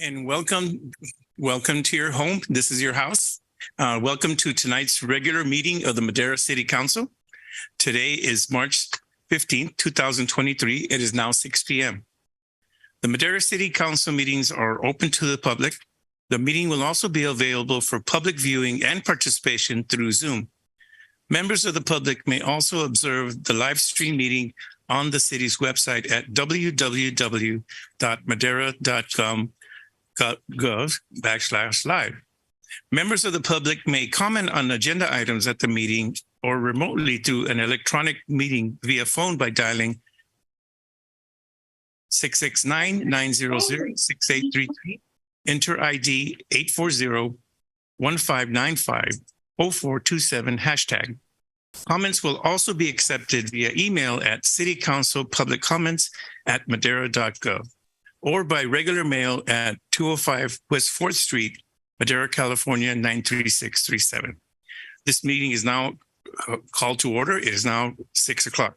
And welcome to your home. This is your house. Welcome to tonight's regular meeting of the Madera City Council. Today is March 15th, 2023. It is now 6 p.m. The Madera City Council meetings are open to the public. The meeting will also be available for public viewing and participation through Zoom. Members of the public may also observe the live stream meeting on the city's website at www.madera.gov/live. Members of the public may comment on agenda items at the meeting or remotely through an electronic meeting via phone by dialing 669-900-6833, enter ID 840-1595-0427 hashtag. Comments will also be accepted via email at citycouncilpubliccomments@madera.gov or by regular mail at 205 West 4th Street, Madera, California, 93637. This meeting is now called to order. It is now 6 o'clock.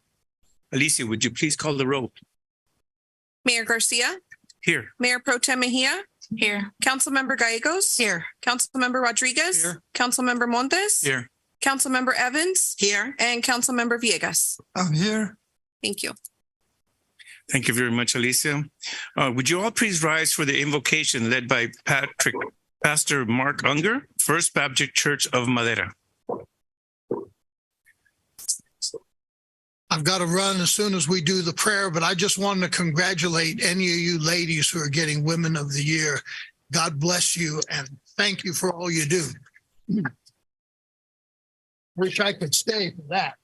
Alicia, would you please call the roll? Mayor Garcia? Here. Mayor Pro Tem Mejia? Here. Councilmember Gallegos? Here. Councilmember Rodriguez? Here. Councilmember Montes? Here. Councilmember Evans? Here. And Councilmember Villegas. I'm here. Thank you. Thank you very much, Alicia. Would you all please rise for the invocation led by Pastor Mark Unger, First Baptist Church of Madera. I've got to run as soon as we do the prayer, but I just wanted to congratulate any of you ladies who are getting Women of the Year. God bless you and thank you for all you do. Wish I could stay for that.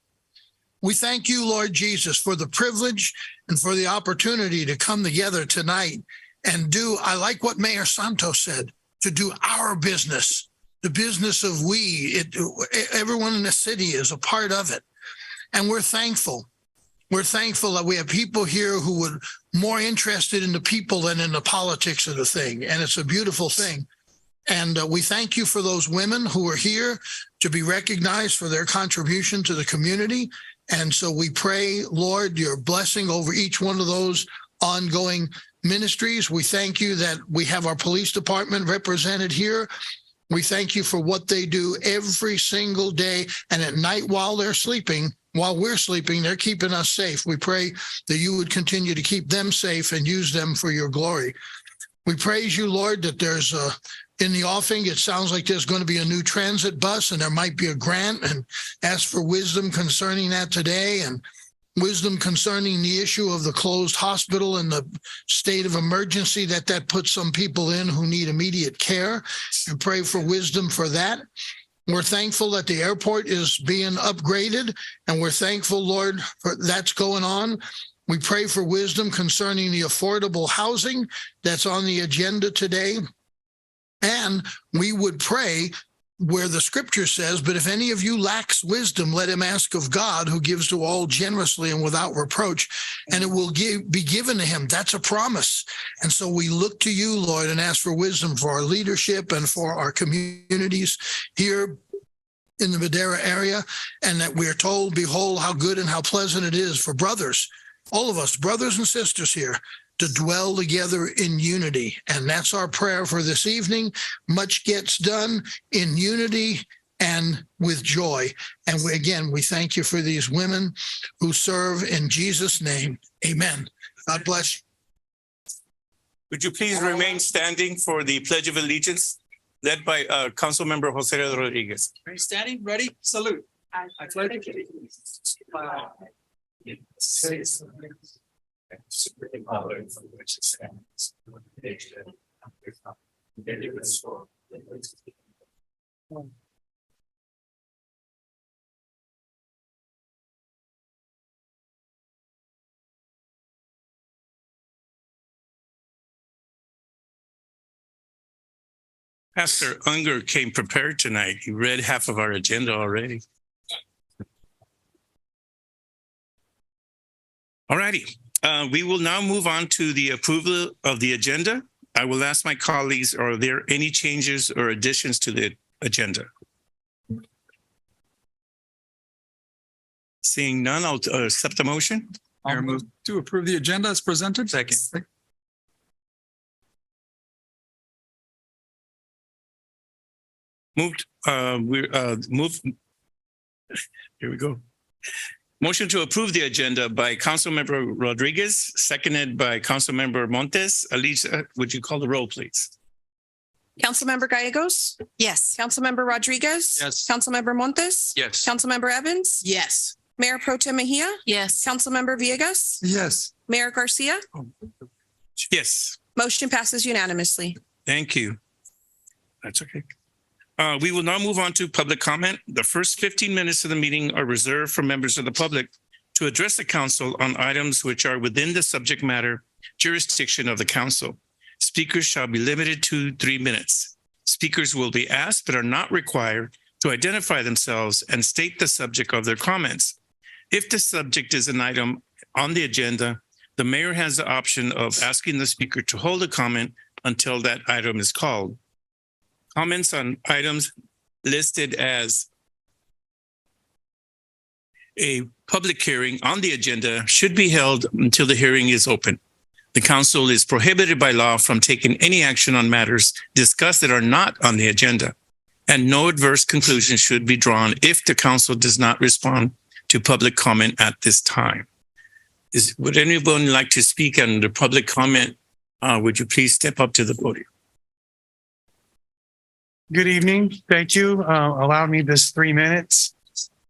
We thank you, Lord Jesus, for the privilege and for the opportunity to come together tonight and do, I like what Mayor Santos said, to do our business, the business of everyone in the city is a part of it. And we're thankful. We're thankful that we have people here who are more interested in the people than in the politics of the thing. And it's a beautiful thing. And we thank you for those women who are here to be recognized for their contribution to the community. And so we pray, Lord, your blessing over each one of those ongoing ministries. We thank you that we have our police department represented here. We thank you for what they do every single day. And at night while we're sleeping, they're keeping us safe. We pray that you would continue to keep them safe and use them for your glory. We praise you, Lord, that there's in the offing, it sounds like there's going to be a new transit bus and there might be a grant, and ask for wisdom concerning that today and wisdom concerning the issue of the closed hospital and the state of emergency that puts some people in who need immediate care, and pray for wisdom for that. We're thankful that the airport is being upgraded, and we're thankful, Lord, for that's going on. We pray for wisdom concerning the affordable housing that's on the agenda today. And we would pray where the scripture says, but if any of you lacks wisdom, let him ask of God, who gives to all generously and without reproach, and it will be given to him. That's a promise. And so we look to you, Lord, and ask for wisdom for our leadership and for our communities here in the Madera area, and that we are told, behold, how good and how pleasant it is for brothers, all of us, brothers and sisters here, to dwell together in unity. And that's our prayer for this evening. Much gets done in unity and with joy. And we thank you for these women who serve in Jesus' name. Amen. God bless you. Would you please remain standing for the Pledge of Allegiance led by Councilmember Jose Rodriguez. Are you standing? Ready? Salute. I pledge allegiance to the flag of the United States of America, and to the republic for which it stands, one nation, under God, indivisible, with liberty and justice. Pastor Unger came prepared tonight. He read half of our agenda already. All righty. We will now move on to the approval of the agenda. I will ask my colleagues, are there any changes or additions to the agenda? Seeing none, I'll accept the motion. I'll move to approve the agenda as presented. Second. Moved, here we go. Motion to approve the agenda by Councilmember Rodriguez, seconded by Councilmember Montes. Alicia, would you call the roll, please? Councilmember Gallegos, Yes. Councilmember Rodriguez. Yes. Councilmember Montes. Yes. Councilmember Evans, Yes. Mayor Pro Tem Mejia, Yes. Councilmember Villegas, Yes. Mayor Garcia. Yes, Motion passes unanimously. thank you. That's okay. We will now move on to public comment. The first 15 minutes of the meeting are reserved for members of the public to address the council on items which are within the subject matter jurisdiction of the council. Speakers shall be limited to 3 minutes. Speakers will be asked but are not required to identify themselves and state the subject of their comments. If the subject is an item on the agenda, the mayor has the option of asking the speaker to hold a comment until that item is called. Comments on items listed as a public hearing on the agenda should be held until the hearing is open. The council is prohibited by law from taking any action on matters discussed that are not on the agenda, and no adverse conclusion should be drawn if the council does not respond to public comment at this time. Would anyone like to speak on the public comment? Would you please step up to the podium? Good evening. Thank you. Allow me this 3 minutes.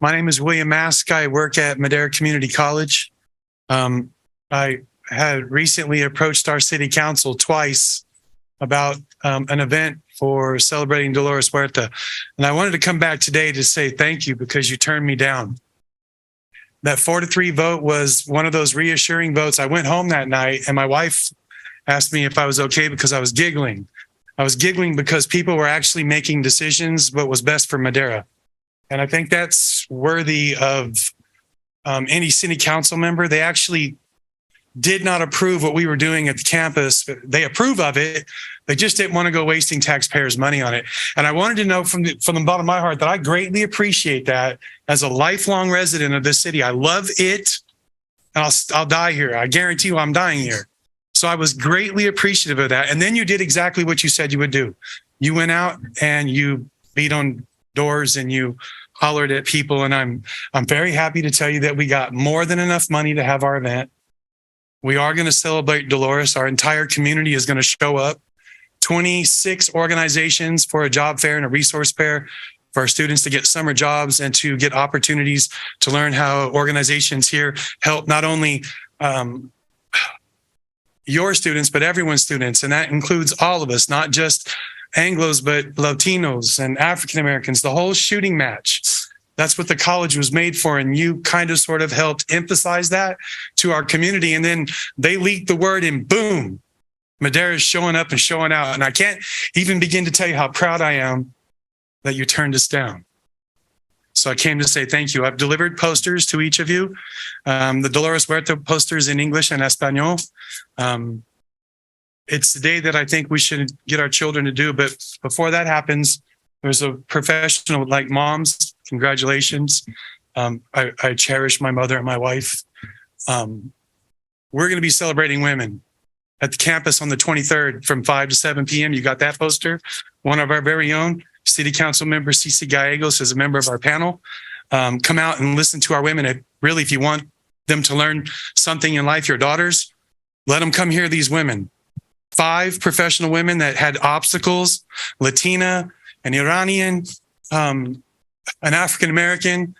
My name is William Mask. I work at Madera Community College. I had recently approached our city council twice about an event for celebrating Dolores Huerta. And I wanted to come back today to say thank you because you turned me down. That 4-3 vote was one of those reassuring votes. I went home that night and my wife asked me if I was okay because I was giggling. I was giggling because people were actually making decisions what was best for Madera. And I think that's worthy of any city council member. They actually did not approve what we were doing at the campus. They approve of it. They just didn't want to go wasting taxpayers' money on it. And I wanted to know from the bottom of my heart that I greatly appreciate that as a lifelong resident of this city. I love it. And I'll die here. I guarantee you I'm dying here. So I was greatly appreciative of that. And then you did exactly what you said you would do. You went out and you beat on doors and you hollered at people. And I'm very happy to tell you that we got more than enough money to have our event. We are going to celebrate Dolores. Our entire community is going to show up. 26 organizations for a job fair and a resource fair for our students to get summer jobs and to get opportunities to learn how organizations here help not only your students, but everyone's students. And that includes all of us, not just Anglos, but Latinos and African Americans, the whole shooting match. That's what the college was made for. And you kind of sort of helped emphasize that to our community. And then they leaked the word and boom, Madera is showing up and showing out. And I can't even begin to tell you how proud I am that you turned us down. So I came to say thank you. I've delivered posters to each of you. The Dolores Huerta posters in English and Espanol. It's the day that I think we should get our children to do. But before that happens, there's a professional like moms. Congratulations. I cherish my mother and my wife. We're going to be celebrating women at the campus on the 23rd from 5 to 7 p.m. You got that poster? One of our very own City Council member, Cici Gallegos, is a member of our panel. Come out and listen to our women. Really, if you want them to learn something in life, your daughters, let them come hear these women. 5 professional women that had obstacles, Latina, an Iranian, an African-American,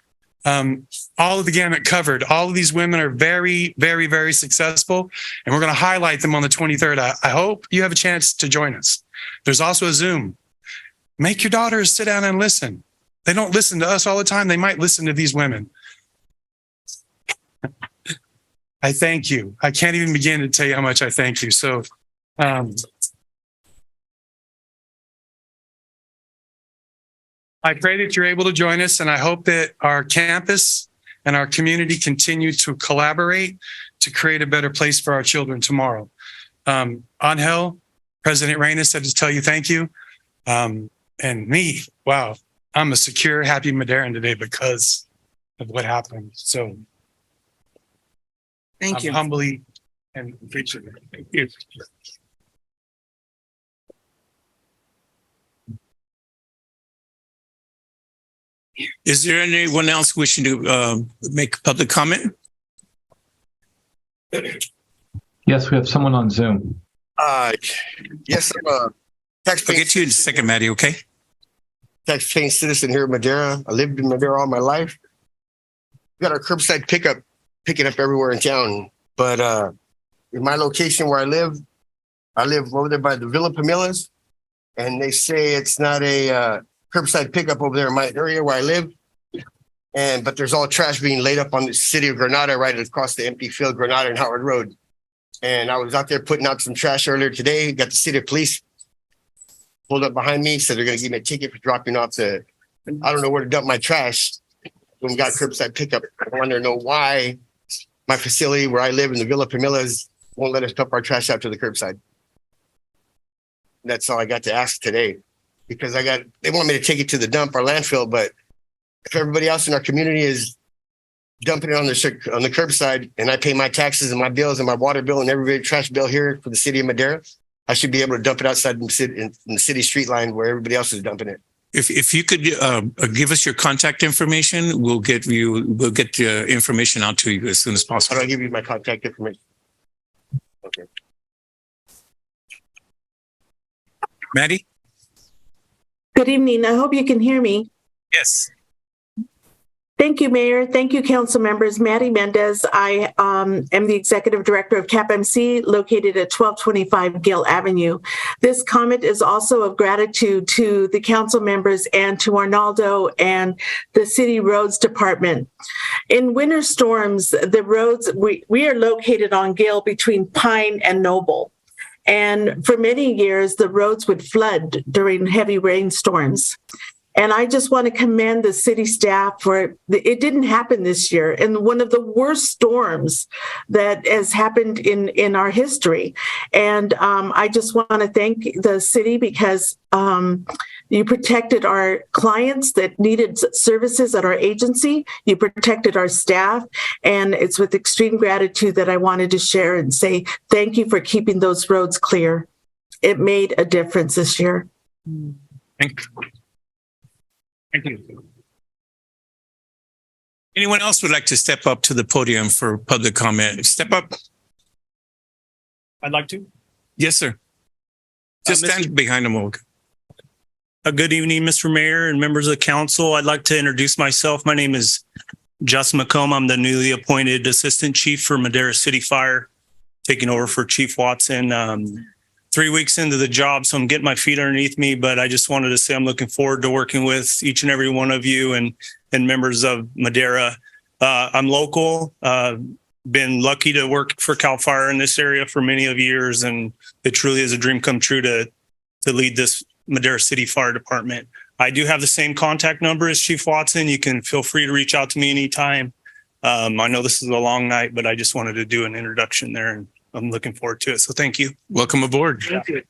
all of the gamut covered. All of these women are very, very, very successful, and we're going to highlight them on the 23rd. I hope you have a chance to join us. There's also a Zoom. Make your daughters sit down and listen. They don't listen to us all the time. They might listen to these women. I thank you. I can't even begin to tell you how much I thank you. So, I pray that you're able to join us, and I hope that our campus and our community continue to collaborate to create a better place for our children tomorrow. Angel, President Reyes said to tell you thank you. And me, wow, I'm a secure, happy Maderan today because of what happened. So Thank you. I'm humbly and appreciative. Thank you. Is there anyone else wishing to make public comment? Yes, we have someone on Zoom. Yes, I'm a I'll taxpaying get to you in a second, Maddie, okay? taxpaying citizen here in Madera. I lived in Madera all my life. We got our curbside picking up everywhere in town. But in my location where I live over there by the Villa Pamillas, and they say it's not a curbside pickup over there in my area where I live. But there's all trash being laid up on the city of Granada right across the empty field, Granada and Howard Road. And I was out there putting out some trash earlier today. Got the city police pulled up behind me, so they're going to give me a ticket for dropping off I don't know where to dump my trash. When we got curbside pickup, I want to know why my facility where I live in the Villa Pamillas won't let us dump our trash out to the curbside. That's all I got to ask today, because they want me to take it to the dump or landfill, but if everybody else in our community is dumping it on the curbside, and I pay my taxes and my bills and my water bill and every trash bill here for the city of Madera, I should be able to dump it outside in the city street line where everybody else is dumping it. If you could give us your contact information, we'll get the information out to you as soon as How possible. do I give you my contact information? Okay. Maddie? Good evening. I hope you can hear me. Yes. Thank you, Mayor. Thank you, council members. Maddie Mendez. I am the executive director of CAPMC, located at 1225 Gill Avenue. This comment is also of gratitude to the council members and to Arnaldo and the city roads department. In winter storms, the roads, we are located on Gill between Pine and Noble. And for many years, the roads would flood during heavy rainstorms. And I just want to commend the city staff for it didn't happen this year. And one of the worst storms that has happened in our history. And I just want to thank the city because you protected our clients that needed services at our agency. You protected our staff. And it's with extreme gratitude that I wanted to share and say thank you for keeping those roads clear. It made a difference this year. Thank you. Thank you. Anyone else would like to step up to the podium for public comment? Step up. I'd like to. Yes, sir. Just stand behind them. Good evening, Mr. Mayor and members of the council. I'd like to introduce myself. My name is Justin McComb. I'm the newly appointed Assistant Chief for Madera City Fire, taking over for Chief Watson. 3 weeks into the job, so I'm getting my feet underneath me, but I just wanted to say I'm looking forward to working with each and every one of you and members of Madera. I'm local, been lucky to work for CAL FIRE in this area for many of years, and it truly is a dream come true to lead this Madera City Fire Department. I do have the same contact number as Chief Watson. You can feel free to reach out to me anytime. I know this is a long night, but I just wanted to do an introduction there, and I'm looking forward to it. So thank you. Welcome aboard. Thank you.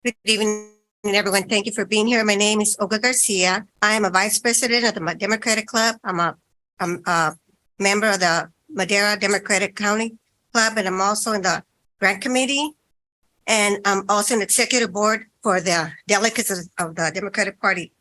Good evening, everyone. Thank you for being here. My name is Olga Garcia. I am a vice president of the Democratic Club. I'm a member of the Madera Democratic County Club, and I'm also in the grant committee. And I'm also in the executive board for the delegates of the Democratic Party.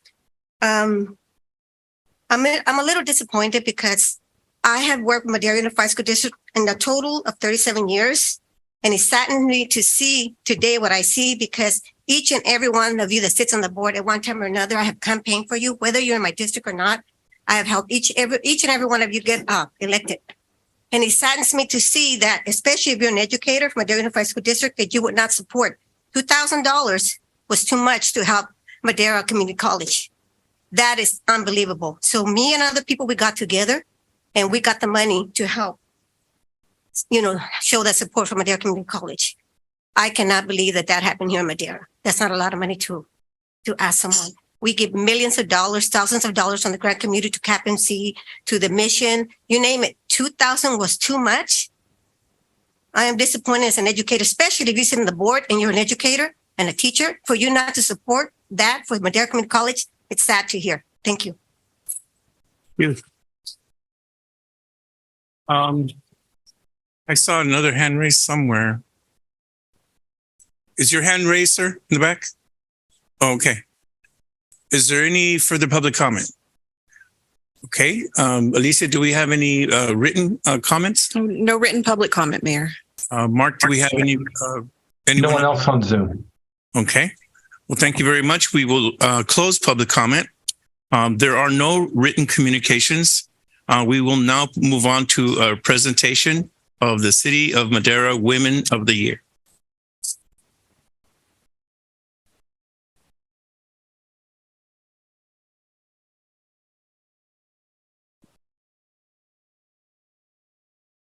I'm a little disappointed because I have worked with Madera Unified School District in a total of 37 years. And it saddens me to see today what I see, because each and every one of you that sits on the board at one time or another, I have campaigned for you, whether you're in my district or not. I have helped each and every one of you get elected. And it saddens me to see that, especially if you're an educator from Madera Unified School District, that you would not support. $2,000 was too much to help Madera Community College. That is unbelievable. So me and other people, we got together and we got the money to help, show that support for Madera Community College. I cannot believe that happened here in Madera. That's not a lot of money to ask someone. We give millions of dollars, thousands of dollars from the grant community to CAPMC, to the mission, you name it. 2,000 was too much. I am disappointed as an educator, especially if you sit on the board and you're an educator and a teacher, for you not to support that for Madera Community College. It's sad to hear. Thank you. I saw another hand raised somewhere. Is your hand raised, sir, in the back? Okay. Is there any further public comment? Okay. Alicia, do we have any written comments? No written public comment, Mayor. Mark, do we have any? No Anyone one else on Zoom. Okay. Well, thank you very much. We will close public comment. There are no written communications. We will now move on to a presentation of the City of Madera Women of the Year.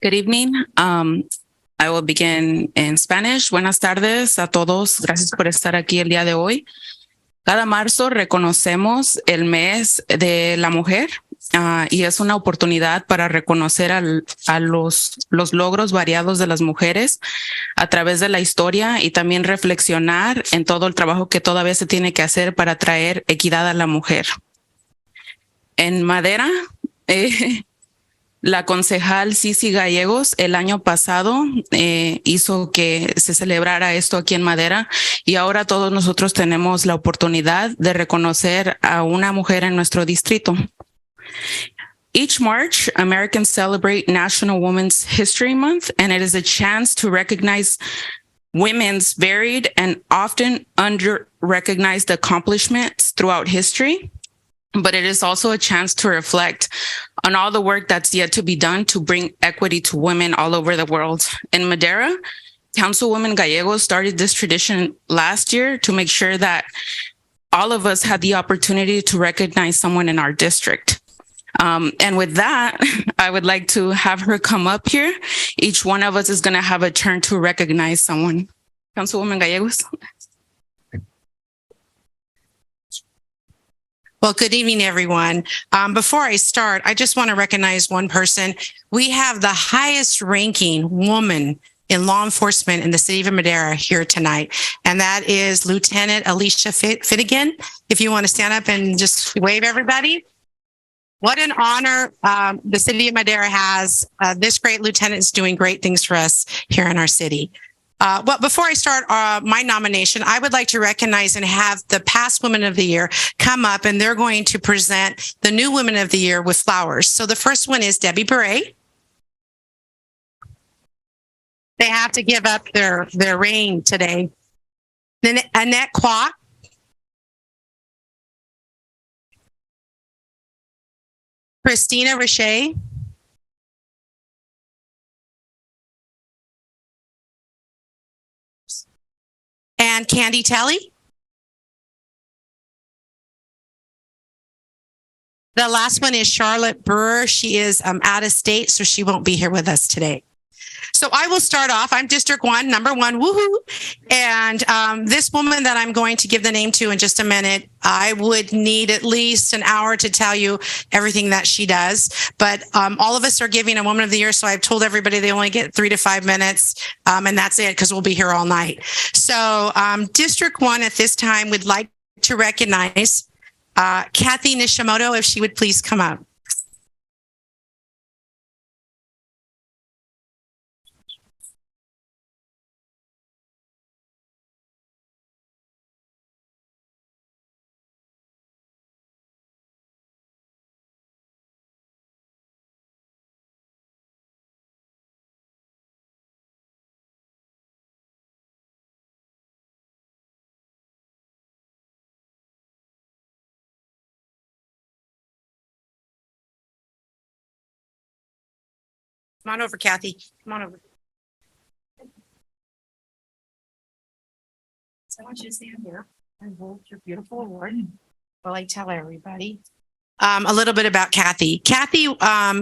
Good evening. I will begin in Spanish. Buenas tardes a todos. Gracias por estar aquí el día de hoy. Cada marzo reconocemos el mes de la mujer y es una oportunidad para reconocer a los logros variados de las mujeres a través de la historia y también reflexionar en todo el trabajo que todavía se tiene que hacer para traer equidad a la mujer. En Madera, la concejal Cici Gallegos el año pasado hizo que se celebrara esto aquí en Madera y ahora todos nosotros tenemos la oportunidad de reconocer a una mujer en nuestro distrito. Each March, Americans celebrate National Women's History Month, and it is a chance to recognize women's varied and often under-recognized accomplishments throughout history. But it is also a chance to reflect on all the work that's yet to be done to bring equity to women all over the world. In Madera, Councilwoman Gallegos started this tradition last year to make sure that all of us had the opportunity to recognize someone in our district. And with that, I would like to have her come up here. Each one of us is going to have a turn to recognize someone. Councilwoman Gallegos. Well, good evening, everyone. Before I start, I just want to recognize one person. We have the highest ranking woman in law enforcement in the city of Madera here tonight, and that is Lieutenant Alicia Finnegan. If you want to stand up and just wave, everybody. What an honor the city of Madera has. This great lieutenant is doing great things for us here in our city. But before I start my nomination, I would like to recognize and have the past Women of the Year come up, and they're going to present the new Women of the Year with flowers. So the first one is Debbie Beret. They have to give up their reign today. Then Annette Kwok. Christina Richey. And Candy Telly. The last one is Charlotte Brewer. She is out of state, so she won't be here with us today. So I will start off. I'm District 1, number 1, woohoo. And this woman that I'm going to give the name to in just a minute, I would need at least an hour to tell you everything that she does. But all of us are giving a Woman of the Year, so I've told everybody they only get 3 to 5 minutes, and that's it, because we'll be here all night. So District 1 at this time would like to recognize Kathy Nishimoto, if she would please come up. Come on over, Kathy. Come on over. So I want you to stand here and hold your beautiful award while I tell everybody a little bit about Kathy. Kathy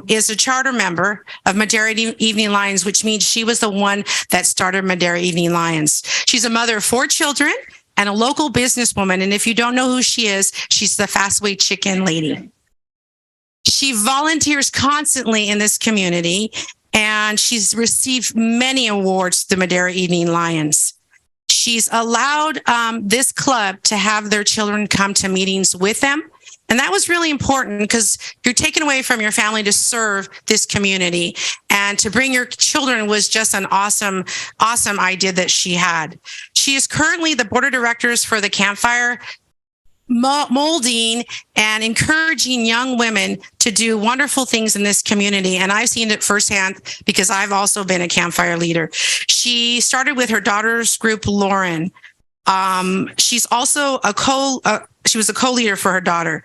is a charter member of Madera Evening Lions, which means she was the one that started Madera Evening Lions. She's a mother of 4 children and a local businesswoman. And if you don't know who she is, she's the Fastway Chicken lady. She volunteers constantly in this community, and she's received many awards to the Madera Evening Lions. She's allowed this club to have their children come to meetings with them. And that was really important because you're taken away from your family to serve this community, and to bring your children was just an awesome idea that she had. She is currently the board of directors for the Campfire, molding and encouraging young women to do wonderful things in this community. And I've seen it firsthand because I've also been a Campfire leader. She started with her daughter's group, Lauren. She's also she was a co-leader for her daughter.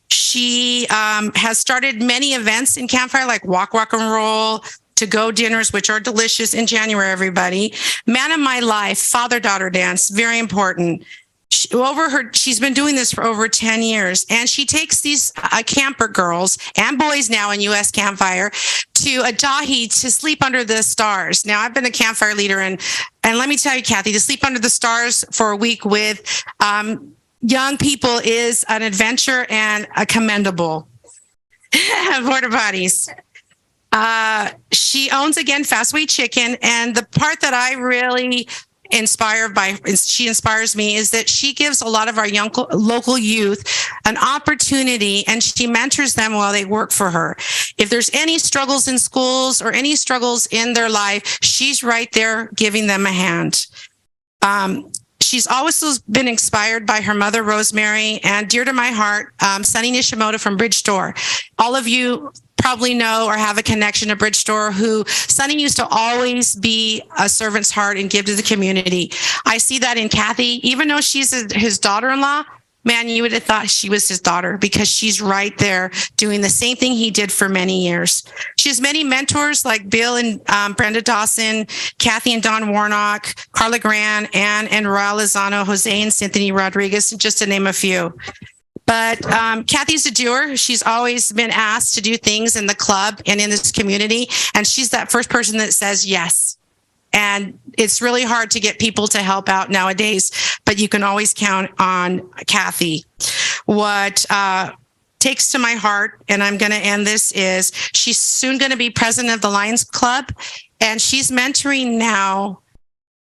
She has started many events in Campfire, like Walk, Rock, and Roll, to-go dinners, which are delicious in January, everybody. Man of My Life, father-daughter dance, very important. She's been doing this for over 10 years, and she takes these camper girls and boys now in U.S. Campfire to Adahi to sleep under the stars. Now, I've been a Campfire leader, and let me tell you, Kathy, to sleep under the stars for a week with young people is an adventure and a commendable. Porta potties. She owns, again, Fastway Chicken, and the part that I really she inspires me is that she gives a lot of our young local youth an opportunity, and she mentors them while they work for her. If there's any struggles in schools or any struggles in their life, she's right there giving them a hand. She's always been inspired by her mother, Rosemary, and dear to my heart, Sunny Nishimoto from Bridgestore. All of you probably know or have a connection to Bridgestore, who Sunny used to always be a servant's heart and give to the community. I see that in Kathy, even though she's his daughter-in-law. Man, you would have thought she was his daughter because she's right there doing the same thing he did for many years. She has many mentors like Bill and Brenda Dawson, Kathy and Don Warnock, Carla Gran, Ann and Raul Lozano, Jose and Cynthia Rodriguez, just to name a few. But Kathy's a doer. She's always been asked to do things in the club and in this community. And she's that first person that says yes. And it's really hard to get people to help out nowadays, but you can always count on Kathy. What takes to my heart, and I'm going to end this, is she's soon going to be president of the Lions Club. And she's mentoring now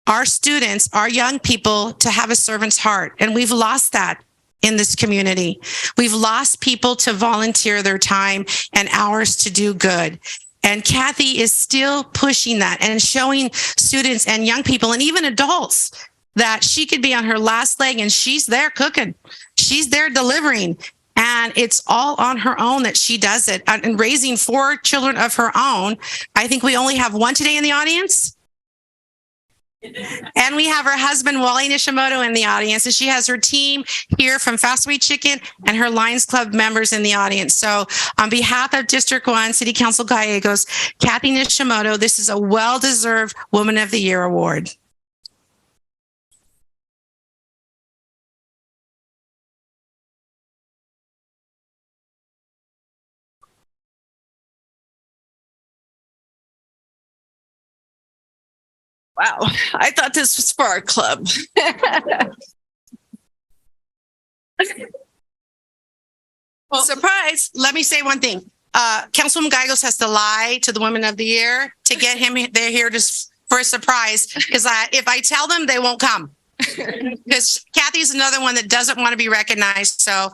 our students, our young people, to have a servant's heart. And we've lost that in this community. We've lost people to volunteer their time and hours to do good. And Kathy is still pushing that and showing students and young people and even adults that she could be on her last leg, and she's there cooking. She's there delivering. And it's all on her own that she does it. And raising 4 children of her own. I think we only have one today in the audience. And we have her husband, Wally Nishimoto, in the audience. And she has her team here from Fastway Chicken and her Lions Club members in the audience. So on behalf of District 1, City Council Gallegos, Kathy Nishimoto, this is a well-deserved Woman of the Year award. Wow, I thought this was for our club. Well, surprise. Let me say one thing. Councilwoman Gallegos has to lie to the Women of the Year to get him. They're here just for a surprise. Because if I tell them, they won't come. Because Kathy's another one that doesn't want to be recognized. So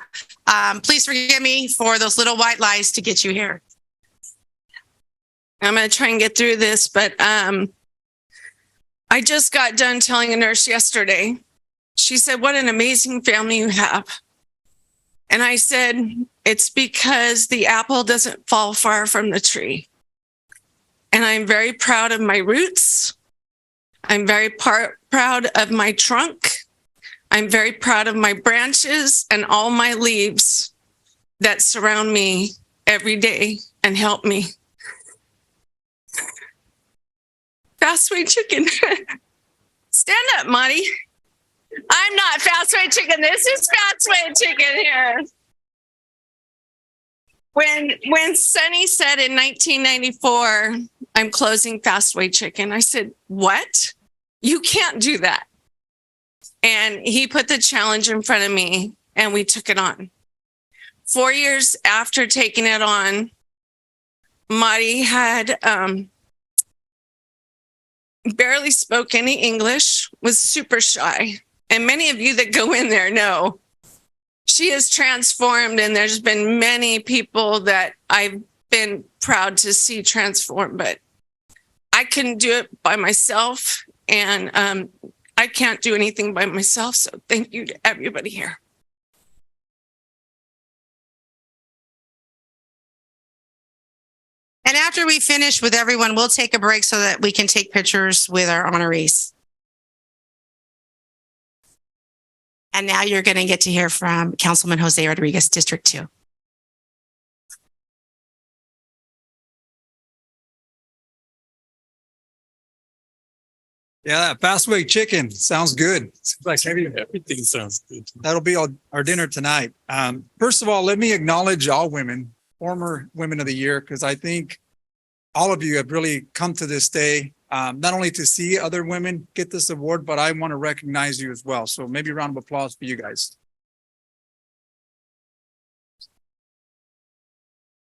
please forgive me for those little white lies to get you here. I'm going to try and get through this, but I just got done telling a nurse yesterday. She said, "What an amazing family you have." And I said, "It's because the apple doesn't fall far from the tree." And I'm very proud of my roots. I'm very proud of my trunk. I'm very proud of my branches and all my leaves that surround me every day and help me. Fastway Chicken. Stand up, Monty. I'm not Fastway Chicken. This is Fastway Chicken here. When Sunny said in 1994, "I'm closing Fastway Chicken," I said, "What? You can't do that." And he put the challenge in front of me, and we took it on. 4 years after taking it on, Marty had barely spoke any English, was super shy. And many of you that go in there know she is transformed, and there's been many people that I've been proud to see transform, but I couldn't do it by myself, and I can't do anything by myself. So thank you to everybody here. And after we finish with everyone, we'll take a break so that we can take pictures with our honorees. And now you're going to get to hear from Councilman Jose Rodriguez, District 2. Yeah, that fast way chicken sounds good. Seems like Everything sounds good. that'll be our dinner tonight. First of all, let me acknowledge all women, former Women of the Year, because I think all of you have really come to this day, not only to see other women get this award, but I want to recognize you as well. So maybe a round of applause for you guys.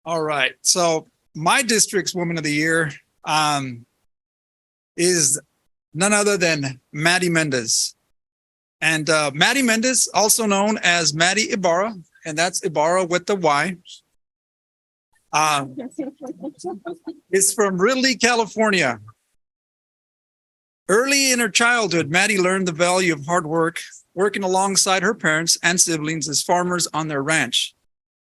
All right. So my district's Woman of the Year is none other than Maddie Mendez. And Maddie Mendez, also known as Maddie Ibarra, and that's Ibarra with the Y, is from Ridley, California. Early in her childhood, Maddie learned the value of hard work, working alongside her parents and siblings as farmers on their ranch.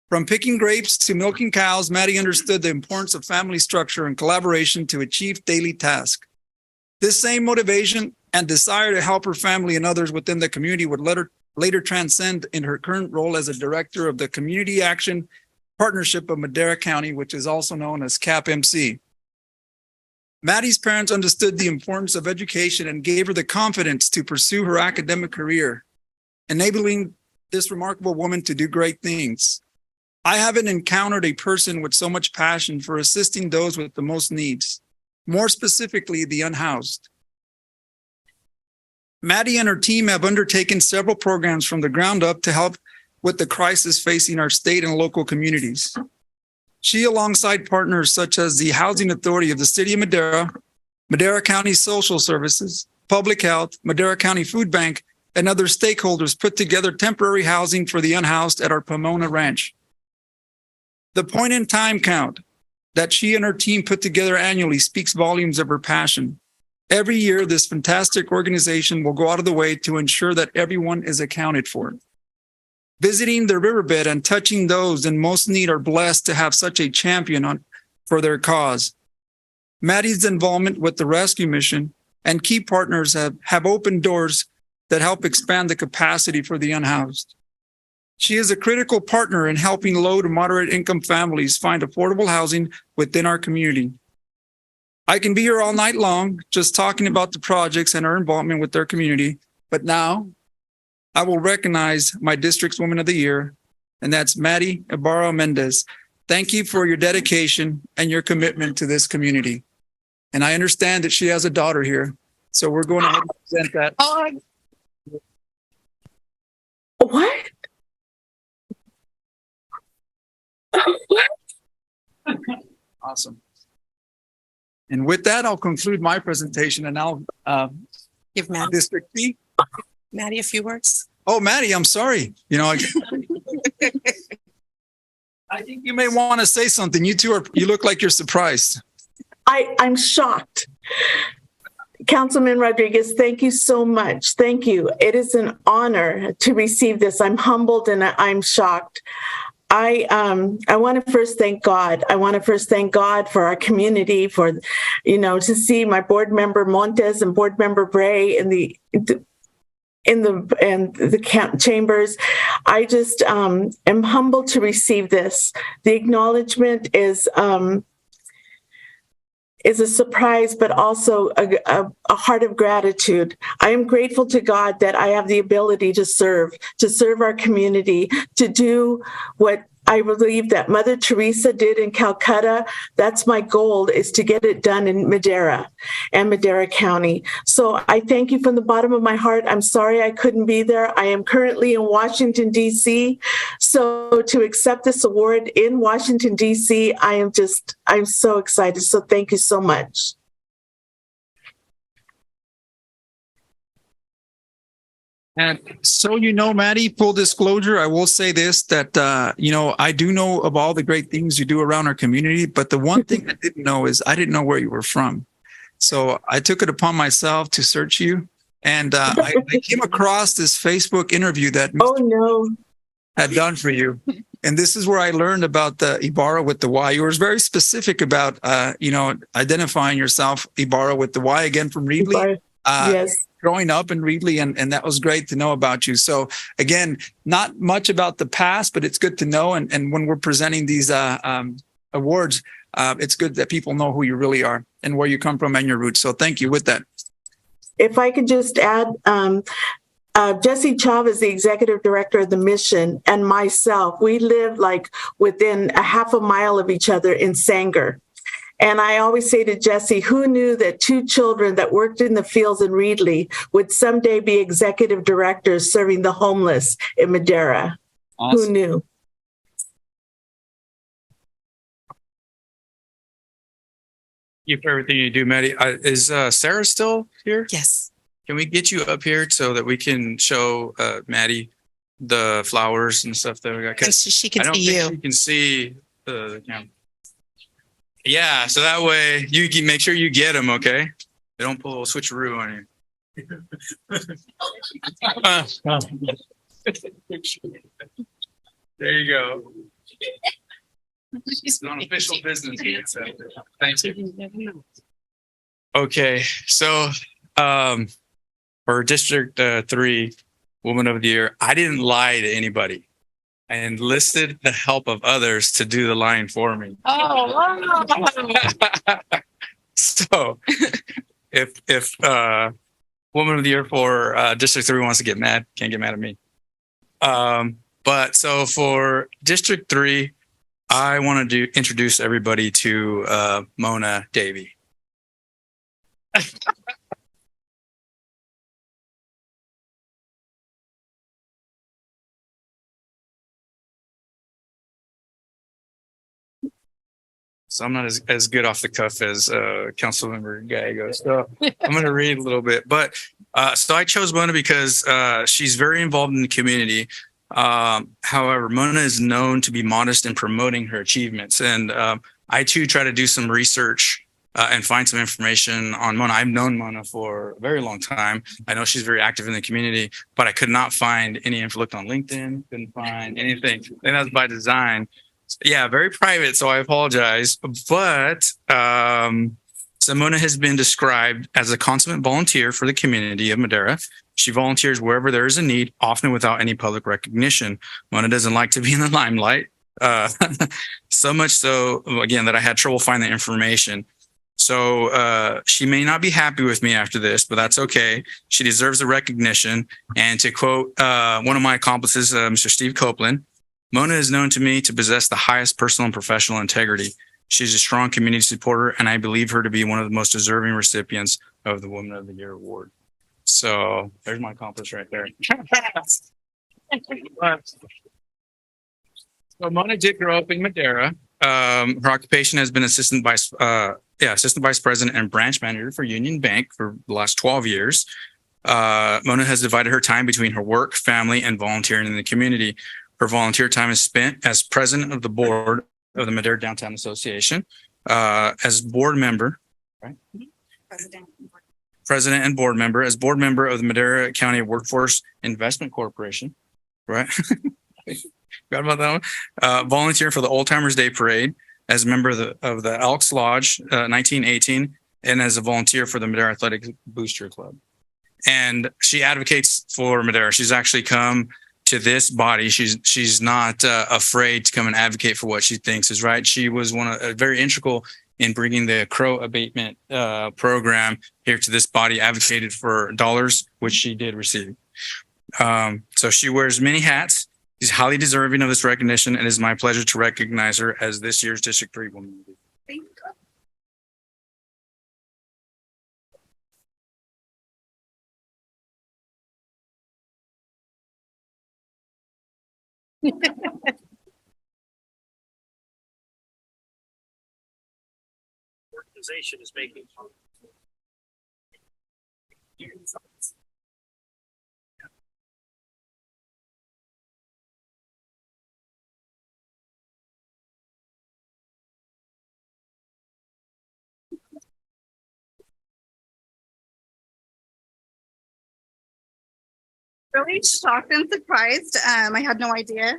From picking grapes to milking cows, Maddie understood the importance of family structure and collaboration to achieve daily tasks. This same motivation and desire to help her family and others within the community would later transcend in her current role as a director of the Community Action Partnership of Madera County, which is also known as CAPMC. Maddie's parents understood the importance of education and gave her the confidence to pursue her academic career, enabling this remarkable woman to do great things. I haven't encountered a person with so much passion for assisting those with the most needs, more specifically the unhoused. Maddie and her team have undertaken several programs from the ground up to help with the crisis facing our state and local communities. She, alongside partners such as the Housing Authority of the City of Madera, Madera County Social Services, Public Health, Madera County Food Bank, and other stakeholders, put together temporary housing for the unhoused at our Pomona Ranch. The point-in-time count that she and her team put together annually speaks volumes of her passion. Every year, this fantastic organization will go out of the way to ensure that everyone is accounted for. Visiting the riverbed and touching those in most need are blessed to have such a champion for their cause. Maddie's involvement with the rescue mission and key partners have opened doors that help expand the capacity for the unhoused. She is a critical partner in helping low to moderate income families find affordable housing within our community. I can be here all night long just talking about the projects and her involvement with their community, but now I will recognize my district's Woman of the Year, and that's Maddie Ibarra Mendez. Thank you for your dedication and your commitment to this community. And I understand that she has a daughter here, so we're going to present that. What? Awesome. And with that, I'll conclude my presentation, and I'll Give Maddie, District B. Maddie a few words. Oh, Maddie, I'm sorry. You know, I think you may want to say something. You look like you're surprised. I'm shocked. Councilman Rodriguez, thank you so much. Thank you. It is an honor to receive this. I'm humbled and I'm shocked. I want to first thank God. I want to first thank God for our community, for, to see my board member Montes and board member Bray in the chambers. I just am humbled to receive this. The acknowledgement is a surprise, but also a heart of gratitude. I am grateful to God that I have the ability to serve our community, to do what I believe that Mother Teresa did in Calcutta. That's my goal, is to get it done in Madera and Madera County. So I thank you from the bottom of my heart. I'm sorry I couldn't be there. I am currently in Washington, D.C. So to accept this award in Washington, D.C., I'm so excited. So thank you so much. And so, Maddie, full disclosure, I will say this, that, I do know of all the great things you do around our community, but the one thing I didn't know is I didn't know where you were from. So I took it upon myself to search you. And I came across this Facebook interview that Oh, no. had done for you. And this is where I learned about the Ibarra with the Y. You were very specific about, identifying yourself, Ibarra with the Y, again from Reedley. Yes. Growing up in Reedley, and that was great to know about you. So again, not much about the past, but it's good to know. And when we're presenting these awards, it's good that people know who you really are and where you come from and your roots. So thank you with that. If I could just add, Jesse Chavez, the executive director of the mission, and myself, we live like within a half a mile of each other in Sanger. And I always say to Jesse, who knew that two children that worked in the fields in Reedley would someday be executive directors serving the homeless in Madera? Awesome. Who knew? Thank you for everything you do, Maddie. Is Sarah still here? Yes. Can we get you up here so that we can show Maddie the flowers and stuff that we got? And so she can I don't see think you. she can see the camera. Yeah, so that way you can make sure you get them, okay? They don't pull a switcheroo on you. There you go. It's not official business here, so thank you. Okay, so for District 3 Woman of the Year, I didn't lie to anybody. I enlisted the help of others to do the lying for me. Oh, wow. So if Woman of the Year for District 3 wants to get mad, can't get mad at me. But so for District 3, I wanted to introduce everybody to Mona Davey. So I'm not as good off the cuff as Councilmember Gallegos. So I'm going to read a little bit. But so I chose Mona because she's very involved in the community. However, Mona is known to be modest in promoting her achievements. And I too try to do some research and find some information on Mona. I've known Mona for a very long time. I know she's very active in the community, but I could not find any info. Looked on LinkedIn, couldn't find anything. And that's by design. Yeah, very private, so I apologize. But Mona has been described as a consummate volunteer for the community of Madera. She volunteers wherever there is a need, often without any public recognition. Mona doesn't like to be in the limelight. So much so, again, that I had trouble finding the information. So she may not be happy with me after this, but that's okay. She deserves the recognition. And to quote one of my accomplices, Mr. Steve Copeland, Mona is known to me to possess the highest personal and professional integrity. She's a strong community supporter, and I believe her to be one of the most deserving recipients of the Woman of the Year award. So there's my accomplice right there. So Mona did grow up in Madera. Her occupation has been assistant vice president and branch manager for Union Bank for the last 12 years. Mona has divided her time between her work, family, and volunteering in the community. Her volunteer time is spent as president of the board of the Madera Downtown Association, as board member, right? President and board member, as board member of the Madera County Workforce Investment Corporation, right? Forgot about that one. Volunteer for the Old Timers Day Parade, as a member of the Elks Lodge 1918, and as a volunteer for the Madera Athletic Booster Club. And she advocates for Madera. She's actually come to this body. She's not afraid to come and advocate for what she thinks is right. She was very integral in bringing the crow abatement program here to this body, advocated for dollars, which she did receive. So she wears many hats. She's highly deserving of this recognition, and it is my pleasure to recognize her as this year's District 3 Woman of the Year. Thank you. Organization is making Really shocked and surprised. I had no idea.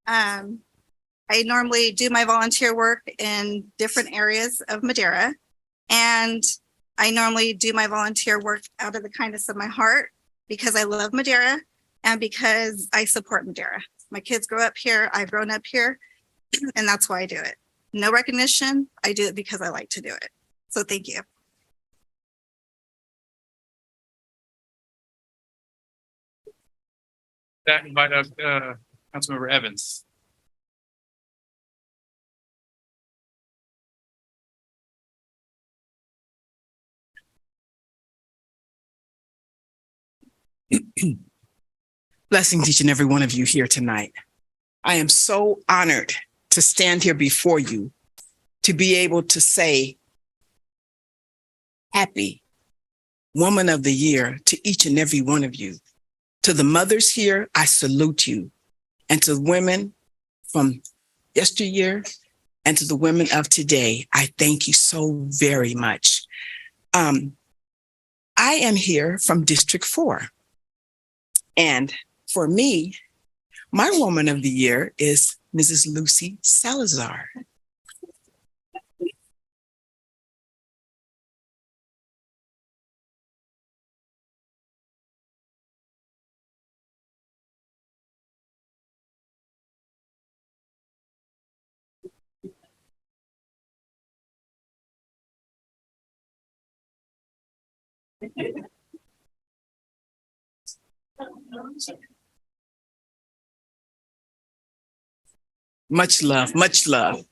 I normally do my volunteer work in different areas of Madera, and I normally do my volunteer work out of the kindness of my heart because I love Madera and because I support Madera. My kids grow up here, I've grown up here, and that's why I do it. No recognition, I do it because I like to do it. So thank you. That invite up Councilmember Evans. Blessings each and every one of you here tonight. I am so honored to stand here before you, to be able to say happy Woman of the Year to each and every one of you. To the mothers here, I salute you. And to the women from yesteryear and to the women of today, I thank you so very much. I am here from District 4. And for me, my Woman of the Year is Mrs. Lucy Salazar. Much love, much love.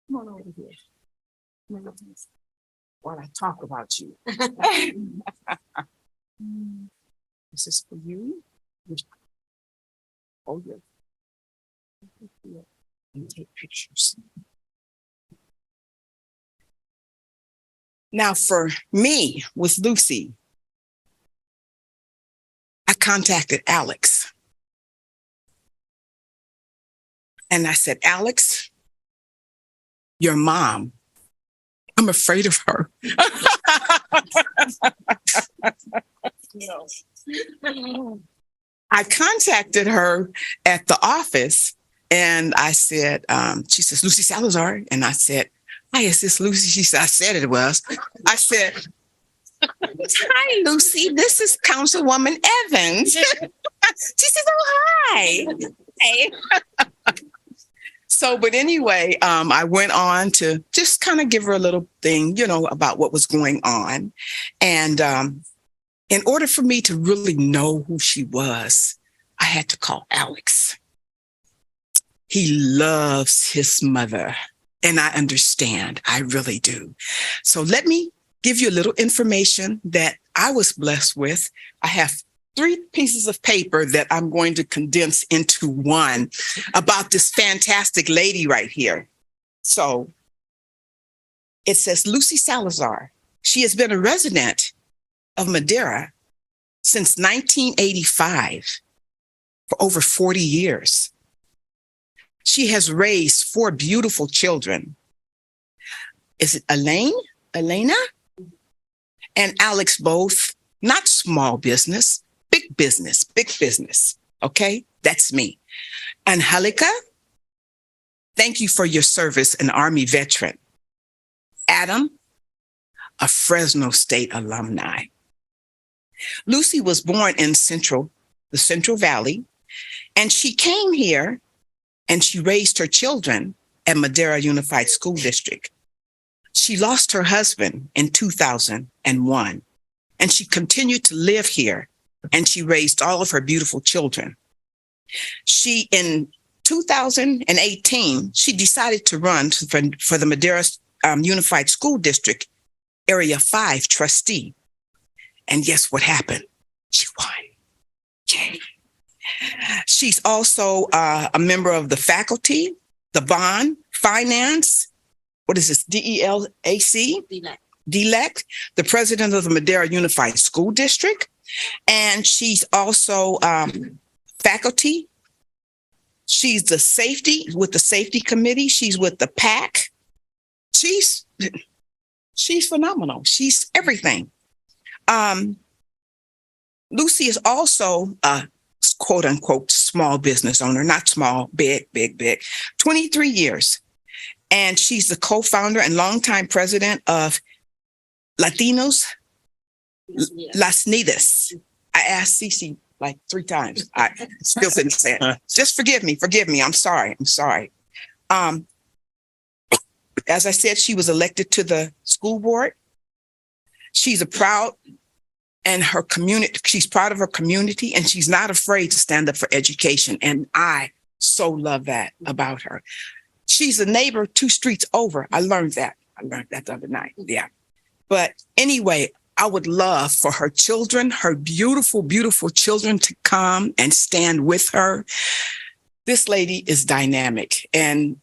Come on over here. While I talk about you. This is for you. Oh, yeah. And take pictures. Now, for me, with Lucy, I contacted Alex. And I said, Alex, your mom, I'm afraid of her. I contacted her at the office and I said, she says, Lucy Salazar. And I said, hi, is this Lucy? She said, I said it was. I said, hi, Lucy, this is Councilwoman Evans. She says, oh, hi. Hey. So, but anyway, I went on to just kind of give her a little thing, about what was going on. And in order for me to really know who she was, I had to call Alex. He loves his mother. And I understand. I really do. So let me give you a little information that I was blessed with. I have 3 pieces of paper that I'm going to condense into one about this fantastic lady right here. So it says Lucy Salazar. She has been a resident of Madera since 1985 for over 40 years. She has raised 4 beautiful children. Is it Elena? And Alex both, not small business, big business. Okay, that's me. Angelica, thank you for your service, an Army veteran. Adam, a Fresno State alumni. Lucy was born in the Central Valley, and she came here and she raised her children at Madera Unified School District. She lost her husband in 2001, and she continued to live here, and she raised all of her beautiful children. In 2018, she decided to run for the Madera Unified School District Area 5 trustee. And guess what happened? She won. Yay. She's also a member of the faculty, the bond, finance, what is this, DELAC? DELAC, the president of the Madera Unified School District. And she's also faculty. She's the with the safety committee. She's with the PAC. She's phenomenal. She's everything. Lucy is also a quote unquote small business owner, not small, big, 23 years. And she's the co-founder and longtime president of Latinos Las Nidas. I asked Cece like 3 times. I still didn't say it. Just forgive me. I'm sorry. As I said, she was elected to the school board. She's proud of her community, and she's not afraid to stand up for education. And I so love that about her. She's a neighbor 2 streets over. I learned that the other night. Yeah. But anyway, I would love for her children, her beautiful, beautiful children, to come and stand with her. This lady is dynamic, and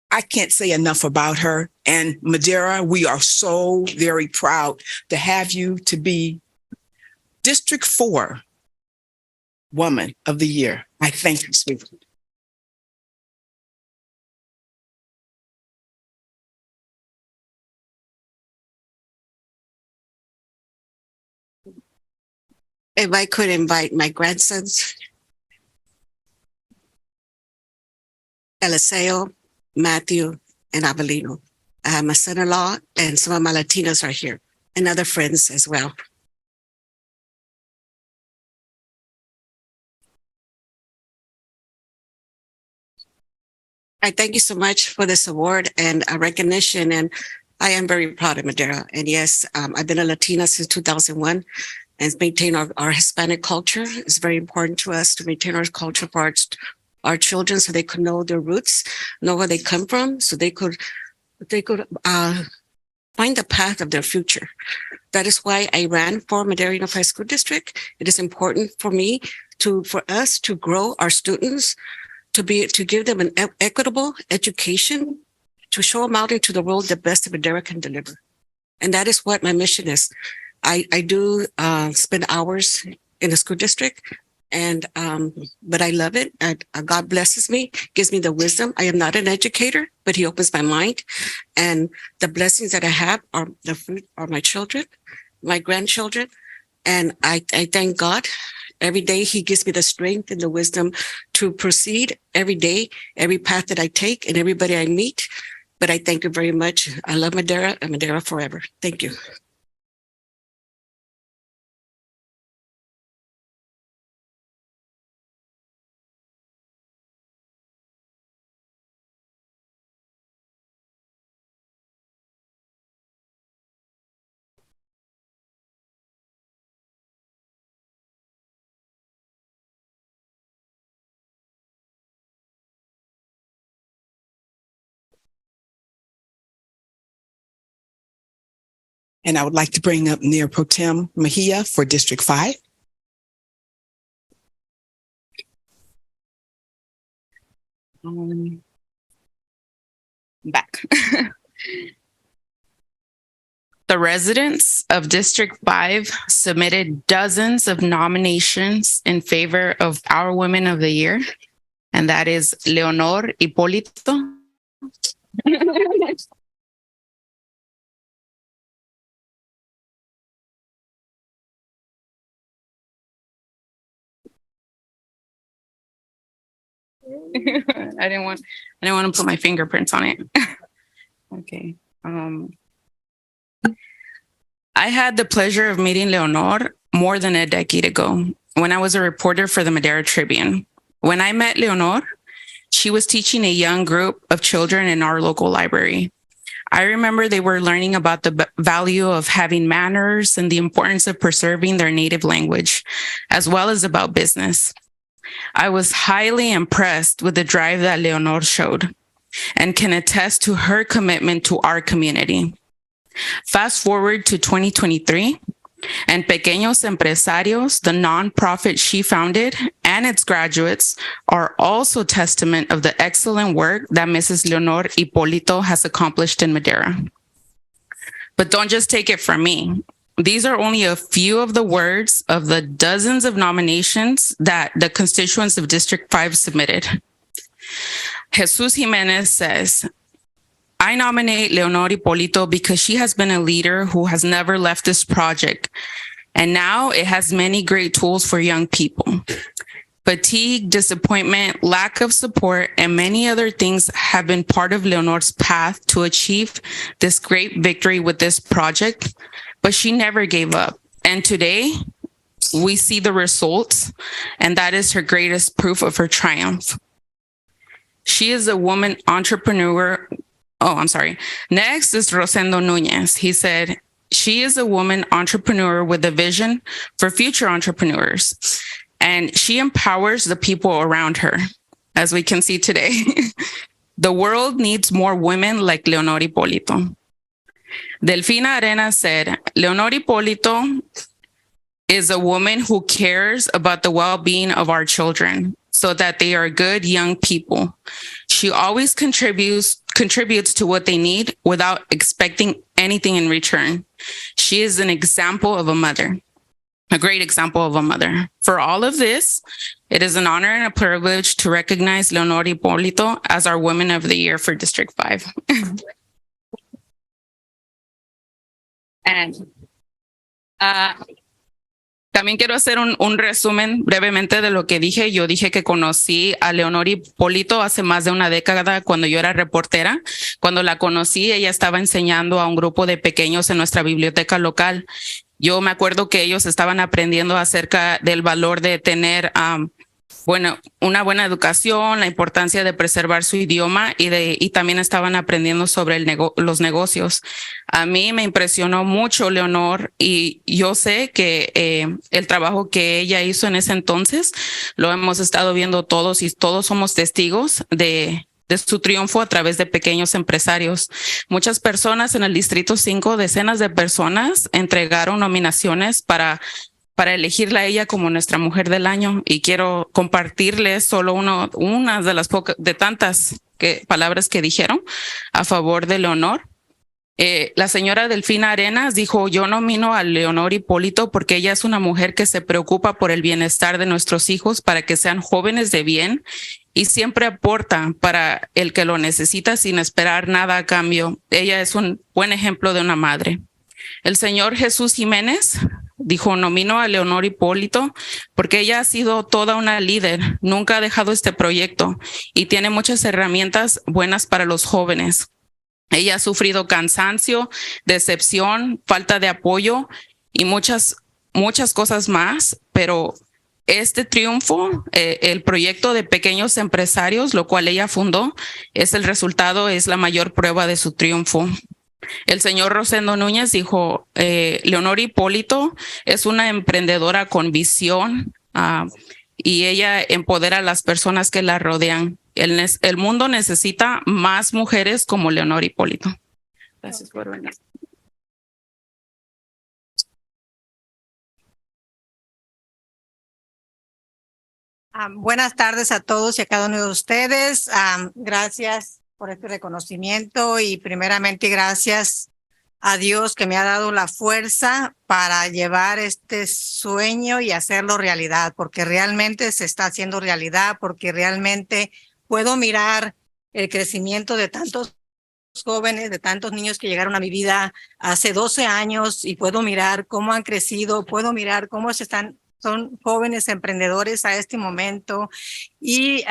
I can't say enough about her. And Madera, we are so very proud to have you to be District 4 Woman of the Year. I thank you, sweetheart. If I could invite my grandsons, Eliseo, Matthew, and Avelino. I have my son-in-law, and some of my Latinos are here, and other friends as well. I thank you so much for this award and a recognition, and I am very proud of Madera. And yes, I've been a Latina since 2001, and maintain our Hispanic culture. It's very important to us to maintain our culture for our children, so they could know their roots, know where they come from, so they could find the path of their future. That is why I ran for Madera Unified School District. It is important for me for us to grow our students, to give them an equitable education, to show them out into the world the best that Madera can deliver. And that is what my mission is. I do spend hours in the school district, but I love it. God blesses me, gives me the wisdom. I am not an educator, but He opens my mind, and the blessings that I have are the fruit are my children, my grandchildren, and I thank God. Every day He gives me the strength and the wisdom to proceed every day, every path that I take, and everybody I meet. But I thank you very much. I love Madera and Madera forever. Thank you. And I would like to bring up Mayor Pro Tem Mejia for District 5. Back. The residents of District 5 submitted dozens of nominations in favor of our Women of the Year, and that is Leonor Hipólito. I didn't want to put my fingerprints on it. Okay. I had the pleasure of meeting Leonor more than a decade ago when I was a reporter for the Madera Tribune. When I met Leonor, she was teaching a young group of children in our local library. I remember they were learning about the value of having manners and the importance of preserving their native language, as well as about business. I was highly impressed with the drive that Leonor showed and can attest to her commitment to our community. Fast forward to 2023, and Pequeños Empresarios, the nonprofit she founded, and its graduates are also testament of the excellent work that Mrs. Leonor Hipólito has accomplished in Madera. But don't just take it from me. These are only a few of the words of the dozens of nominations that the constituents of District 5 submitted. Jesus Jimenez says, I nominate Leonor Hipólito because she has been a leader who has never left this project. And now it has many great tools for young people. Fatigue, disappointment, lack of support, and many other things have been part of Leonor's path to achieve this great victory with this project, but she never gave up. And today, we see the results, and that is her greatest proof of her triumph. She is a woman entrepreneur. Oh, I'm sorry. Next is Rosendo Nunez. He said, she is a woman entrepreneur with a vision for future entrepreneurs, and she empowers the people around her, as we can see today. The world needs more women like Leonor Hipólito. Delfina Arenas said, Leonor Hipólito is a woman who cares about the well-being of our children so that they are good young people. She always contributes to what they need without expecting anything in return. She is an example of a mother, a great example of a mother. For all of this, it is an honor and a privilege to recognize Leonor Hipólito as our Woman of the Year for District 5. And también quiero hacer un resumen brevemente de lo que dije. Yo dije que conocí a Leonor Hipólito hace más de una década cuando yo era reportera. Cuando la conocí, ella estaba enseñando a un grupo de pequeños en nuestra biblioteca local. Yo me acuerdo que ellos estaban aprendiendo acerca del valor de tener una buena educación, la importancia de preservar su idioma y también estaban aprendiendo sobre los negocios. A mí me impresionó mucho Leonor y yo sé que el trabajo que ella hizo en ese entonces lo hemos estado viendo todos y todos somos testigos de su triunfo a través de pequeños empresarios. Muchas personas en el Distrito 5, decenas de personas entregaron nominaciones para elegirla a ella como nuestra mujer del año, y quiero compartirles solo una de las de tantas palabras que dijeron a favor de Leonor. La señora Delfina Arenas dijo, yo nomino a Leonor Hipólito porque ella es una mujer que se preocupa por el bienestar de nuestros hijos para que sean jóvenes de bien y siempre aporta para el que lo necesita sin esperar nada a cambio. Ella es un buen ejemplo de una madre. El señor Jesús Jiménez dijo, nomino a Leonor Hipólito porque ella ha sido toda una líder, nunca ha dejado este proyecto y tiene muchas herramientas buenas para los jóvenes. Ella ha sufrido cansancio, decepción, falta de apoyo y muchas cosas más, pero este triunfo, el proyecto de pequeños empresarios, lo cual ella fundó, es la mayor prueba de su triunfo. El señor Rosendo Núñez dijo, Leonor Hipólito es una emprendedora con visión y ella empodera a las personas que la rodean. El mundo necesita más mujeres como Leonor Hipólito. Gracias por venir. Buenas tardes a todos y a cada uno de ustedes. Gracias por este reconocimiento y primeramente gracias a Dios que me ha dado la fuerza para llevar este sueño y hacerlo realidad, porque realmente se está haciendo realidad, porque realmente puedo mirar el crecimiento de tantos jóvenes, de tantos niños que llegaron a mi vida hace 12 años y puedo mirar cómo han crecido, puedo mirar cómo son jóvenes emprendedores a este momento y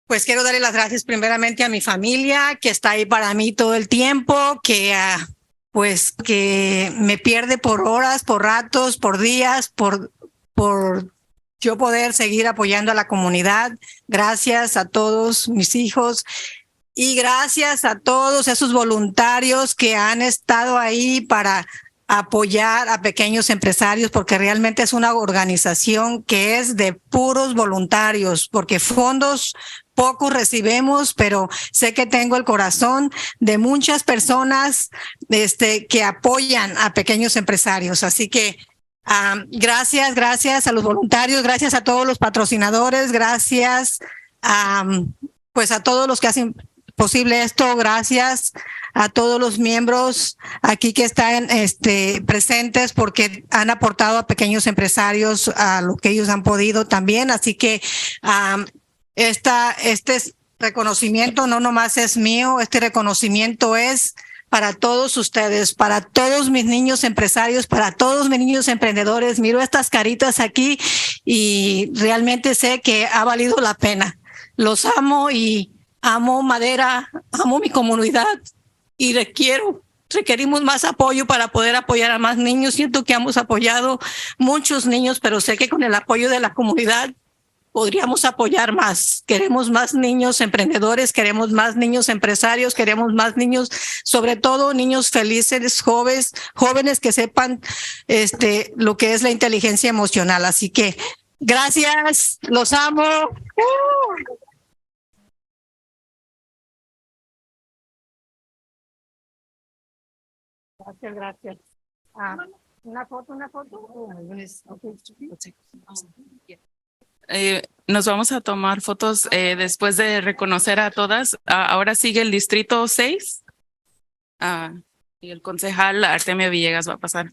pues quiero darle las gracias primeramente a mi familia que está ahí para mí todo el tiempo, que me pierde por horas, por ratos, por días, por yo poder seguir apoyando a la comunidad. Gracias a todos mis hijos y gracias a todos esos voluntarios que han estado ahí para apoyar a pequeños empresarios, porque realmente es una organización que es de puros voluntarios, porque fondos pocos recibimos, pero sé que tengo el corazón de muchas personas que apoyan a pequeños empresarios. Así que gracias a los voluntarios, gracias a todos los patrocinadores, gracias pues a todos los que hacen posible esto, gracias a todos los miembros aquí que están presentes porque han aportado a pequeños empresarios a lo que ellos han podido también. Así que este reconocimiento no nomás es mío, este reconocimiento es para todos ustedes, para todos mis niños empresarios, para todos mis niños emprendedores. Miro estas caritas aquí y realmente sé que ha valido la pena. Los amo y amo Madera, amo mi comunidad y requerimos más apoyo para poder apoyar a más niños. Siento que hemos apoyado muchos niños, pero sé que con el apoyo de la comunidad podríamos apoyar más. Queremos más niños emprendedores, queremos más niños empresarios, queremos más niños, sobre todo niños felices, jóvenes que sepan lo que es la inteligencia emocional. Así que gracias, los amo. Gracias. Una foto. Nos vamos a tomar fotos después de reconocer a todas. Ahora sigue el distrito 6. Y el concejal Artemio Villegas va a pasar.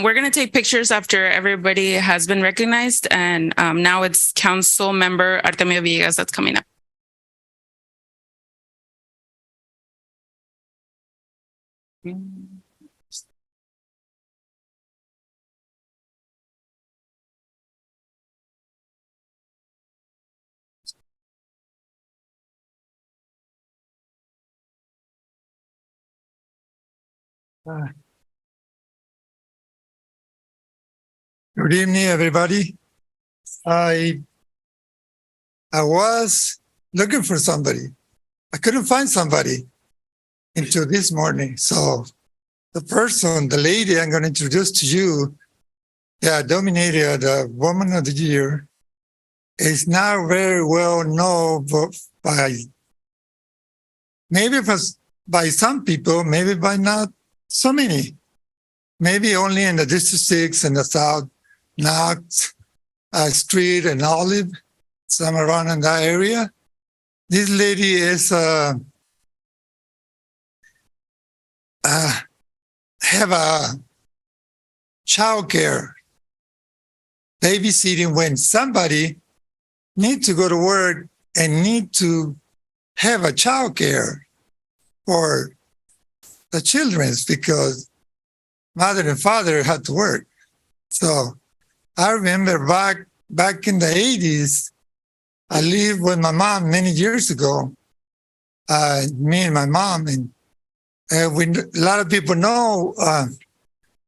We're going to take pictures after everybody has been recognized. And now it's council member Artemio Villegas that's coming up. Good evening, everybody. I was looking for somebody. I couldn't find somebody until this morning. So the lady I'm going to introduce to you, that dominated the Woman of the Year, is now very well known by some people, maybe by not so many. Maybe only in the District 6 and the South, Knox Street and Olive, some around in that area. This lady is have a childcare babysitting when somebody need to go to work and need to have a childcare for the children because mother and father had to work. So I remember back in the 80s, I lived with my mom many years ago, me and my mom. And a lot of people know,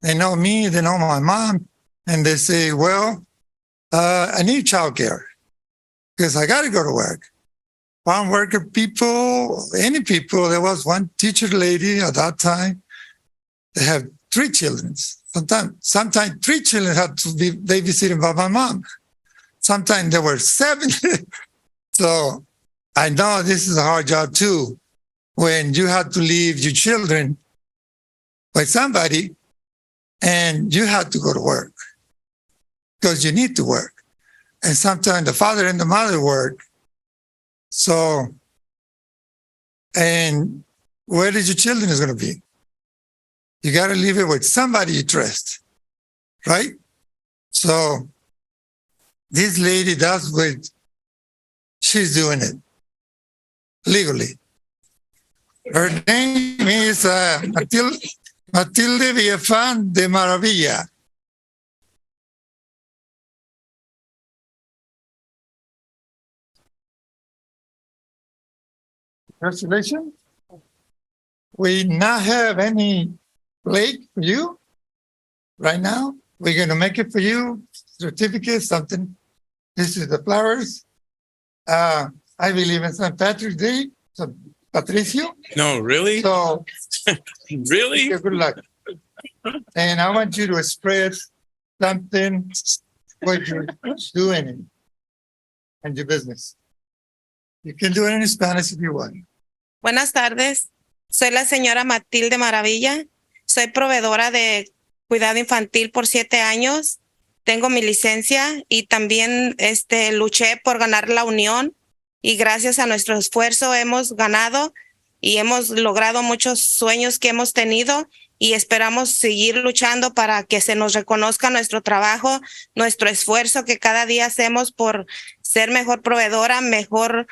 they know me, they know my mom, and they say, well, I need childcare because I got to go to work. Farm worker people, any people, there was one teacher lady at that time, they have 3 children. Sometimes 3 children had to be babysitted by my mom. Sometimes there were 7. So I know this is a hard job too, when you have to leave your children by somebody and you have to go to work because you need to work. And sometimes the father and the mother work. So, and where is your children is going to be? You got to leave it with somebody you trust, right? So this lady does what she's doing it legally. Her name is Matilde Villafán de Maravilla. Congratulations. We not have any plate for you right now. We're going to make it for you, certificate, something. This is the flowers. I believe in St. Patrick's Day, so Patricio. No, really? So, really? Good luck. And I want you to express something what you're doing in your business. You can do it in Spanish if you want. Buenas tardes. Soy la señora Matilde Maravilla. Soy proveedora de cuidado infantil por 7 años. Tengo mi licencia y también luché por ganar la unión y gracias a nuestro esfuerzo hemos ganado y hemos logrado muchos sueños que hemos tenido y esperamos seguir luchando para que se nos reconozca nuestro trabajo, nuestro esfuerzo que cada día hacemos por ser mejor proveedora, mejor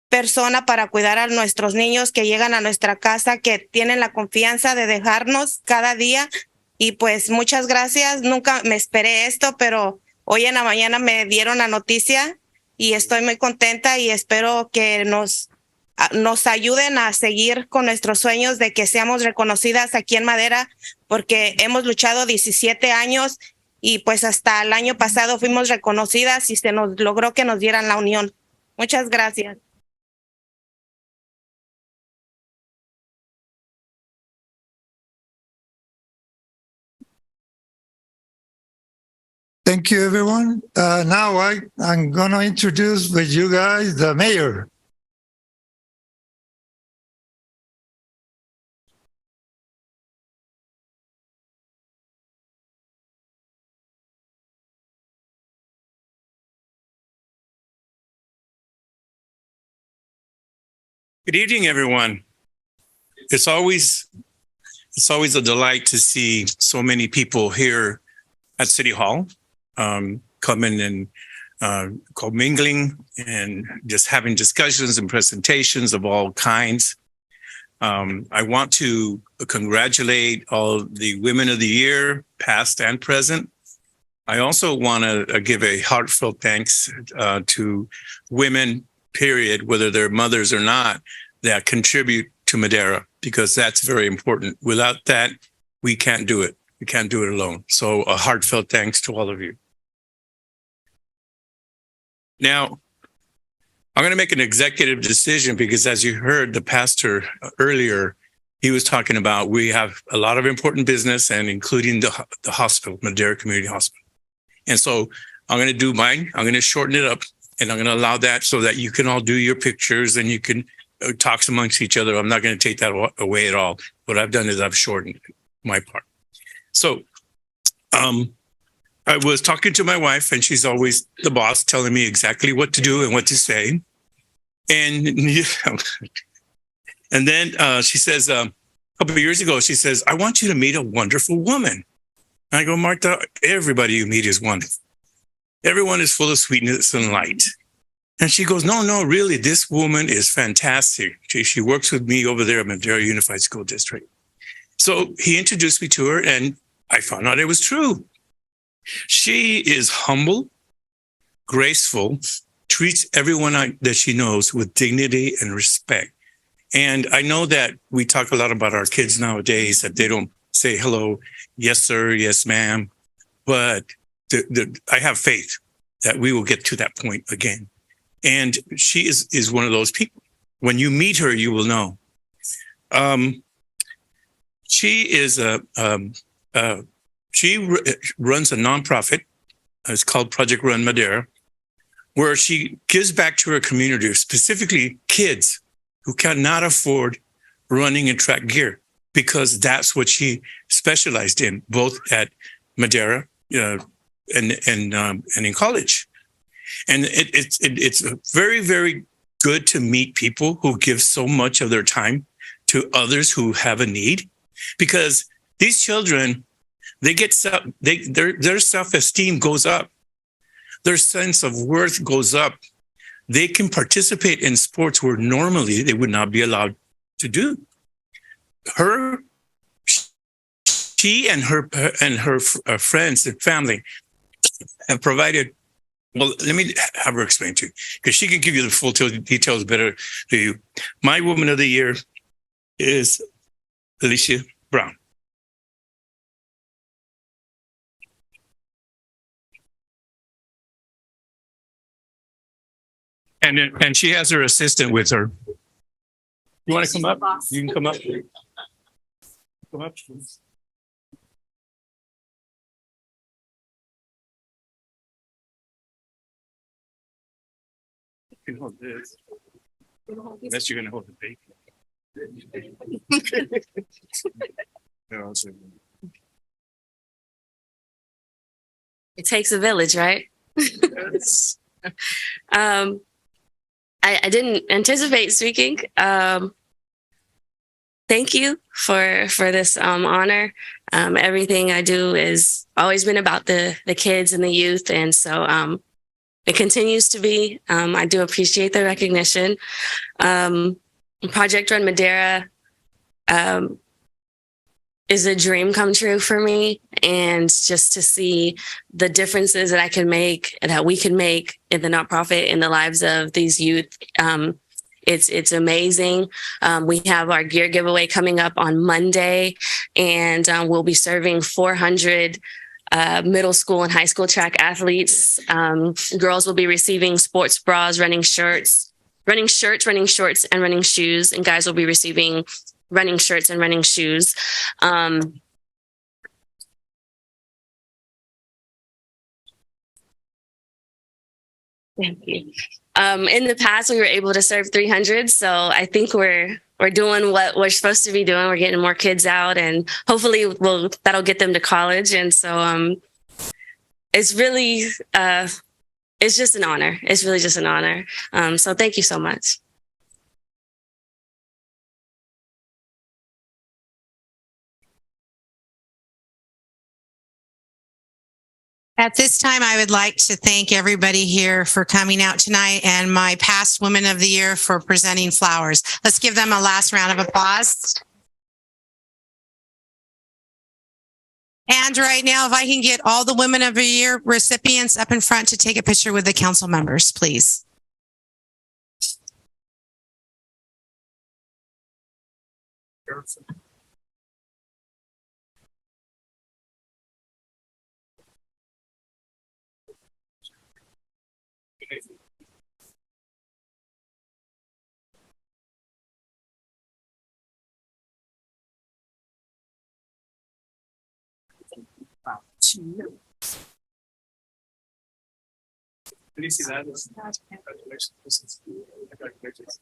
persona para cuidar a nuestros niños que llegan a nuestra casa, que tienen la confianza de dejarnos cada día. Y pues muchas gracias. Nunca me esperé esto, pero hoy en la mañana me dieron la noticia y estoy muy contenta y espero que nos ayuden a seguir con nuestros sueños de que seamos reconocidas aquí en Madera, porque hemos luchado 17 años y pues hasta el año pasado fuimos reconocidas y se nos logró que nos dieran la unión. Muchas gracias. Thank you, everyone. Now I'm going to introduce with you guys the mayor. Good evening, everyone. It's always a delight to see so many people here at City Hall, coming and commingling and just having discussions and presentations of all kinds. I want to congratulate all the Women of the Year, past and present. I also want to give a heartfelt thanks to women, period, whether they're mothers or not, that contribute to Madera, because that's very important. Without that, we can't do it. We can't do it alone. So a heartfelt thanks to all of you. Now, I'm going to make an executive decision because, as you heard the pastor earlier, he was talking about we have a lot of important business, and including the hospital, Madera Community Hospital. And so I'm going to do mine. I'm going to shorten it up, and I'm going to allow that so that you can all do your pictures and you can talk amongst each other. I'm not going to take that away at all. What I've done is I've shortened my part. So I was talking to my wife, and she's always the boss, telling me exactly what to do and what to say. And and then she says, a couple of years ago, she says, I want you to meet a wonderful woman. And I go, Martha, everybody you meet is wonderful. Everyone is full of sweetness and light. And she goes, no, really, this woman is fantastic. She works with me over there at Madera Unified School District. So he introduced me to her, and I found out it was true. She is humble, graceful, treats everyone that she knows with dignity and respect. And I know that we talk a lot about our kids nowadays, that they don't say hello, yes, sir, yes, ma'am. But I have faith that we will get to that point again. And she is one of those people. When you meet her, you will know. She is she runs a nonprofit. It's called Project Run Madera, where she gives back to her community, specifically kids who cannot afford running and track gear, because that's what she specialized in, both at Madera and in college. And it's very, very good to meet people who give so much of their time to others who have a need, because these children, their self-esteem goes up. Their sense of worth goes up. They can participate in sports where normally they would not be allowed to do. She and her friends and family have provided. Well, let me have her explain to you, because she can give you the full details better than you. My Woman of the Year is Alicia Brown. And she has her assistant with her. You want to come up? You can come up. Come up, please. You can hold this. Unless you're going to hold the bacon. No, it takes a village, right? Yes. I didn't anticipate speaking. Thank you for this honor. Everything I do is always been about the kids and the youth, and so It continues to be. I do appreciate the recognition. Project Run Madera is a dream come true for me. And just to see the differences that I can make, that we can make in the nonprofit in the lives of these youth, it's amazing. We have our gear giveaway coming up on Monday, and we'll be serving 400 middle school and high school track athletes. Girls will be receiving sports bras, running shorts, running shorts, and running shoes. And guys will be receiving running shirts and running shoes. Thank you. In the past, we were able to serve 300. So I think we're doing what we're supposed to be doing. We're getting more kids out, and hopefully that'll get them to college. And so it's really, it's just an honor. It's really just an honor. So thank you so much. At this time, I would like to thank everybody here for coming out tonight and my past Women of the Year for presenting flowers. Let's give them a last round of applause. And right now, if I can get all the Women of the Year recipients up in front to take a picture with the council members, please. Felicidades. Congratulations. Felicidades.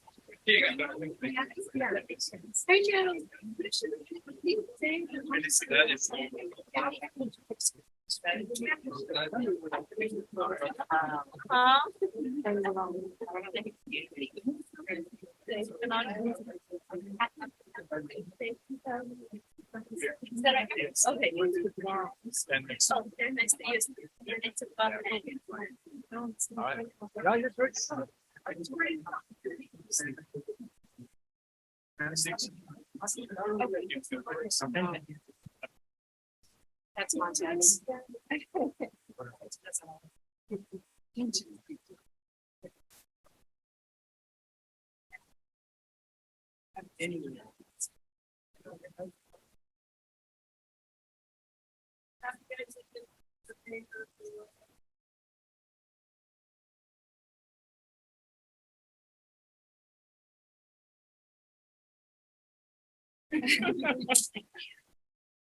That's Montez.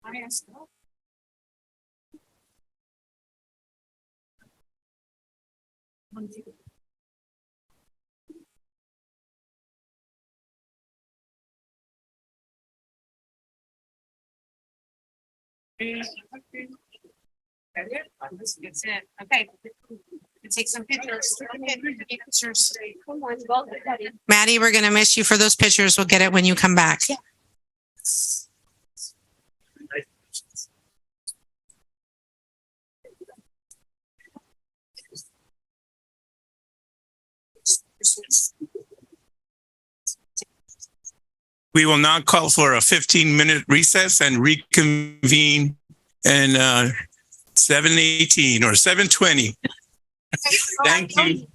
I asked. Okay. Take some pictures. Maddie, we're going to miss you for those pictures. We'll get it when you come back. Yeah. We will now call for a 15-minute recess and reconvene in 7:18 or 7:20. Thank you.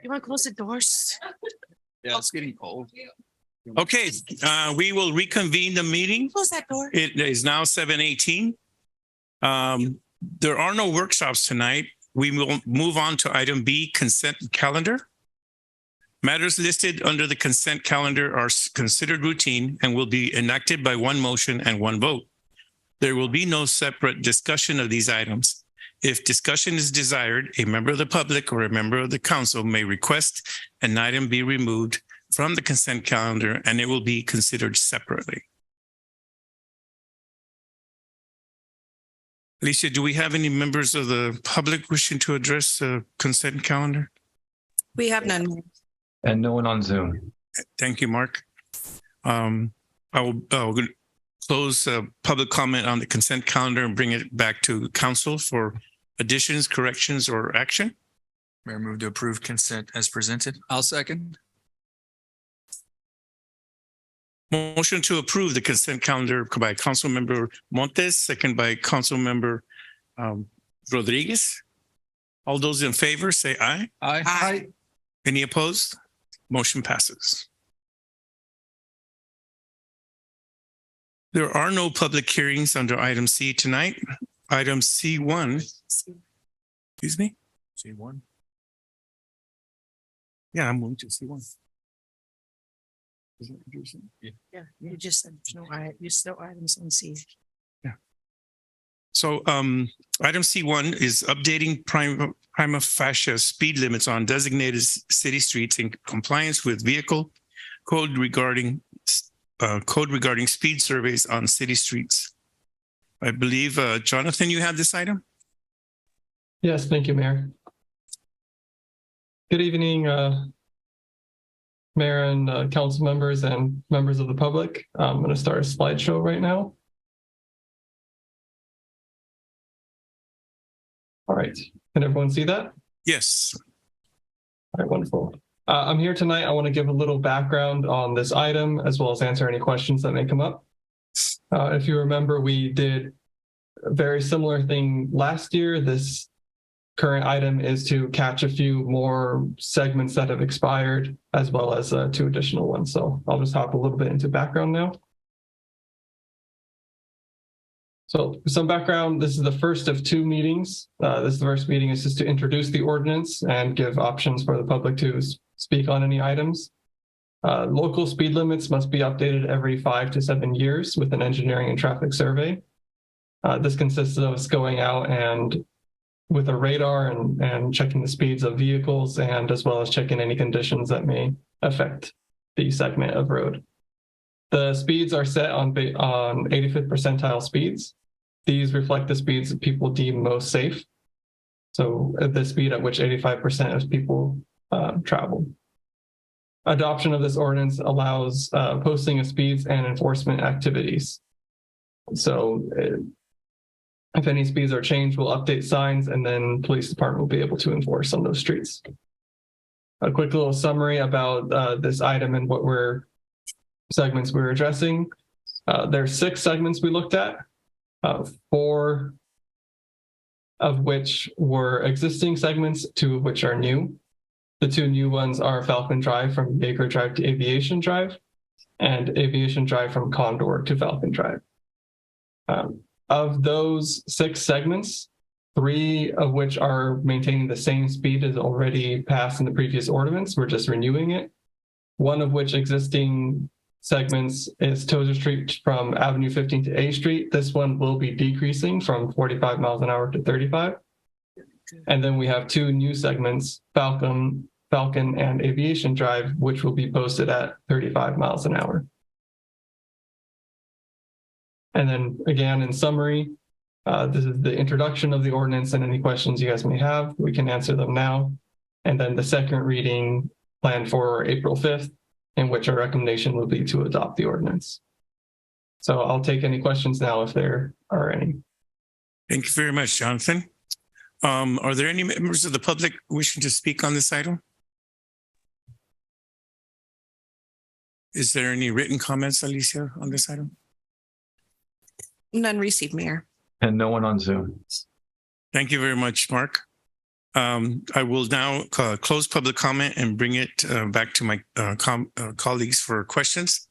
You want to close the doors? Yeah, it's getting cold. Okay, we will reconvene the meeting. Close that door. It is now 7:18. There are no workshops tonight. We will move on to item B, consent calendar. Matters listed under the consent calendar are considered routine and will be enacted by one motion and one vote. There will be no separate discussion of these items. If discussion is desired, a member of the public or a member of the council may request an item be removed from the consent calendar and it will be considered separately. Alicia, do we have any members of the public wishing to address the consent calendar? We have none. And no one on Zoom. Thank you, Mark. I will close public comment on the consent calendar and bring it back to council for additions, corrections, or action. Mayor, move to approve consent as presented. I'll second. Motion to approve the consent calendar by Council Member Montes, second by Council Member Rodriguez. All those in favor say aye. Aye. Aye. Any opposed? Motion passes. There are no public hearings under item C tonight. Item C1. Excuse me? C1. Yeah, I'm moving to C1. Yeah, you just said there's no items on C. So item C1 is updating prima facie speed limits on designated city streets in compliance with vehicle code regarding speed surveys on city streets. I believe, Jonathan, you had this item? Yes, thank you, Mayor. Good evening, Mayor and council members and members of the public. I'm going to start a slideshow right now. All right, can everyone see that? Yes. All right, wonderful. I'm here tonight. I want to give a little background on this item as well as answer any questions that may come up. If you remember, we did a very similar thing last year. This current item is to catch a few more segments that have expired, as well as 2 additional ones. So I'll just hop a little bit into background now. So some background, this is the first of 2 meetings. This is the first meeting is just to introduce the ordinance and give options for the public to speak on any items. Local speed limits must be updated every 5 to 7 years with an engineering and traffic survey. This consists of us going out and with a radar and checking the speeds of vehicles and as well as checking any conditions that may affect the segment of road. The speeds are set on 85th percentile speeds. These reflect the speeds that people deem most safe. So the speed at which 85% of people travel. Adoption of this ordinance allows posting of speeds and enforcement activities. So if any speeds are changed, we'll update signs and then police department will be able to enforce on those streets. A quick little summary about this item and what segments we're addressing. There's 6 segments we looked at, 4 of which were existing segments, 2 of which are new. The 2 new ones are Falcon Drive from Yeager Drive to Aviation Drive and Aviation Drive from Condor to Falcon Drive. Of those 6 segments, 3 of which are maintaining the same speed as already passed in the previous ordinance. We're just renewing it. 1 of which existing segments is Tozer Street from Avenue 15 to A Street. This one will be decreasing from 45 miles an hour to 35. And then we have 2 new segments, Falcon and Aviation Drive, which will be posted at 35 miles an hour. And then again, in summary, this is the introduction of the ordinance and any questions you guys may have, we can answer them now. And then the second reading planned for April 5th, in which our recommendation will be to adopt the ordinance. So I'll take any questions now if there are any. Thank you very much, Jonathan. Are there any members of the public wishing to speak on this item? Is there any written comments, Alicia, on this item? None received, Mayor. And no one on Zoom. Thank you very much, Mark. I will now close public comment and bring it back to my colleagues for questions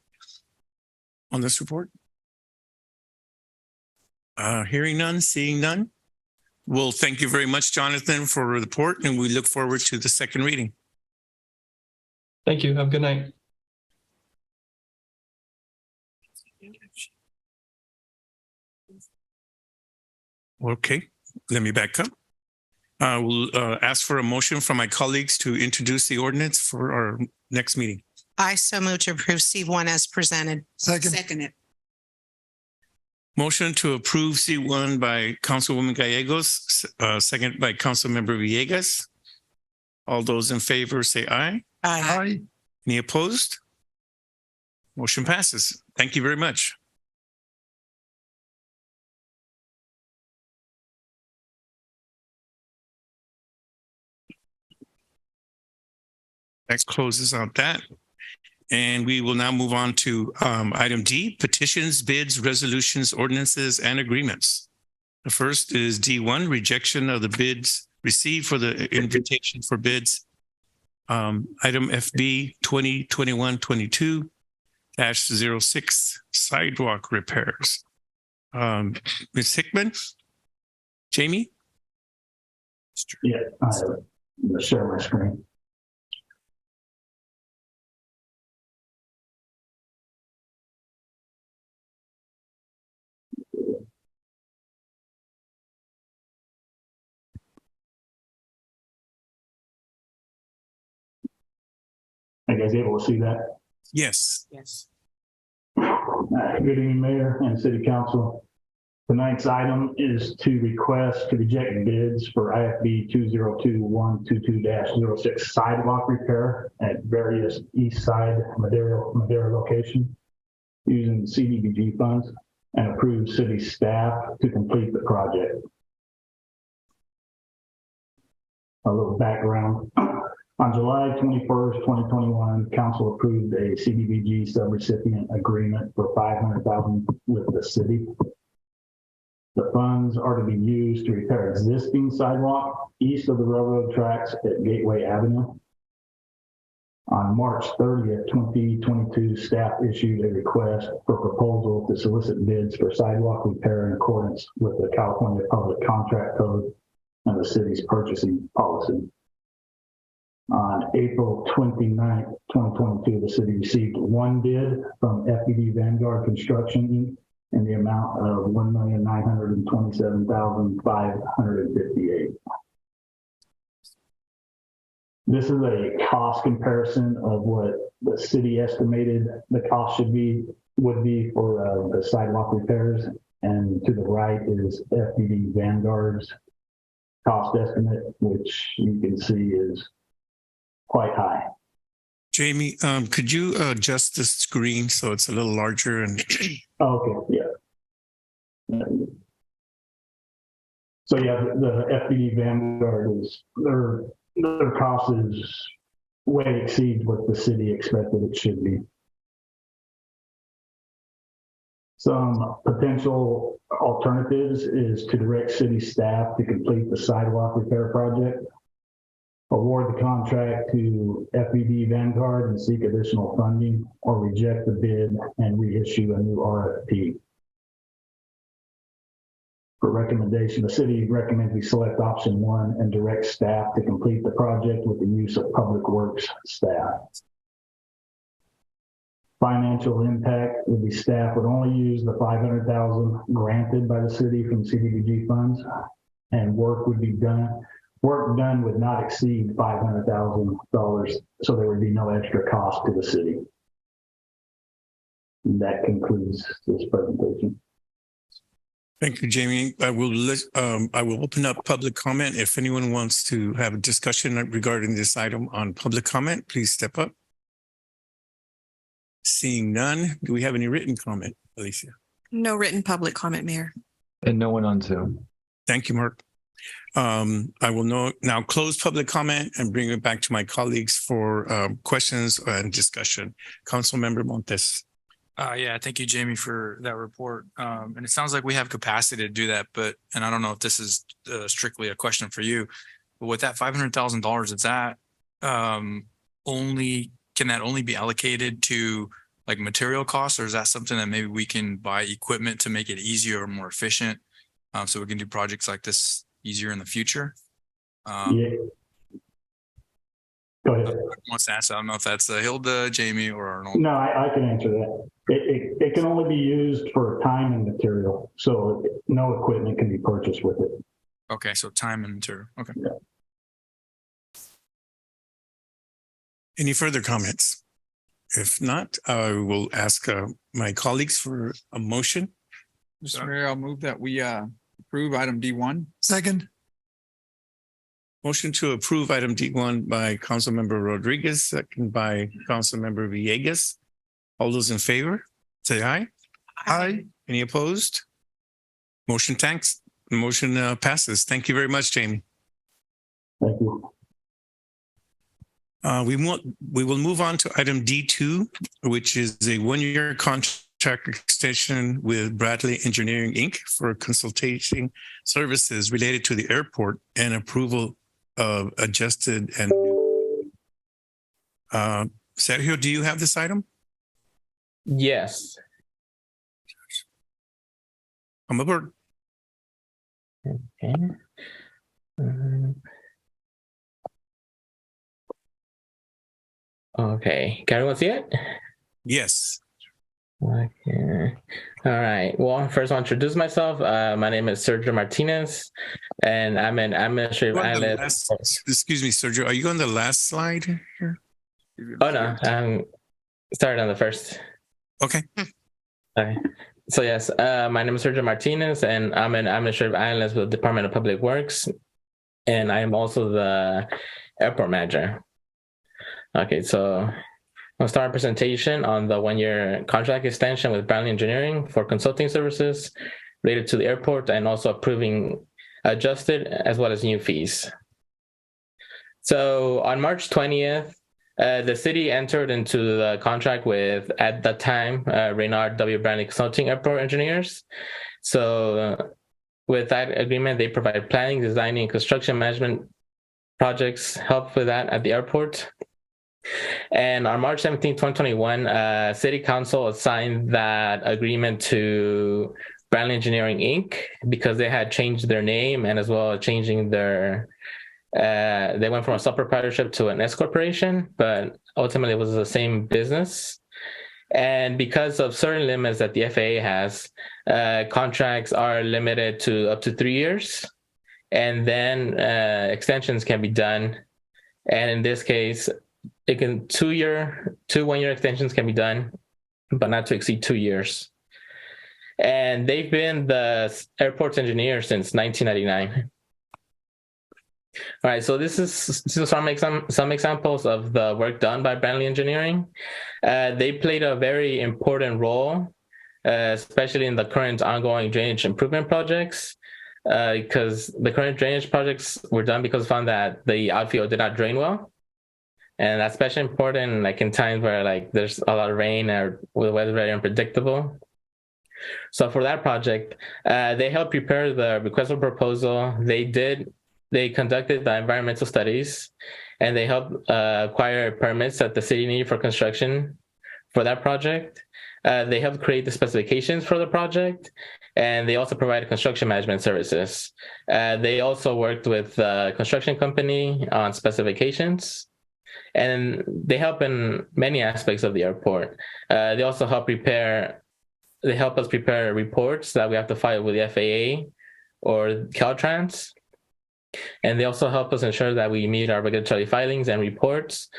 on this report. Hearing none, seeing none. Well, thank you very much, Jonathan, for the report, and we look forward to the second reading. Thank you. Have a good night. Okay, let me back up. I will ask for a motion from my colleagues to introduce the ordinance for our next meeting. I so move to approve C1 as presented. Second. it. Motion to approve C1 by Councilwoman Gallegos, second by Councilmember Villegas. All those in favor say aye. Aye. Any opposed? Motion passes. Thank you very much. That closes out that. And we will now move on to item D, petitions, bids, resolutions, ordinances, and agreements. The first is D1, rejection of the bids received for the invitation for bids. Item FB 2021-22-06, sidewalk repairs. Ms. Hickman? Jamie? Yeah, I'm gonna share my screen. Are you guys able to see that? Yes. Yes. Good evening, Mayor and City Council. Tonight's item is to request to reject bids for IFB 2021-22-06 sidewalk repair at various east side Madera location using CDBG funds and approve city staff to complete the project. A little background. On July 21st, 2021, Council approved a CDBG subrecipient agreement for $500,000 with the city. The funds are to be used to repair existing sidewalk east of the railroad tracks at Gateway Avenue. On March 30th, 2022, staff issued a request for proposal to solicit bids for sidewalk repair in accordance with the California Public Contract Code and the city's purchasing policy. On April 29th, 2022, the city received one bid from FED Vanguard Construction Inc. in the amount of $1,927,558. This is a cost comparison of what the city estimated the cost would be for the sidewalk repairs. And to the right is FED Vanguard's cost estimate, which you can see is quite high. Jamie, could you adjust the screen so it's a little larger? And okay, yeah. So yeah, the FPD Vanguard is their cost is way exceeds what the city expected it should be. Some potential alternatives is to direct city staff to complete the sidewalk repair project, award the contract to FED Vanguard and seek additional funding, or reject the bid and reissue a new RFP. For recommendation, the city recommends we select option 1 and direct staff to complete the project with the use of Public Works staff. Financial impact would be staff would only use the $500,000 granted by the city from CDBG funds, and work done would not exceed $500,000, so there would be no extra cost to the city. And that concludes this presentation. thank you, Jamie. I will open up public comment. If anyone wants to have a discussion regarding this item on public comment, please step up. Seeing none, do we have any written comment, Alicia? No written public comment, Mayor. And no one on Zoom. Thank you, Mark. I will now close public comment and bring it back to my colleagues for questions and discussion. Councilmember Montes. Yeah, thank you, Jamie, for that report. And it sounds like we have capacity to do that, and I don't know if this is strictly a question for you, But with that $500,000, is that can that only be allocated to like material costs, or is that something that maybe we can buy equipment to make it easier or more efficient, so we can do projects like this easier in the future? Yeah. Go ahead. Who wants to answer? I don't know if that's Hilda, Jamie, or Arnold. No, I can answer that. It can only be used for time and material, so no equipment can be purchased with it. Okay, so time and material. Okay. Yeah. Any further comments? If not, I will ask my colleagues for a motion. Mr. Mayor, I'll move that we approve item D1. Second. Motion to approve item D1 by Councilmember Rodriguez, second by Councilmember Villegas. All those in favor, say aye. Aye. Any opposed? Motion thanks. Motion passes. Thank you very much, Jamie. Thank you. We will move on to item D2, which is a one-year contract extension with Bradley Engineering, Inc. for consultation services related to the airport and approval of adjusted and Sergio, do you have this item? Yes. Come aboard. Okay. Okay. Can everyone see it? Yes. Okay. All right. Well, first I'll introduce myself. My name is Sergio Martinez, and I'm an administrative analyst. Excuse me, Sergio. Are you on the last slide here? Oh no, I'm started on the first. Okay. Okay. So yes, my name is Sergio Martinez, and I'm an administrative analyst with the Department of Public Works, and I am also the airport manager. Okay, so I'll start a presentation on the one-year contract extension with Bradley Engineering for consulting services related to the airport and also approving adjusted as well as new fees. So on March 20th, the city entered into the contract with, at that time, Reynard W. Bradley Consulting Airport Engineers. So with that agreement, they provide planning, designing, and construction management projects, help with that at the airport. And on March 17, 2021, City Council assigned that agreement to Bradley Engineering, Inc. because they had changed their name and as well as changing their, they went from a sole proprietorship to an S corporation, but ultimately it was the same business. And because of certain limits that the FAA has, contracts are limited to up to 3 years, and then extensions can be done. And in this case, it can two one-year extensions can be done, but not to exceed 2 years. And they've been the airport's engineer since 1999. All right, so this is some examples of the work done by Bradley Engineering. They played a very important role, especially in the current ongoing drainage improvement projects, because the current drainage projects were done because we found that the outfield did not drain well. And that's especially important like in times where like there's a lot of rain or the weather very unpredictable. So for that project, they helped prepare the request for proposal. They conducted the environmental studies, and they helped acquire permits that the city needed for construction for that project. They helped create the specifications for the project, and they also provided construction management services. They also worked with the construction company on specifications, and they help in many aspects of the airport. They also help us prepare reports that we have to file with the FAA or Caltrans. And they also help us ensure that we meet our regulatory filings and reports.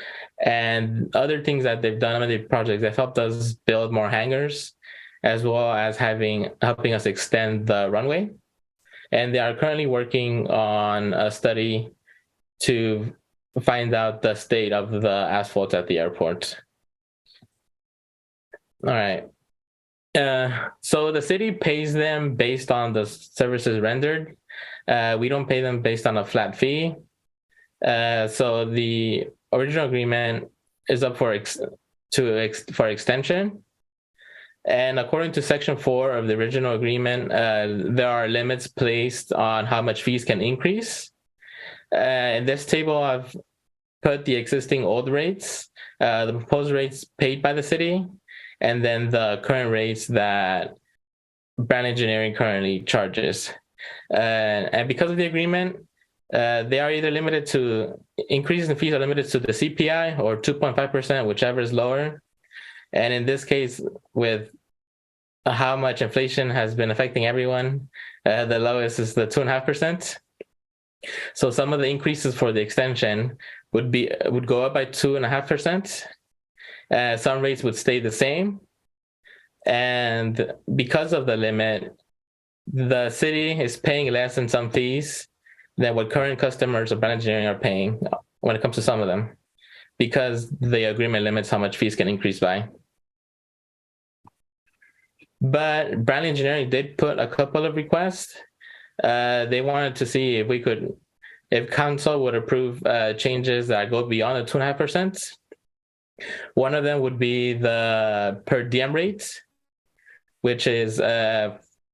And other things that they've done on the projects, they've helped us build more hangars, as well as helping us extend the runway. And they are currently working on a study to find out the state of the asphalt at the airport. All right. So the city pays them based on the services rendered. We don't pay them based on a flat fee. So the original agreement is up for extension. And according to Section 4 of the original agreement, there are limits placed on how much fees can increase. In this table, I've put the existing old rates, the proposed rates paid by the city, and then the current rates that Brown Engineering currently charges. And because of the agreement, they are either limited to increases in fees are limited to the CPI or 2.5%, whichever is lower. And in this case, with how much inflation has been affecting everyone, the lowest is the 2.5%. So some of the increases for the extension would go up by 2.5%. Some rates would stay the same. And because of the limit, the city is paying less in some fees than what current customers of Brown Engineering are paying when it comes to some of them, because the agreement limits how much fees can increase by. But Brown Engineering did put a couple of requests. They wanted to see if council would approve changes that go beyond the 2.5%. One of them would be the per diem rate, which is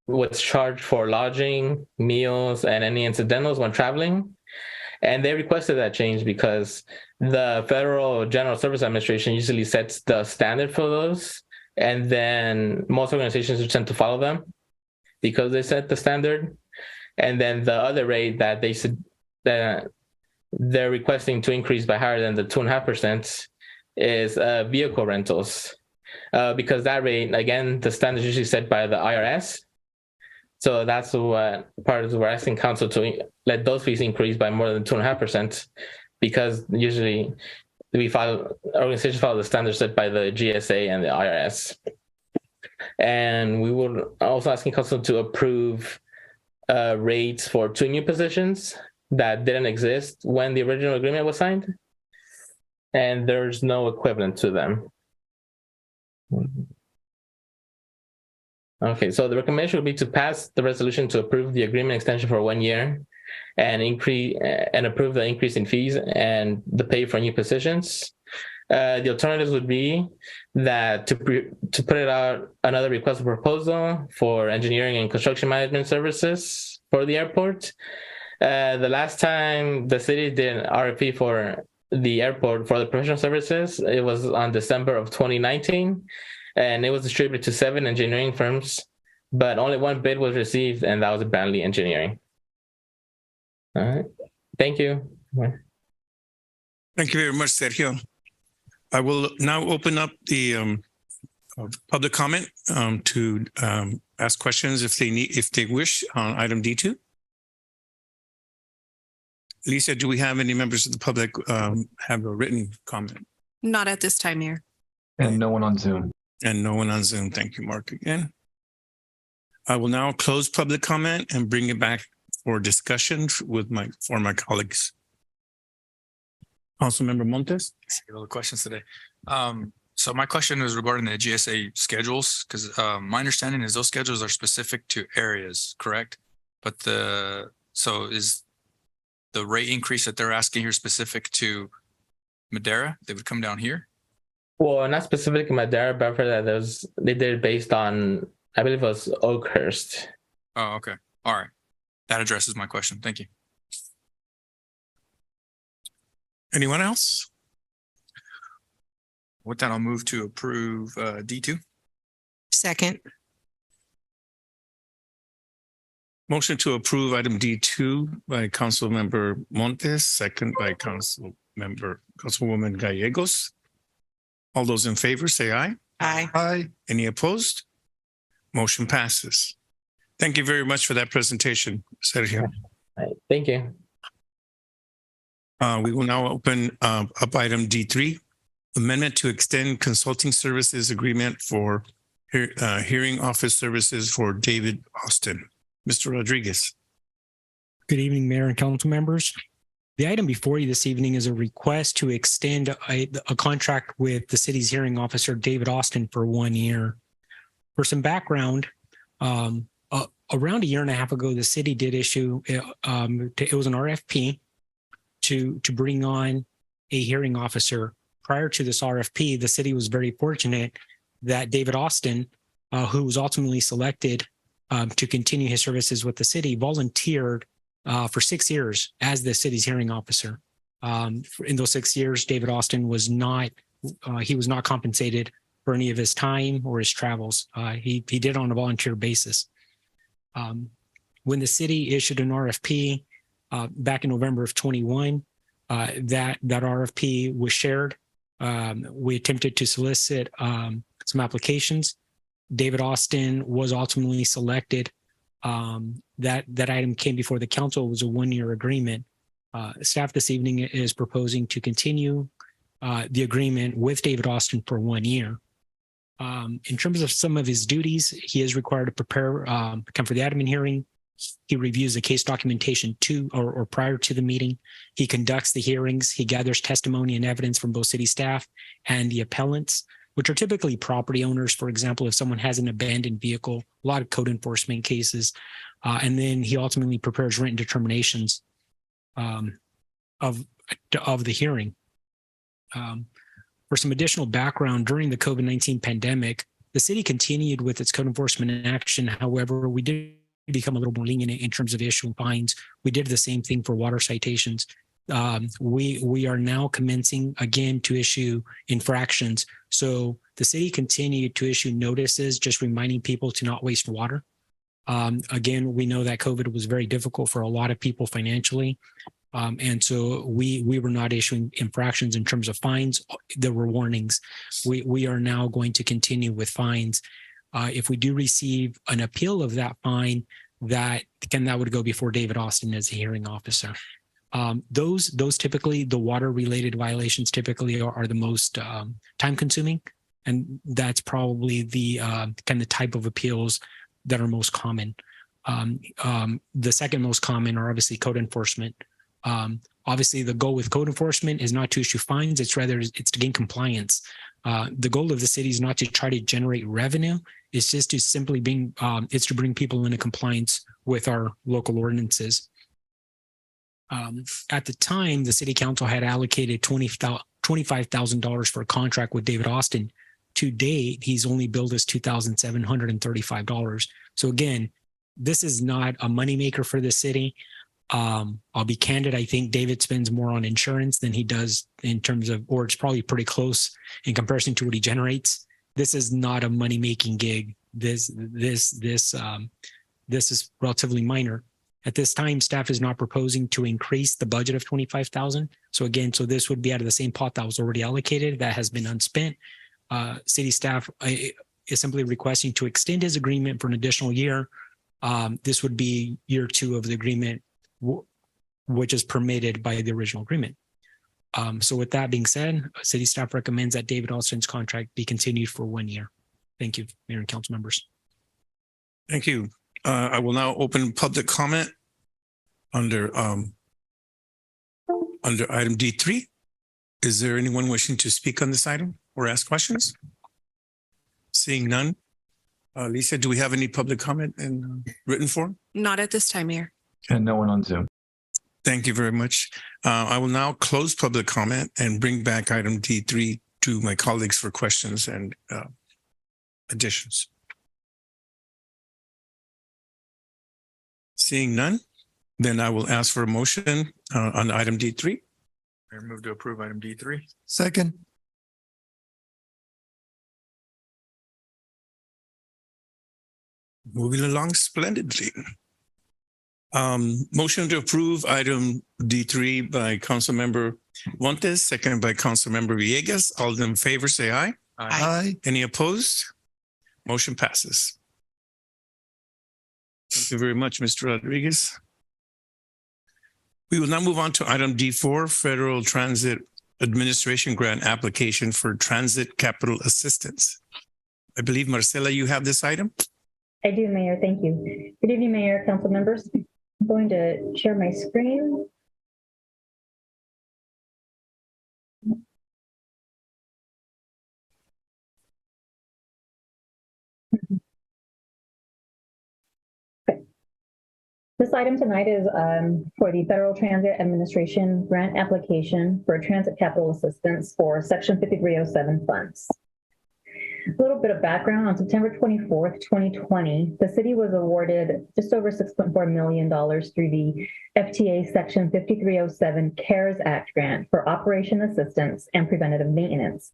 what's charged for lodging, meals, and any incidentals when traveling. And they requested that change because the Federal General Service Administration usually sets the standard for those, and then most organizations tend to follow them because they set the standard. And then the other rate that they said that they're requesting to increase by higher than the 2.5% is vehicle rentals, because that rate, again, the standard is usually set by the IRS. So that's what part of we're asking council to let those fees increase by more than 2.5%, because usually organizations follow the standards set by the GSA and the IRS. And we were also asking council to approve rates for 2 new positions that didn't exist when the original agreement was signed, and there's no equivalent to them. Okay, so the recommendation would be to pass the resolution to approve the agreement extension for 1 year and approve the increase in fees and the pay for new positions. The alternatives would be that to put it out another request for proposal for engineering and construction management services for the airport. The last time the city did an RFP for the airport for the professional services, it was on December of 2019, and it was distributed to 7 engineering firms, but only 1 bid was received, and that was Brantley Engineering. All right, thank you. Thank you very much, Sergio. I will now open up the public comment to ask questions if they wish on item D2. Lisa, do we have any members of the public have a written comment? Not at this time, Mayor. And no one on Zoom. And no one on Zoom. Thank you, Mark, again. I will now close public comment and bring it back for discussion for my colleagues. Councilmember Montes. All the questions today. So my question is regarding the GSA schedules, because my understanding is those schedules are specific to areas, correct? But so is the rate increase that they're asking here specific to Madera? They would come down here? Well, not specific to Madera, but for that, they did it based on, I believe it was Oakhurst. Oh, okay. All right. That addresses my question. Thank you. Anyone else? With that, I'll move to approve D2. Second. Motion to approve item D2 by Councilmember Montes, second by Councilwoman Gallegos. All those in favor say aye. Aye. Aye. Any opposed? Motion passes. Thank you very much for that presentation, Sergio. All right, thank you. We will now open up item D3, amendment to extend consulting services agreement for hearing office services for David Austin. Mr. Rodriguez. Good evening, Mayor and Council members. The item before you this evening is a request to extend a contract with the city's hearing officer, David Austin, for 1 year. For some background, around a year and a half ago, the city did issue, it was an RFP to bring on a hearing officer. Prior to this RFP, the city was very fortunate that David Austin, who was ultimately selected to continue his services with the city, volunteered for 6 years as the city's hearing officer. In those 6 years, David Austin was not compensated for any of his time or his travels. He did it on a volunteer basis. When the city issued an RFP back in November of 21, that RFP was shared. We attempted to solicit some applications. David Austin was ultimately selected. That item came before the council. It was a 1-year agreement. Staff this evening is proposing to continue the agreement with David Austin for 1 year. In terms of some of his duties, he is required to prepare, come for the admin hearing. He reviews the case documentation or prior to the meeting. He conducts the hearings. He gathers testimony and evidence from both city staff and the appellants, which are typically property owners. For example, if someone has an abandoned vehicle, a lot of code enforcement cases. And then he ultimately prepares written determinations of the hearing. For some additional background, during the COVID-19 pandemic, the city continued with its code enforcement action. However, we did become a little more lenient in terms of issuing fines. We did the same thing for water citations. We are now commencing again to issue infractions. So the city continued to issue notices, just reminding people to not waste water. Again, we know that COVID was very difficult for a lot of people financially. And so we were not issuing infractions in terms of fines. There were warnings. We are now going to continue with fines. If we do receive an appeal of that fine, that would go before David Austin as a hearing officer. Those typically, the water related violations typically are the most time consuming. And that's probably the kind of type of appeals that are most common. The second most common are obviously code enforcement. Obviously, the goal with code enforcement is not to issue fines. It's to gain compliance. The goal of the city is not to try to generate revenue. It's just to simply bring people into compliance with our local ordinances. At the time, the city council had allocated $25,000 for a contract with David Austin. To date, he's only billed us $2,735. So again, this is not a moneymaker for the city. I'll be candid. I think David spends more on insurance than he does in terms of, or it's probably pretty close in comparison to what he generates. This is not a money-making gig. This is relatively minor. At this time, staff is not proposing to increase the budget of $25,000. So this would be out of the same pot that was already allocated, that has been unspent. City staff is simply requesting to extend his agreement for an additional year. This would be year 2 of the agreement, which is permitted by the original agreement. So with that being said, city staff recommends that David Austin's contract be continued for 1 year. Thank you, Mayor and council members. Thank you. I will now open public comment under item D3. Is there anyone wishing to speak on this item or ask questions? Seeing none. Lisa, do we have any public comment in written form? Not at this time, Mayor. And no one on Zoom. Thank you very much. I will now close public comment and bring back item D3 to my colleagues for questions and additions. Seeing none, then I will ask for a motion on item D3. I move to approve item D3. Second. Moving along splendidly. Motion to approve item D3 by Councilmember Montes, second by Councilmember Villegas. All in favor, say aye. Aye. Any opposed? Motion passes. Thank you very much, Mr. Rodriguez. We will now move on to item D4, Federal Transit Administration Grant Application for Transit Capital Assistance. I believe, Marcela, you have this item? I do, Mayor. Thank you. Good evening, Mayor, council members. I'm going to share my screen. This item tonight is for the Federal Transit Administration grant application for transit capital assistance for Section 5307 funds. A little bit of background. On September 24th, 2020, the city was awarded just over $6.4 million through the FTA Section 5307 CARES Act grant for operation assistance and preventative maintenance.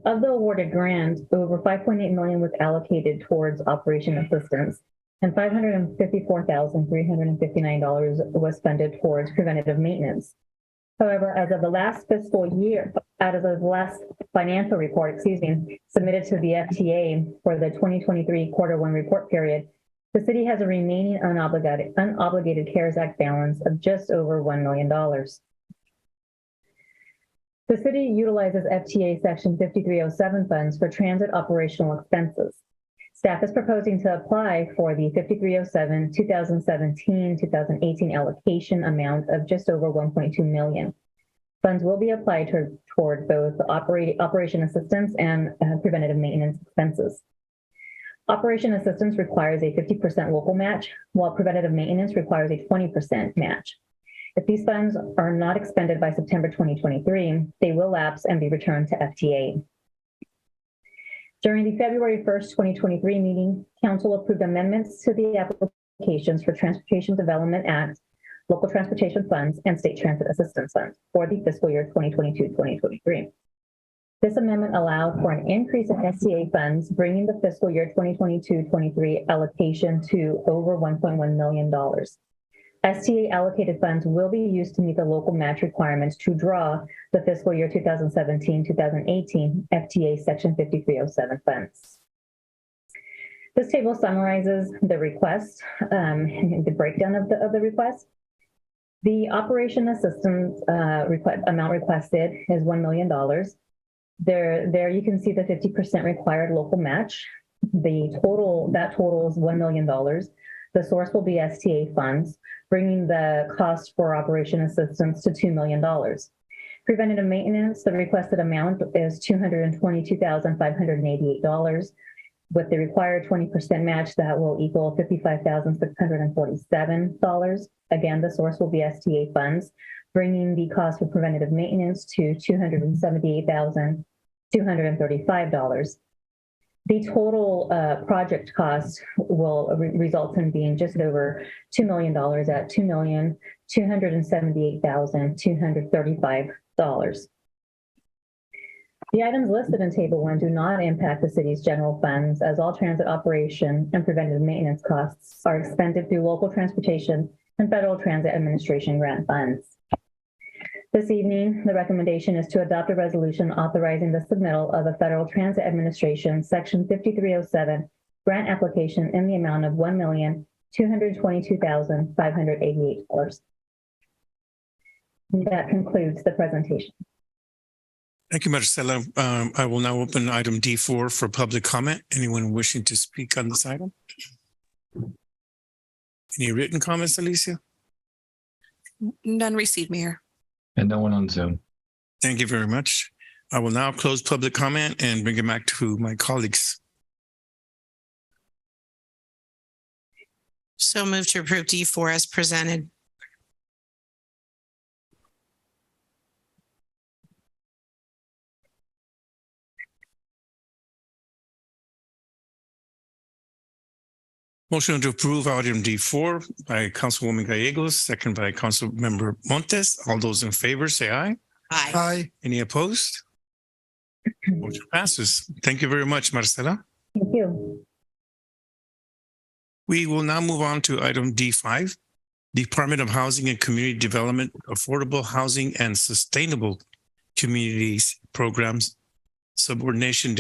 Of the awarded grant, over $5.8 million was allocated towards operation assistance, and $554,359 was funded towards preventative maintenance. However, as of the last financial report, submitted to the FTA for the 2023 Q1 report period, the city has a remaining unobligated CARES Act balance of just over $1 million. The city utilizes FTA Section 5307 funds for transit operational expenses. Staff is proposing to apply for the 5307 2017-2018 allocation amount of just over $1.2 million. Funds will be applied toward both operation assistance and preventative maintenance expenses. Operation assistance requires a 50% local match, while preventative maintenance requires a 20% match. If these funds are not expended by September 2023, they will lapse and be returned to FTA. During the February 1st, 2023 meeting, Council approved amendments to the applications for Transportation Development Act, Local Transportation Funds, and State Transit Assistance Funds for the fiscal year 2022-2023. This amendment allowed for an increase in STA funds, bringing the fiscal year 2022-23 allocation to over $1.1 million. STA allocated funds will be used to meet the local match requirements to draw the fiscal year 2017-2018 FTA Section 5307 funds. This table summarizes the request, the breakdown of the request. The operation assistance amount requested is $1 million. There you can see the 50% required local match. That total is $1 million. The source will be STA funds, bringing the cost for operation assistance to $2 million. Preventative maintenance, the requested amount is $222,588. With the required 20% match, that will equal $55,647. Again, the source will be STA funds, bringing the cost for preventative maintenance to $278,235. The total project cost will result in being just over $2 million at $2,278,235. The items listed in Table 1 do not impact the city's general funds, as all transit operation and preventative maintenance costs are expended through local transportation and Federal Transit Administration grant funds. This evening, the recommendation is to adopt a resolution authorizing the submittal of a Federal Transit Administration Section 5307 grant application in the amount of $1,222,588. That concludes the presentation. Thank you, Marcela. I will now open item D4 for public comment. Anyone wishing to speak on this item? Any written comments, Alicia? None received, Mayor. And no one on Zoom. Thank you very much. I will now close public comment and bring it back to my colleagues. So move to approve D4 as presented. Motion to approve item D4 by Councilwoman Gallegos, second by Councilmember Montes. All those in favor, say aye. Aye. Aye. Any opposed? Motion passes. Thank you very much, Marcela. Thank you. We will now move on to item D5, Department of Housing and Community Development, Affordable Housing and Sustainable Communities Programs, Subordination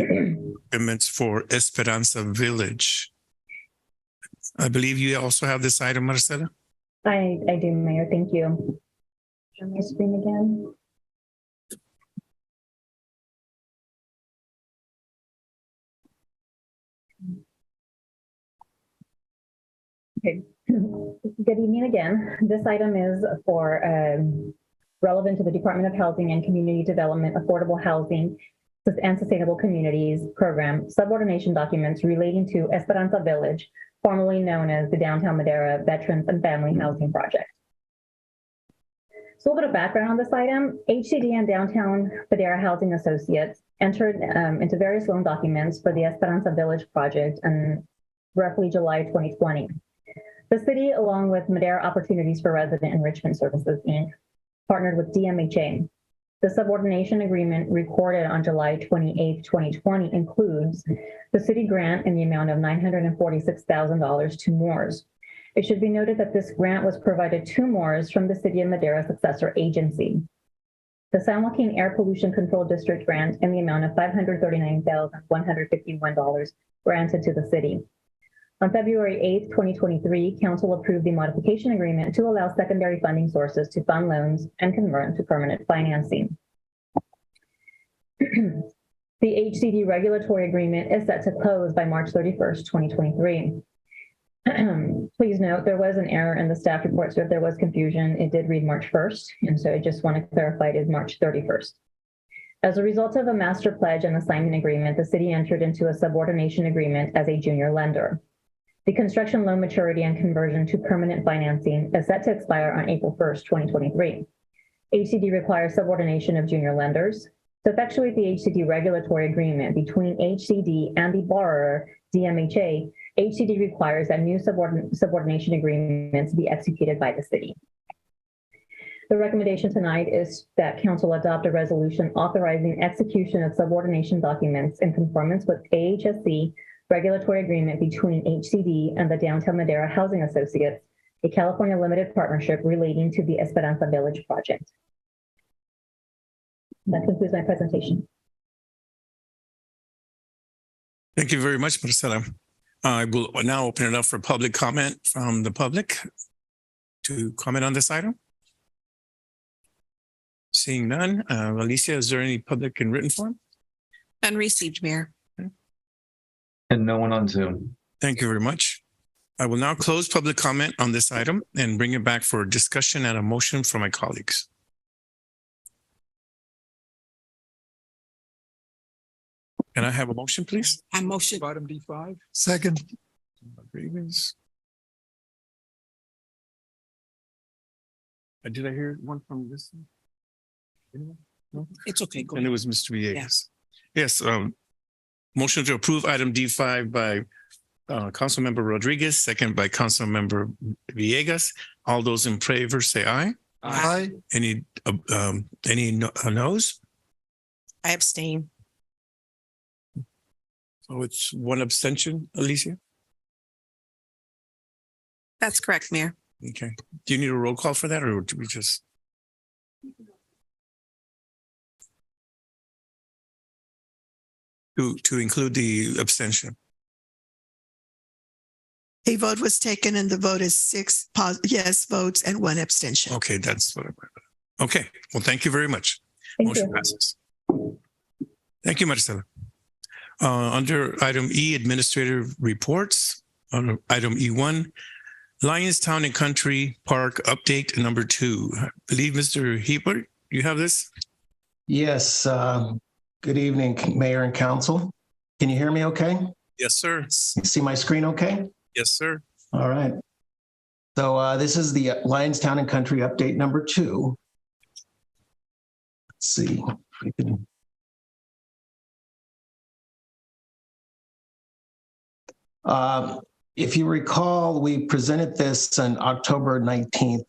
Agreements for Esperanza Village. I believe you also have this item, Marcela? I do, Mayor. Thank you. Share my screen again. Okay. Good evening again. This item is for relevant to the Department of Housing and Community Development, Affordable Housing and Sustainable Communities Program, subordination documents relating to Esperanza Village, formerly known as the Downtown Madera Veterans and Family Housing Project. So a little bit of background on this item. HCD and Downtown Madera Housing Associates entered into various loan documents for the Esperanza Village project in roughly July 2020. The city, along with Madera Opportunities for Resident Enrichment Services, Inc., partnered with DMHA. The subordination agreement recorded on July 28, 2020 includes the city grant in the amount of $946,000 to Moores. It should be noted that this grant was provided to Moores from the City of Madera successor agency. The San Joaquin Air Pollution Control District grant in the amount of $539,151 granted to the city. On February 8, 2023, Council approved the modification agreement to allow secondary funding sources to fund loans and convert to permanent financing. The HCD regulatory agreement is set to close by March 31st, 2023. Please note there was an error in the staff report, so if there was confusion, it did read March 1st, and so I just want to clarify it is March 31st. As a result of a master pledge and assignment agreement, the city entered into a subordination agreement as a junior lender. The construction loan maturity and conversion to permanent financing is set to expire on April 1st, 2023. HCD requires subordination of junior lenders. To effectuate the HCD regulatory agreement between HCD and the borrower, DMHA, HCD requires that new subordination agreements be executed by the city. The recommendation tonight is that Council adopt a resolution authorizing execution of subordination documents in conformance with AHSC regulatory agreement between HCD and the Downtown Madera Housing Associates, a California limited partnership relating to the Esperanza Village project. That concludes my presentation. Thank you very much, Marcela. I will now open it up for public comment from the public to comment on this item. Seeing none, Alicia, is there any public in written form? None received, Mayor. And no one on Zoom. Thank you very much. I will now close public comment on this item and bring it back for discussion and a motion from my colleagues. Can I have a motion, please? I motion. Item D5. Second. Rodriguez. Did I hear one from this? Anyone? No? It's okay. Go And it ahead. was Mr. Villegas. Yes. Motion to approve item D5 by Councilmember Rodriguez, second by Councilmember Villegas. All those in favor say aye. Aye. Any noes? I abstain. So it's one abstention, Alicia? That's correct, Mayor. Okay. Do you need a roll call for that, or do we just? To include the abstention. A vote was taken and the vote is 6 yes votes and 1 abstention. Okay, that's what I. Okay, well, thank you very much. Motion passes. Thank you, Marcela. Under item E, administrative reports, on item E1, Lions Town and Country Park update number 2. I believe Mr. Hebert, you have this? Yes. Good evening, Mayor and Council. Can you hear me okay? Yes, sir. You see my screen okay? Yes, sir. All right. So this is the Lions Town and Country update number 2. Let's see if we can. If you recall, we presented this on October 19th,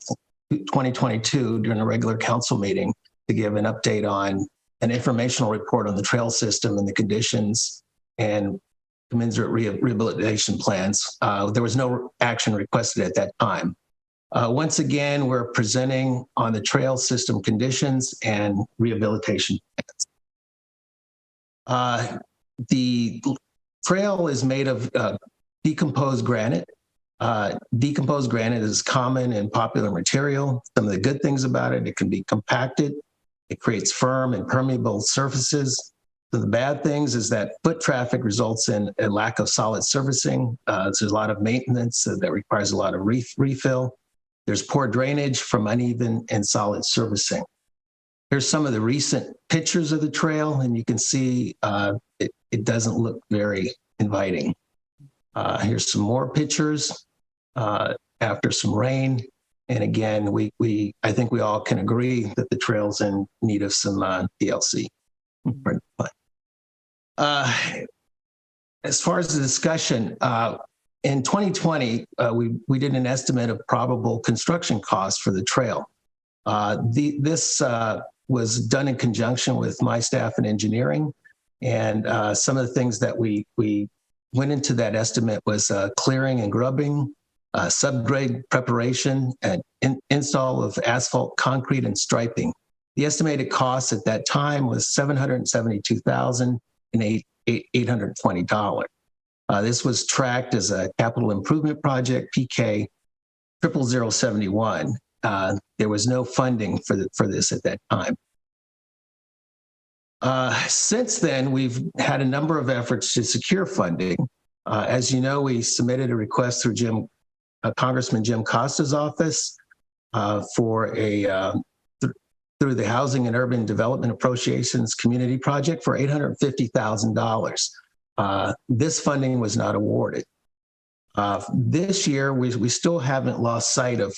2022 during a regular council meeting to give an update on an informational report on the trail system and the conditions and commensurate rehabilitation plans. There was no action requested at that time. Once again, we're presenting on the system conditions and rehabilitation plans. The trail is made of decomposed granite. Decomposed granite is common and popular material. Some of the good things about it, it can be compacted. It creates firm and permeable surfaces. So the bad things is that foot traffic results in a lack of solid surfacing. There's a lot of maintenance that requires a lot of refill. There's poor drainage from uneven and solid surfacing. Here's some of the recent pictures of the trail, and you can see it doesn't look very inviting. Here's some more pictures after some rain. And again, I think we all can agree that the trail's in need of some TLC. As far as the discussion, in 2020, we did an estimate of probable construction costs for the trail. This was done in conjunction with my staff in engineering, and some of the things that we went into that estimate was clearing and grubbing, subgrade preparation, and install of asphalt, concrete, and striping. The estimated cost at that time was $772,820. This was tracked as a capital improvement project, PK 00071. There was no funding for this at that time. Since then, we've had a number of efforts to secure funding. As you know, we submitted a request through Congressman Jim Costa's office for through the Housing and Urban Development Appropriations Community Project for $850,000. This funding was not awarded. This year, we still haven't lost sight of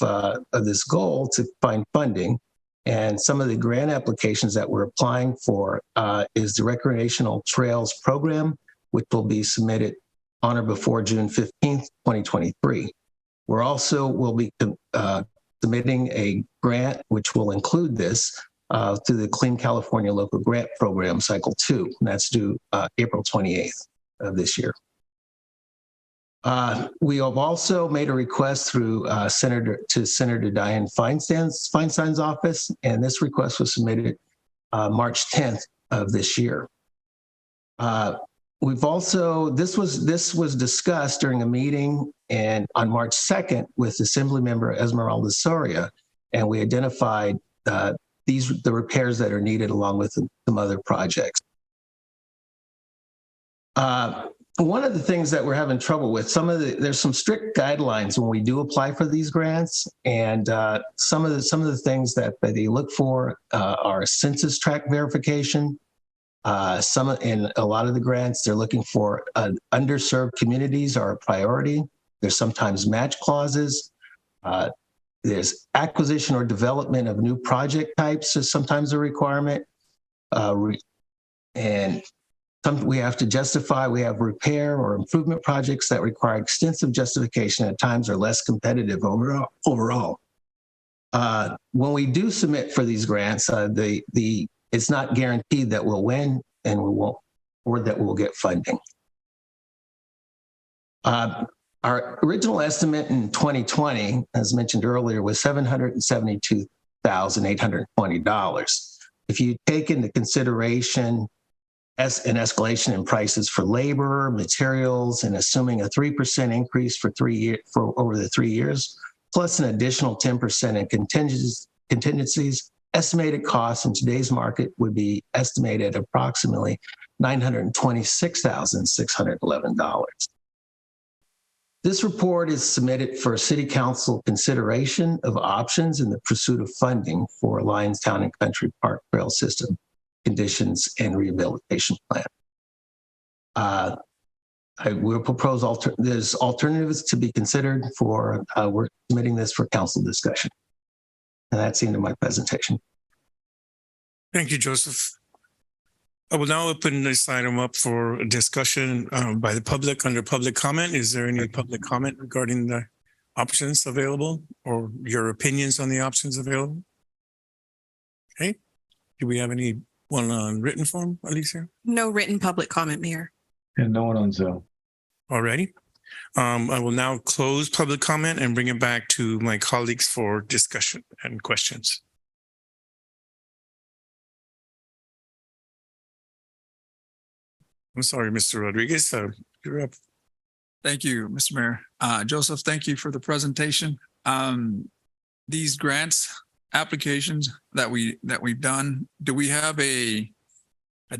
this goal to find funding. And some of the grant applications that we're applying for is the Recreational Trails Program, which will be submitted on or before June 15th, 2023. Will be submitting a grant, which will include this through the Clean California Local Grant Program, Cycle 2, and that's due April 28th of this year. We have also made a request through Senator Dianne Feinstein's office, and this request was submitted March 10th of this year. This was discussed during a meeting on March 2nd with Assemblymember Esmeralda Soria, and we identified the repairs that are needed along with some other projects. One of the things that we're having trouble with, there's some strict guidelines when we do apply for these grants, and some of the things that they look for are census tract verification. In a lot of the grants, they're looking for underserved communities are a priority. There's sometimes match clauses. There's acquisition or development of new project types is sometimes a requirement, and we have to justify. We have repair or improvement projects that require extensive justification, at times are less competitive overall. When we do submit for these grants, it's not guaranteed that we'll win and we won't, or that we'll get funding. Our original estimate in 2020, as mentioned earlier, was $772,820. If you take into consideration an escalation in prices for labor, materials, and assuming a 3% increase for over the 3 years, plus an additional 10% in contingencies, estimated costs in today's market would be estimated at approximately $926,611. This report is submitted for City Council consideration of options in the pursuit of funding for Lions Town and Country Park Trail System conditions and rehabilitation plan. I will propose there's alternatives to be considered for, we're submitting this for council discussion. And that's the end of my presentation. Thank you, Joseph. I will now open this item up for discussion by the public under public comment. Is there any public comment regarding the options available or your opinions on the options available? Okay. Do we have anyone on written form, Alicia? No written public comment, Mayor. And no one on Zoom. Alrighty. I will now close public comment and bring it back to my colleagues for discussion and questions. I'm sorry, Mr. Rodriguez, you're up. Thank you, Mr. Mayor. Joseph, thank you for the presentation. These grants applications that we've done, do we have a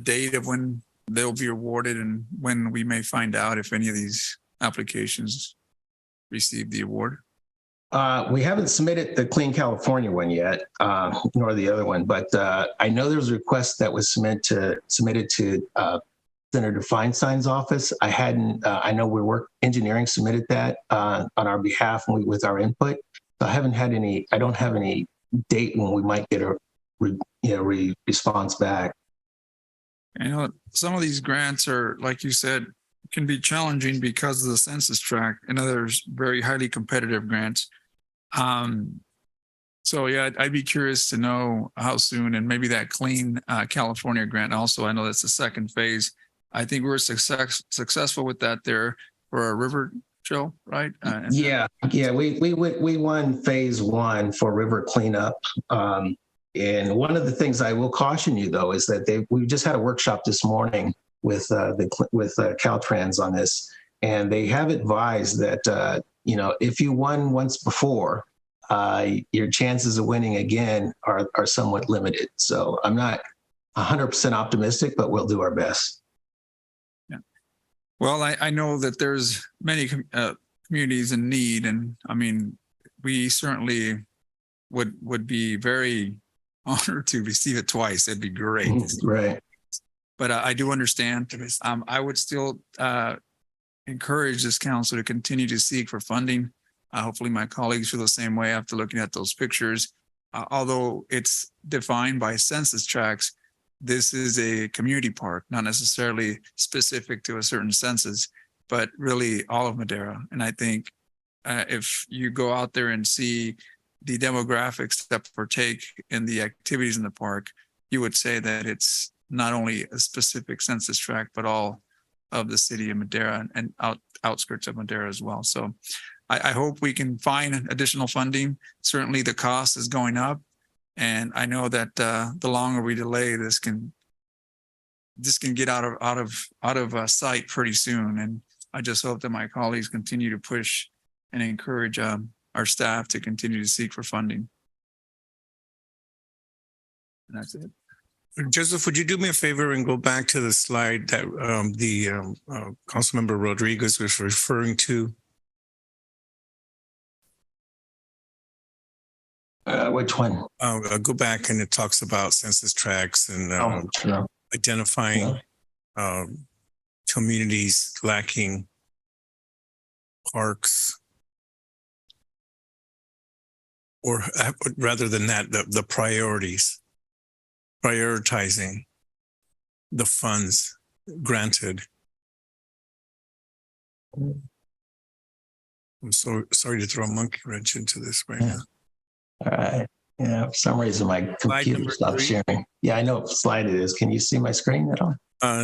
date of when they'll be awarded and when we may find out if any of these applications receive the award? We haven't submitted the Clean California one yet, nor the other one, but I know there was a request that was submitted to Senator Feinstein's office. I know engineering submitted that on our behalf and with our input. So I don't have any date when we might get a response back. You know, some of these grants are, like you said, can be challenging because of the census tract and others very highly competitive grants. So yeah, I'd be curious to know how soon, and maybe that Clean California grant also. I know that's the second phase. I think we're successful with that there for our river show, right? Yeah, we won phase 1 for river cleanup. And one of the things I will caution you though is that we just had a workshop this morning with Caltrans on this, and they have advised that if you won once before, your chances of winning again are somewhat limited. So I'm not 100% optimistic, but we'll do our best. Yeah. Well, I know that there's many communities in need, and I mean, we certainly would be very honored to receive it twice. It'd be great. Right. But I do understand. I would still encourage this council to continue to seek for funding. Hopefully my colleagues feel the same way after looking at those pictures. Although it's defined by census tracts, this is a community park, not necessarily specific to a certain census, but really all of Madera. And I think if you go out there and see the demographics that partake in the activities in the park, you would say that it's not only a specific census tract, but all of the city of Madera and outskirts of Madera as well. So I hope we can find additional funding. Certainly the cost is going up. And I know that the longer we delay, this can get out of sight pretty soon. And I just hope that my colleagues continue to push and encourage our staff to continue to seek for funding. And that's it. Joseph, would you do me a favor and go back to the slide that Councilmember Rodriguez was referring to? Which one? Go back, and it talks about census tracts and sure. identifying communities lacking parks, or rather than that, the priorities, prioritizing the funds granted. I'm so sorry to throw a monkey wrench into this right now. All right. Yeah, for some reason my computer stopped sharing. Yeah, I know what slide it is. Can you see my screen at all?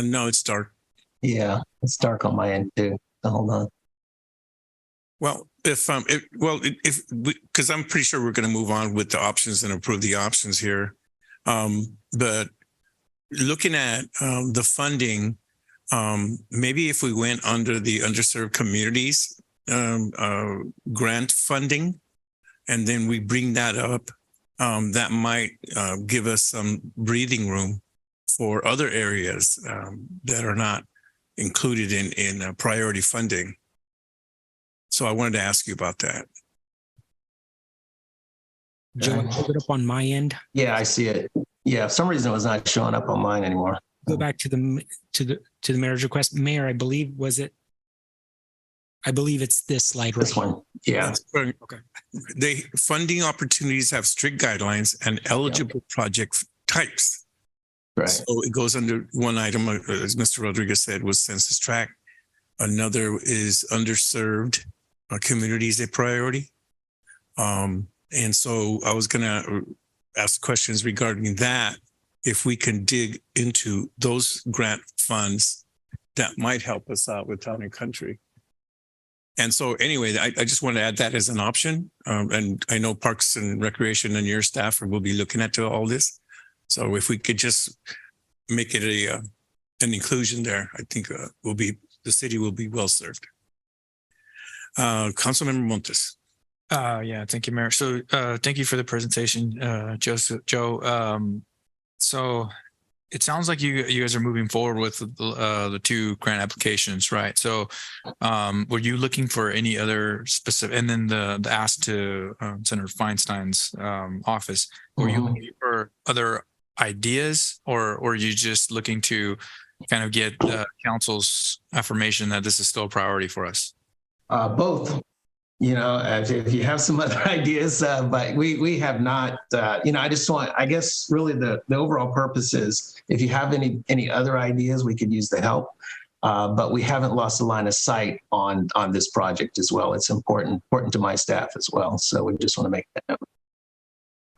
No, it's dark. Yeah, it's dark on my end too. Hold on. Well, because I'm pretty sure we're going to move on with the options and approve the options here. But looking at the funding, maybe if we went under the underserved communities grant funding, and then we bring that up, that might give us some breathing room for other areas that are not included in priority funding. So I wanted to ask you about that. Joe, I pulled it up on my end. Yeah, I see it. Yeah, for some reason it was not showing up on mine anymore. Go back to the mayor's request. Mayor, I believe it's this slide. This one. Yeah. Okay. The funding opportunities have strict guidelines and eligible project types. Right. So it goes under one item, as Mr. Rodriguez said, was census tract. Another is underserved communities a priority. And so I was going to ask questions regarding that. If we can dig into those grant funds, that might help us out with Town and Country. And so anyway, I just want to add that as an option. And I know Parks and Recreation and your staff will be looking at all this. So if we could just make it an inclusion there, I think the city will be well served. Councilmember Montes. Yeah, thank you, Mayor. So thank you for the presentation, Joe. So it sounds like you guys are moving forward with the two grant applications, right? So were you looking for any other specific, and then the ask to Senator Feinstein's office, were you looking for other ideas, or were you just looking to kind of get council's affirmation that this is still a priority for us? Both. if you have some other ideas, but we have not, I just want, I guess really the overall purpose is if you have any other ideas, we could use the help. But we haven't lost the line of sight on this project as well. It's important to my staff as well. So we just want to make that note.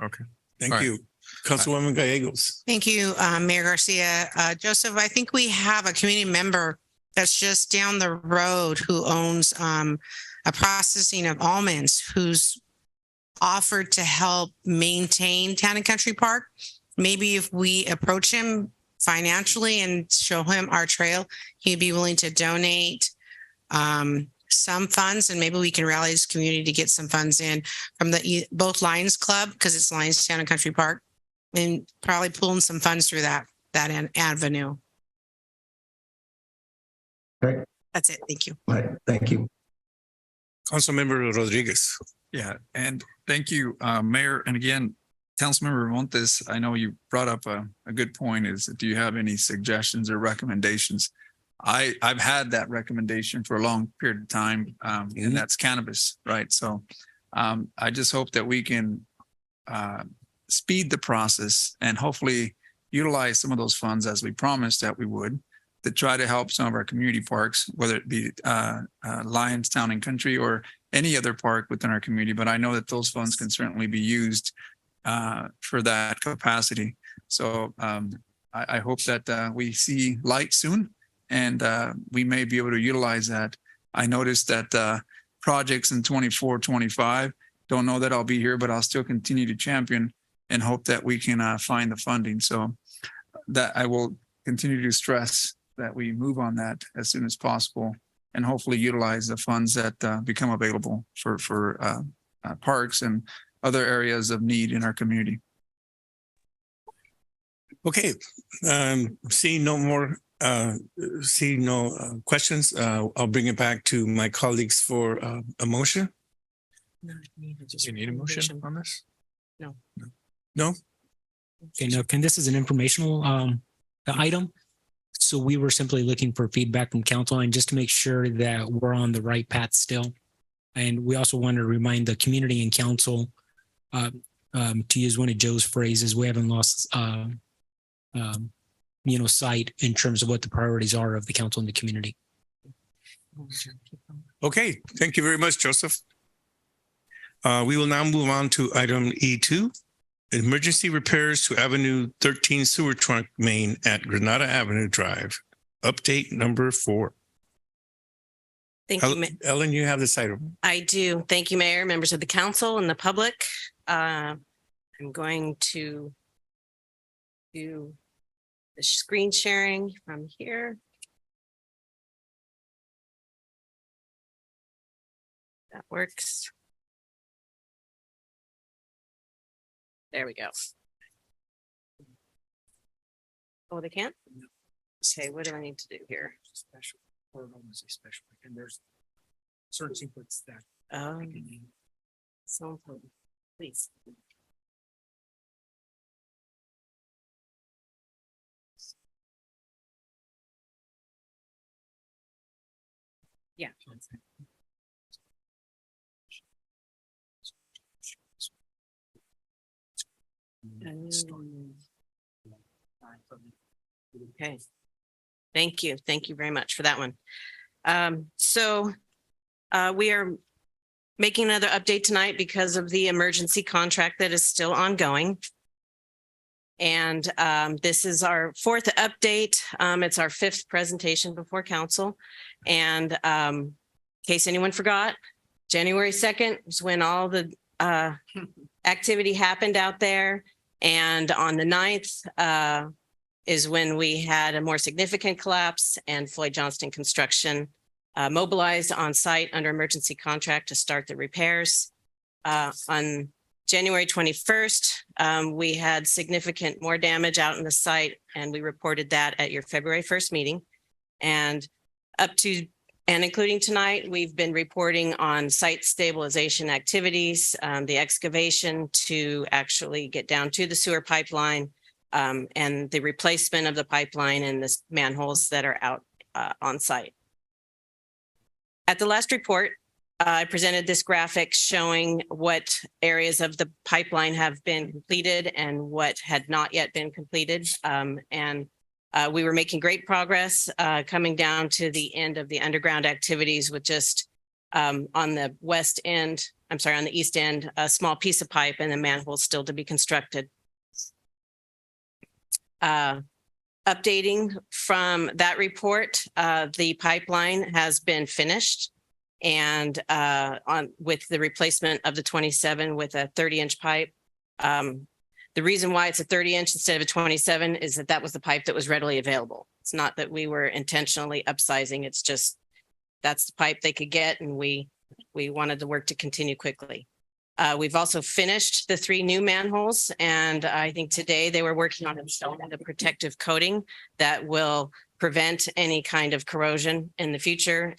Okay. Thank you. Councilwoman Gallegos. Thank you, Mayor Garcia. Joseph, I think we have a community member that's just down the road who owns a processing of almonds, who's offered to help maintain Town and Country Park. Maybe if we approach him financially and show him our trail, he'd be willing to donate some funds, and maybe we can rally this community to get some funds in from both Lions Club, because it's Lions Town and Country Park, and probably pulling some funds through that avenue. Great. That's it. Thank you. All right. Thank you. Councilmember Rodriguez. Yeah, and thank you, Mayor. And again, Councilmember Montes, I know you brought up a good point. Is do you have any suggestions or recommendations? I've had that recommendation for a long period of time, and that's cannabis, right? So I just hope that we can speed the process and hopefully utilize some of those funds as we promised that we would, to try to help some of our community parks, whether it be Lions Town and Country or any other park within our community. But I know that those funds can certainly be used for that capacity. So I hope that we see light soon, and we may be able to utilize that. I noticed that projects in 24, 25, don't know that I'll be here, but I'll still continue to champion and hope that we can find the funding. So that I will continue to stress that we move on that as soon as possible, and hopefully utilize the funds that become available for parks and other areas of need in our community. Okay, seeing no questions, I'll bring it back to my colleagues for a motion. Do you need a motion on this? No. No? Okay, no, this is an informational item. So we were simply looking for feedback from council and just to make sure that we're on the right path still. And we also want to remind the community and council, to use one of Joe's phrases, we haven't lost, sight in terms of what the priorities are of the council and the community. Okay, thank you very much, Joseph. We will now move on to item E2. Emergency repairs to Avenue 13 sewer trunk main at Granada Avenue Drive. Update number 4. Thank you, Ellen, you have this item. I do. Thank you, Mayor, members of the council and the public. I'm going to do the screen sharing from here. That works. There we go. Oh, they can't? Okay, what do I need to do here? Special, or almost a special, and there's certain sequence that. So important. Please. Yeah. Okay. Thank you. Thank you very much for that one. We are making another update tonight because of the emergency contract that is still ongoing. And this is our 4th update. It's our 5th presentation before council. And in case anyone forgot, January 2nd was when all the activity happened out there. And on the 9th is when we had a more significant collapse, and Floyd Johnston Construction mobilized on site under emergency contract to start the repairs. On January 21st, we had significant more damage out in the site, and we reported that at your February 1st meeting. And up to and including tonight, we've been reporting on site stabilization activities, the excavation to actually get down to the sewer pipeline, and the replacement of the pipeline and the manholes that are out on site. At the last report, I presented this graphic showing what areas of the pipeline have been completed and what had not yet been completed. We were making great progress coming down to the end of the underground activities with just on the west end, I'm sorry, on the east end, a small piece of pipe and the manhole still to be constructed. Updating from that report, the pipeline has been finished. And with the replacement of the 27 with a 30-inch pipe. The reason why it's a 30-inch instead of a 27 is that was the pipe that was readily available. It's not that we were intentionally upsizing. It's just that's the pipe they could get, and we wanted the work to continue quickly. We've also finished the 3 new manholes, and I think today they were working on installing the protective coating that will prevent any kind of corrosion in the future.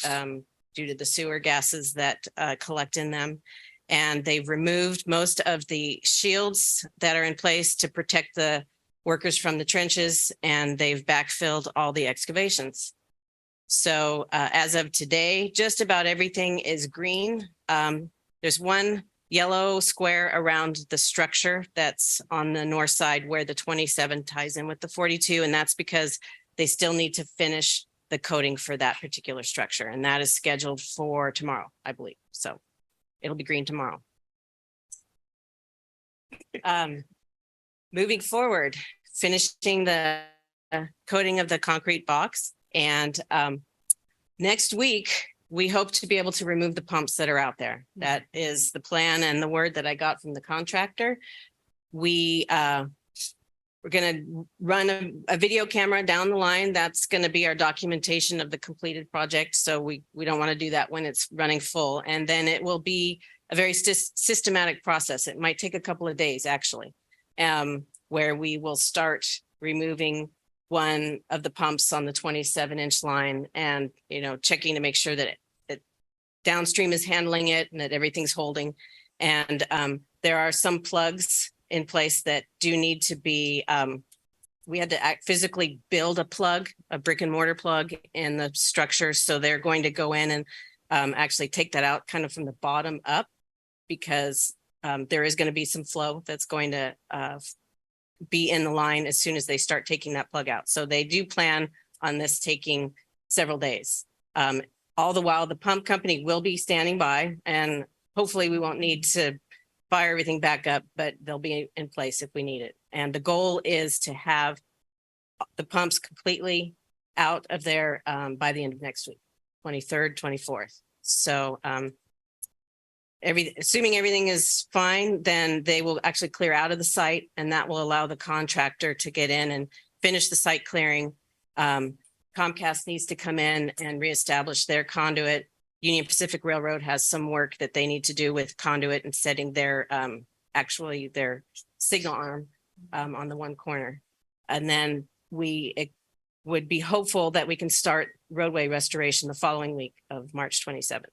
Due to the sewer gases that collect in them. And they've removed most of the shields that are in place to protect the workers from the trenches, and they've backfilled all the excavations. So as of today, just about everything is green. There's one yellow square around the structure that's on the north side where the 27 ties in with the 42, and that's because they still need to finish the coating for that particular structure. And that is scheduled for tomorrow, I believe. So it'll be green tomorrow. Moving forward, finishing the coating of the concrete box. And next week, we hope to be able to remove the pumps that are out there. That is the plan and the word that I got from the contractor. We're going to run a video camera down the line. That's going to be our documentation of the completed project. So we don't want to do that when it's running full. And then it will be a very systematic process. It might take a couple of days, actually, where we will start removing one of the pumps on the 27-inch line and, checking to make sure that downstream is handling it and that everything's holding. And there are some plugs in place that do need to be, we had to physically build a brick and mortar plug in the structure. So they're going to go in and actually take that out kind of from the bottom up, because there is going to be some flow that's going to be in the line as soon as they start taking that plug out. So they do plan on this taking several days. All the while, the pump company will be standing by, and hopefully we won't need to fire everything back up, but they'll be in place if we need it. And the goal is to have the pumps completely out of there by the end of next week, 23rd, 24th. So assuming everything is fine, then they will actually clear out of the site, and that will allow the contractor to get in and finish the site clearing. Comcast needs to come in and reestablish their conduit. Union Pacific Railroad has some work that they need to do with conduit and setting their their signal arm on the one corner. And then we would be hopeful that we can start roadway restoration the following week of March 27th.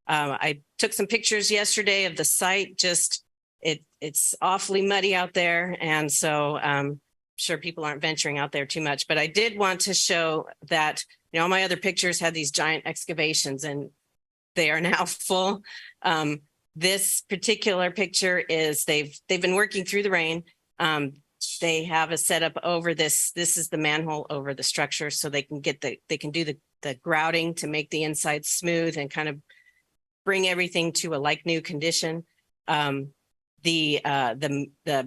I took some pictures yesterday of the site. Just it's awfully muddy out there, and so sure people aren't venturing out there too much. But I did want to show that all my other pictures had these giant excavations, and they are now full. This particular picture is they've been working through the rain. They have a setup over this. This is the manhole over the structure, so they can do the grouting to make the inside smooth and kind of bring everything to a like new condition. The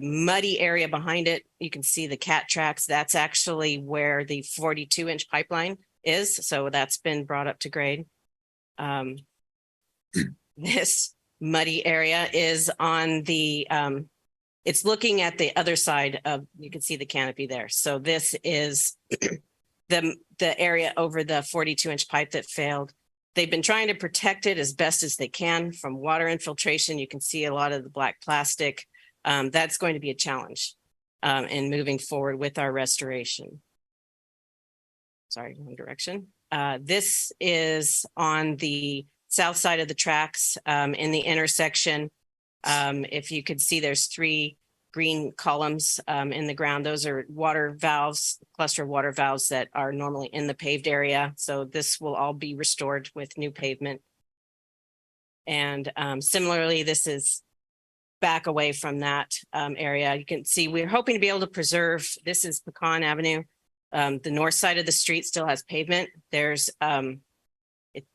muddy area behind it, you can see the cat tracks. That's actually where the 42-inch pipeline is. So that's been brought up to grade. This muddy area is on the, it's looking at the other side of, you can see the canopy there. So this is the area over the 42-inch pipe that failed. They've been trying to protect it as best as they can from water infiltration. You can see a lot of the black plastic. That's going to be a challenge in moving forward with our restoration. Sorry, wrong direction. This is on the south side of the tracks in the intersection. If you could see, there's 3 green columns in the ground. Those are water valves, cluster of water valves that are normally in the paved area. So this will all be restored with new pavement. And similarly, this is back away from that area. You can see we're hoping to be able to preserve, this is Pecan Avenue. The north side of the street still has pavement. There's,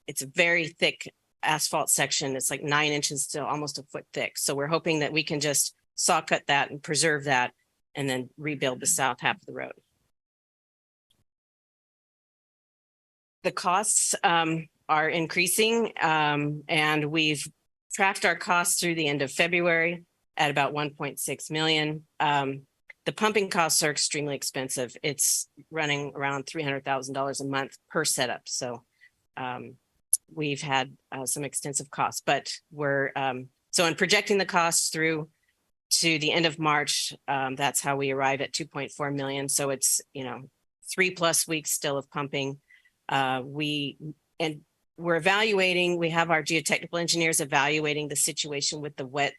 it's a very thick asphalt section. It's like 9 inches to almost a foot thick. So we're hoping that we can just saw cut that and preserve that and then rebuild the south half of the road. The costs are increasing and we've tracked our costs through the end of February at about 1.6 million. The pumping costs are extremely expensive. It's running around $300,000 a month per setup. So we've had some extensive costs, but we're so in projecting the costs through to the end of March, that's how we arrive at 2.4 million. So it's, 3+ weeks still of pumping. We're evaluating, we have our geotechnical engineers evaluating the situation with the wet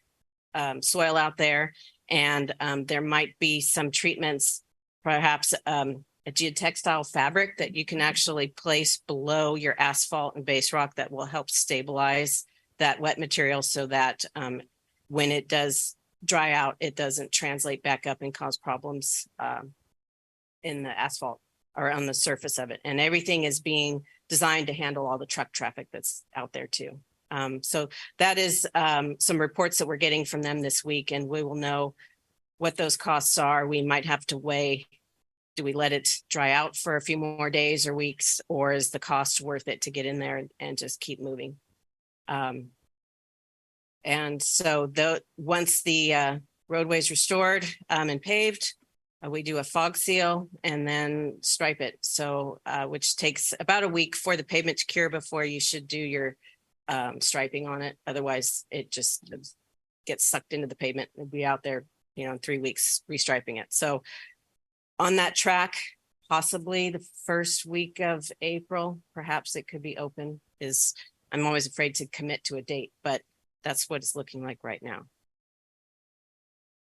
soil out there. And there might be some treatments, perhaps a geotextile fabric that you can actually place below your asphalt and base rock that will help stabilize that wet material so that when it does dry out, it doesn't translate back up and cause problems in the asphalt or on the surface of it. And everything is being designed to handle all the truck traffic that's out there too. So that is some reports that we're getting from them this week, and we will know what those costs are. We might have to weigh, do we let it dry out for a few more days or weeks, or is the cost worth it to get in there and just keep moving? And so once the roadway is restored and paved, we do a fog seal and then stripe it. So which takes about a week for the pavement to cure before you should do your striping on it. Otherwise, it just gets sucked into the pavement. It'll be out there, in 3 weeks restriping it. So on that track, possibly the first week of April, perhaps it could be open. I'm always afraid to commit to a date, but that's what it's looking like right now.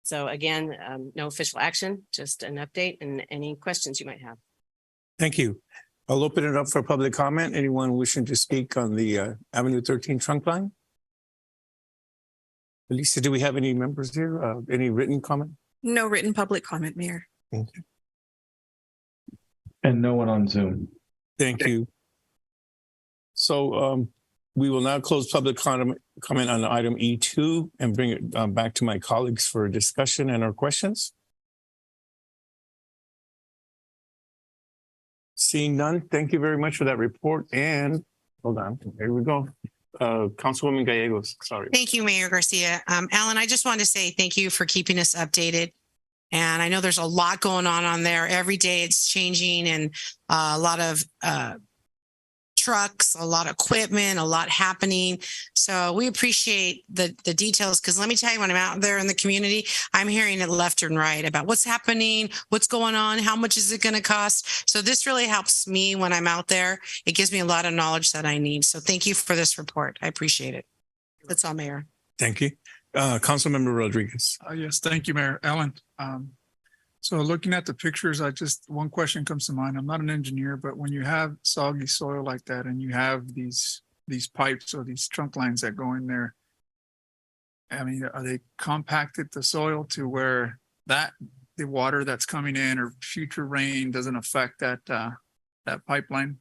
So again, no official action, just an update and any questions you might have. Thank you. I'll open it up for public comment. Anyone wishing to speak on the Avenue 13 trunk line? Lisa, do we have any members here? Any written comment? No written public comment, Mayor. Okay. And no one on Zoom. Thank you. So we will now close public comment on item E2 and bring it back to my colleagues for discussion and our questions. Seeing none, thank you very much for that report. And hold on, here we go. Councilwoman Gallegos, sorry. Thank you, Mayor Garcia. Alan, I just wanted to say thank you for keeping us updated. And I know there's a lot going on there. Every day it's changing, and a lot of trucks, a lot of equipment, a lot happening. So we appreciate the details, because let me tell you, when I'm out there in the community, I'm hearing it left and right about what's happening, what's going on, how much is it going to cost. So this really helps me when I'm out there. It gives me a lot of knowledge that I need. So thank you for this report. I appreciate it. That's all, Mayor. Thank you. Councilmember Rodriguez. Yes, thank you, Mayor. Alan. So looking at the pictures, one question comes to mind. I'm not an engineer, but when you have soggy soil like that and you have these pipes or these trunk lines that go in there, I mean, are they compacted the soil to where the water that's coming in or future rain doesn't affect that pipeline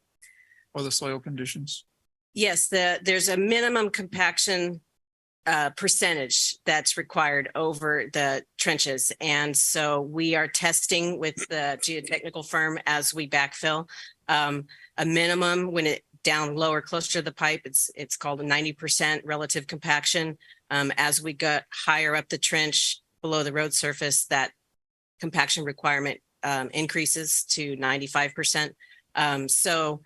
or the soil conditions? Yes, there's a minimum compaction percentage that's required over the trenches. And so we are testing with the geotechnical firm as we backfill a minimum when it down lower, closer to the pipe. It's called a 90% relative compaction. As we get higher up the trench below the road surface, that compaction requirement increases to 95%. So,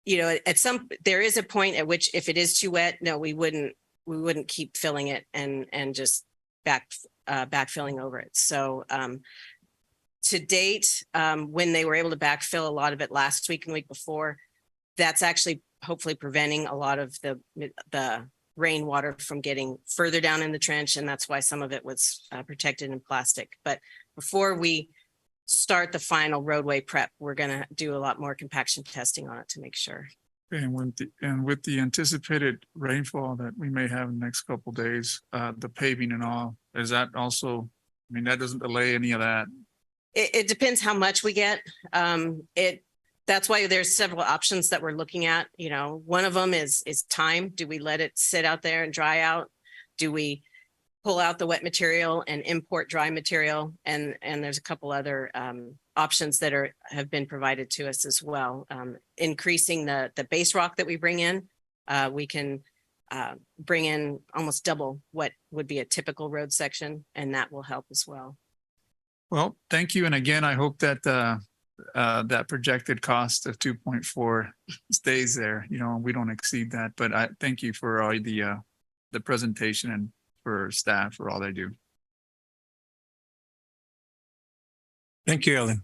there is a point at which if it is too wet, no, we wouldn't keep filling it and just backfilling over it. So to date, when they were able to backfill a lot of it last week and the week before, that's actually hopefully preventing a lot of the rainwater from getting further down in the trench. And that's why some of it was protected in plastic. But before we start the final roadway prep, we're going to do a lot more compaction testing on it to make sure. And with the anticipated rainfall that we may have in the next couple of days, the paving and all, is that also, I mean, that doesn't delay any of that? It depends how much we get. That's why there's several options that we're looking at. You know, one of them is time. Do we let it sit out there and dry out? Do we pull out the wet material and import dry material? And there's a couple other options that have been provided to us as well. Increasing the base rock that we bring in, we can bring in almost double what would be a typical road section, and that will help as well. Well, thank you. And again, I hope that that projected cost of 2.4 stays there. You know, we don't exceed that, but I thank you for all the presentation and for staff for all they do. Thank you, Ellen.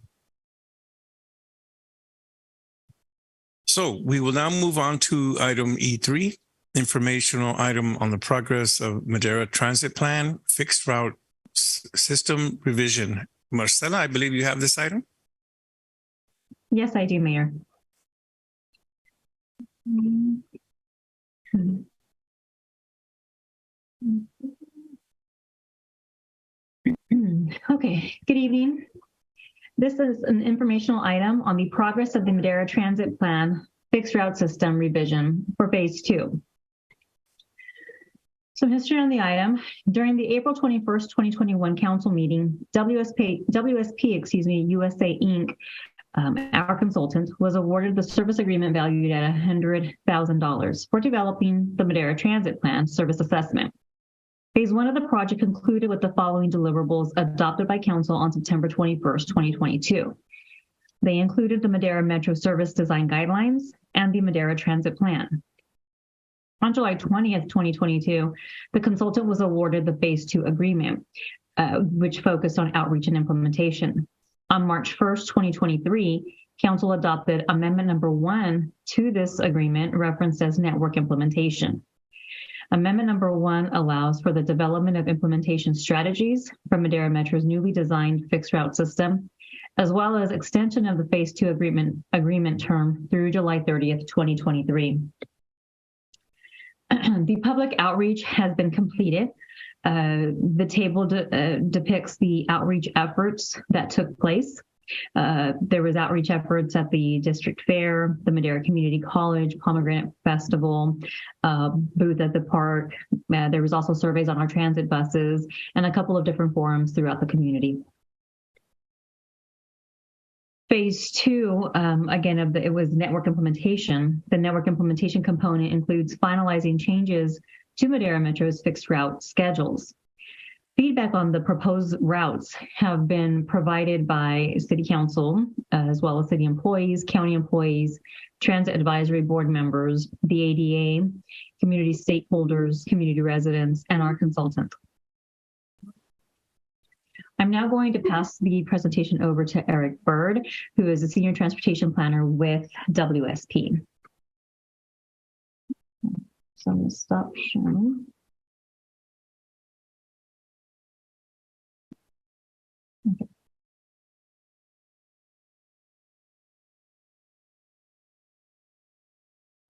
So we will now move on to item E3, informational item on the progress of Madera Transit Plan, fixed route system revision. Marcela, I believe you have this item. Yes, I do, Mayor. Okay, good evening. This is an informational item on the progress of the Madera Transit Plan fixed route system revision for phase 2. Some history on the item. During the April 21st, 2021 council meeting, WSP, USA Inc., our consultant, was awarded the service agreement valued at $100,000 for developing the Madera Transit Plan service assessment. Phase 1 of the project concluded with the following deliverables adopted by Council on September 21st, 2022. They included the Madera Metro Service Design Guidelines and the Madera Transit Plan. On July 20th, 2022, the consultant was awarded the Phase 2 agreement, which focused on outreach and implementation. On March 1st, 2023, Council adopted Amendment Number 1 to this agreement, referenced as Network Implementation. Amendment Number 1 allows for the development of implementation strategies for Madera Metro's newly designed fixed route system, as well as extension of the Phase 2 agreement term through July 30th, 2023. The public outreach has been completed. The table depicts the outreach efforts that took place. There was outreach efforts at the district fair, the Madera Community College, Pomegranate Festival, booth at the park. There was also surveys on our transit buses and a couple of different forums throughout the community. Phase 2, again, it was network implementation. The network implementation component includes finalizing changes to Madera Metro's fixed route schedules. Feedback on the proposed routes have been provided by City Council, as well as city employees, county employees, transit advisory board members, the ADA, community stakeholders, community residents, and our consultant. I'm now going to pass the presentation over to Eric Bird, who is a senior transportation planner with WSP. So I'm going to stop sharing. Okay.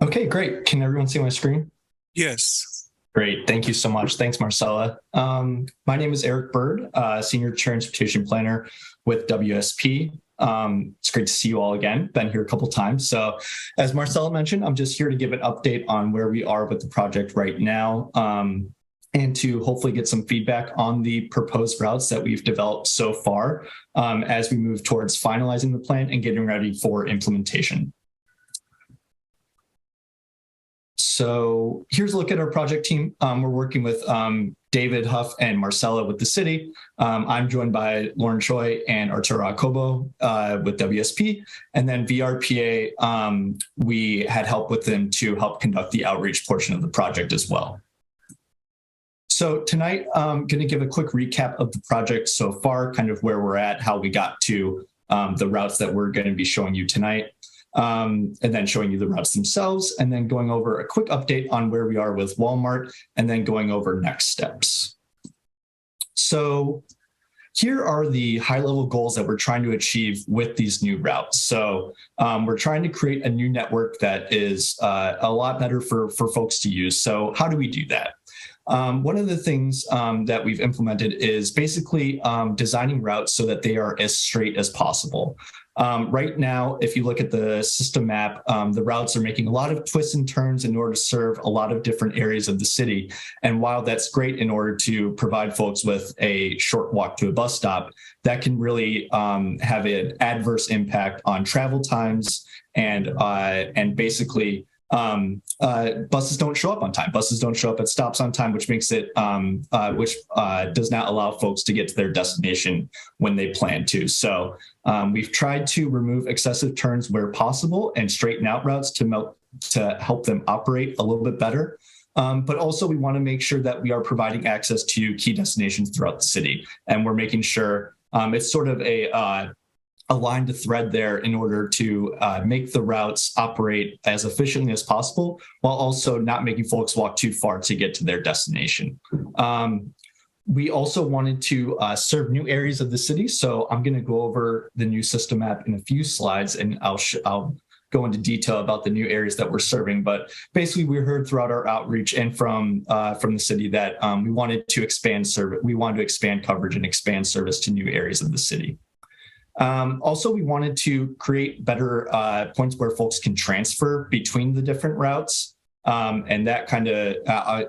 Okay, great. Can everyone see my screen? Yes. Great. Thank you so much. Thanks, Marcella. My name is Eric Bird, Senior Transportation Planner with WSP. It's great to see you all again. Been here a couple times. So as Marcella mentioned, I'm just here to give an update on where we are with the project right now, and to hopefully get some feedback on the proposed routes that we've developed so far, as we move towards finalizing the plan and getting ready for implementation. So here's a look at our project team. We're working with David Huff and Marcella with the city. I'm joined by Lauren Choi and Arturo Acobo with WSP. And then VRPA, we had help with them to help conduct the outreach portion of the project as well. So tonight, I'm going to give a quick recap of the project so far, kind of where we're at, how we got to the routes that we're going to be showing you tonight. And then showing you the routes themselves, and then going over a quick update on where we are with Walmart, and then going over next steps. So here are the high-level goals that we're trying to achieve with these new routes. So we're trying to create a new network that is a lot better for folks to use. So how do we do that? One of the things that we've implemented is basically designing routes so that they are as straight as possible. Right now, if you look at the system map, the routes are making a lot of twists and turns in order to serve a lot of different areas of the city. And while that's great in order to provide folks with a short walk to a bus stop, that can really have an adverse impact on travel times and basically buses don't show up on time. Buses don't show up at stops on time, which makes it does not allow folks to get to their destination when they plan to. So we've tried to remove excessive turns where possible and straighten out routes to help them operate a little bit better. But also we want to make sure that we are providing access to key destinations throughout the city, and we're making sure it's sort of a line to thread there in order to make the routes operate as efficiently as possible, while also not making folks walk too far to get to their destination. We also wanted to serve new areas of the city. So I'm going to go over the new system map in a few slides, and I'll go into detail about the new areas that we're serving. But basically, we heard throughout our outreach and from the city that we wanted to expand service. We wanted to expand coverage and expand service to new areas of the city. Also, we wanted to create better points where folks can transfer between the different routes. And that kind of,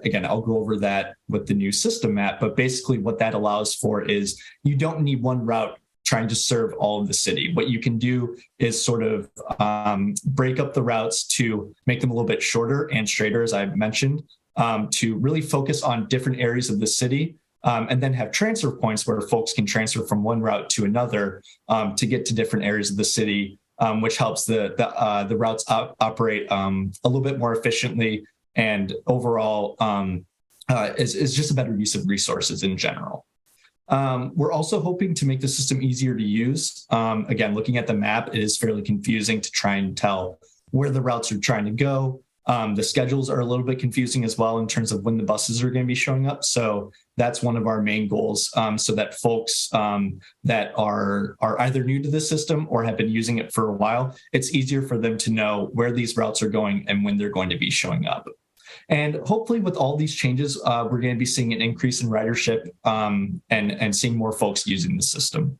again, I'll go over that with the new system map, but basically what that allows for is you don't need one route trying to serve all of the city. What you can do is sort of break up the routes to make them a little bit shorter and straighter, as I mentioned, to really focus on different areas of the city. And then have transfer points where folks can transfer from one route to another to get to different areas of the city, which helps the routes operate a little bit more efficiently, and overall is just a better use of resources in general. We're also hoping to make the system easier to use. Again, looking at the map, it is fairly confusing to try and tell where the routes are trying to go. The schedules are a little bit confusing as well in terms of when the buses are going to be showing up. So that's one of our main goals, so that folks that are either new to the system or have been using it for a while, it's easier for them to know where these routes are going and when they're going to be showing up. And hopefully with all these changes, we're going to be seeing an increase in ridership and seeing more folks using the system.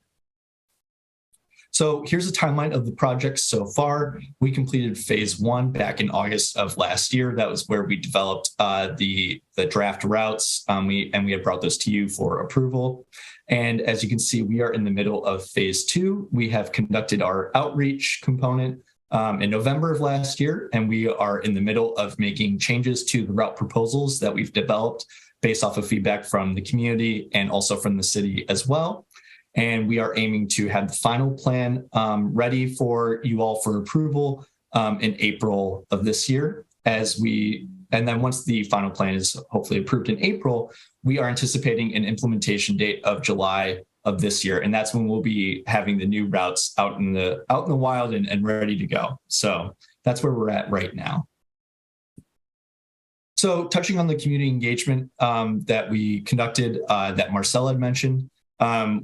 So here's a timeline of the project so far. We completed phase 1 back in August of last year. That was where we developed the draft routes. We had brought those to you for approval. And as you can see, we are in the middle of phase 2. We have conducted our outreach component in November of last year, and we are in the middle of making changes to the route proposals that we've developed based off of feedback from the community and also from the city as well. And we are aiming to have the final plan ready for you all for approval in April of this year. And then once the final plan is hopefully approved in April, we are anticipating an implementation date of July of this year. And that's when we'll be having the new routes out in the wild and ready to go. So that's where we're at right now. So touching on the community engagement that we conducted that Marcella had mentioned,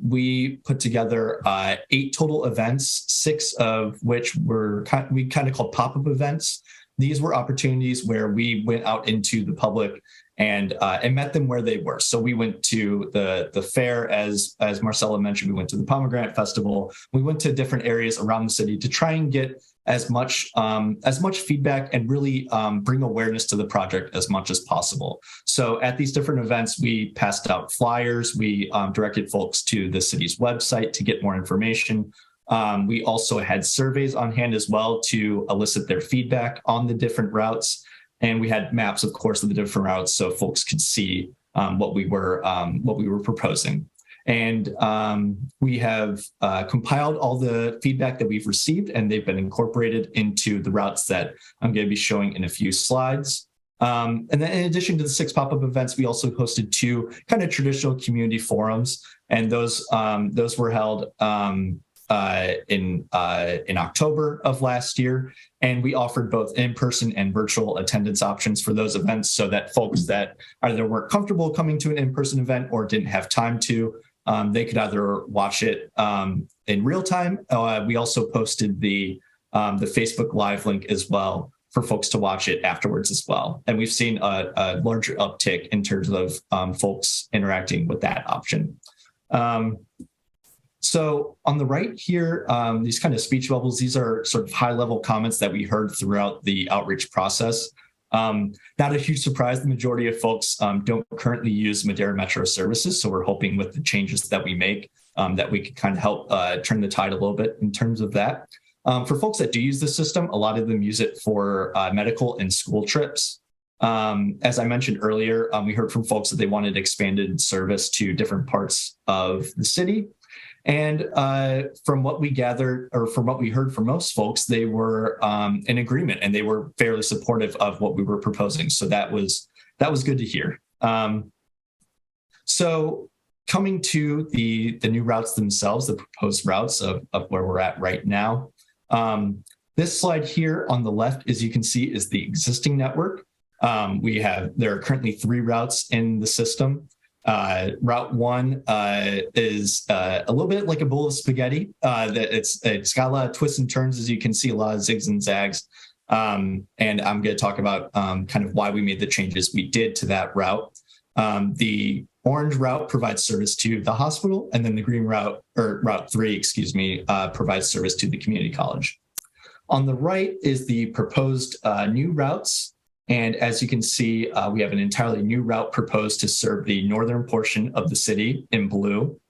we put together 8 total events, 6 of which we kind of called pop-up events. These were opportunities where we went out into the public and met them where they were. So we went to the fair, as Marcella mentioned. We went to the Pomegranate Festival. We went to different areas around the city to try and get as much feedback and really bring awareness to the project as much as possible. So at these different events, we passed out flyers. We directed folks to the city's website to get more information. We also had surveys on hand as well to elicit their feedback on the different routes. And we had maps, of course, of the different routes so folks could see what we were proposing. And we have compiled all the feedback that we've received, and they've been incorporated into the routes that I'm going to be showing in a few slides. And then in addition to the 6 pop-up events, we also hosted 2 kind of traditional community forums, and those were held in October of last year. And we offered both in-person and virtual attendance options for those events so that folks that either weren't comfortable coming to an in-person event or didn't have time to they could either watch it in real time. We also posted the Facebook Live link as well for folks to watch it afterwards as well. And we've seen a larger uptick in terms of folks interacting with that option. So on the right here, these kind of speech bubbles, these are sort of high-level comments that we heard throughout the outreach process. Not a huge surprise, the majority of folks don't currently use Madera Metro services, so we're hoping with the changes that we make that we can kind of help turn the tide a little bit in terms of that. For folks that do use the system, a lot of them use it for medical and school trips. As I mentioned earlier, we heard from folks that they wanted expanded service to different parts of the city. And from what we gathered, or from what we heard from most folks, they were in agreement and they were fairly supportive of what we were proposing. So that was good to hear. So coming to the new routes themselves, the proposed routes of where we're at right now. This slide here on the left, as you can see, is the existing network. There are currently 3 routes in the system. Route 1 is a little bit like a bowl of spaghetti. It's got a lot of twists and turns, as you can see, a lot of zigs and zags. And I'm going to talk about kind of why we made the changes we did to that route. The orange route provides service to the hospital, and then the green route, or Route 3, excuse me, provides service to the community college. On the right is the proposed new routes. And as you can see, we have an entirely new route proposed to serve the northern portion of the city in blue.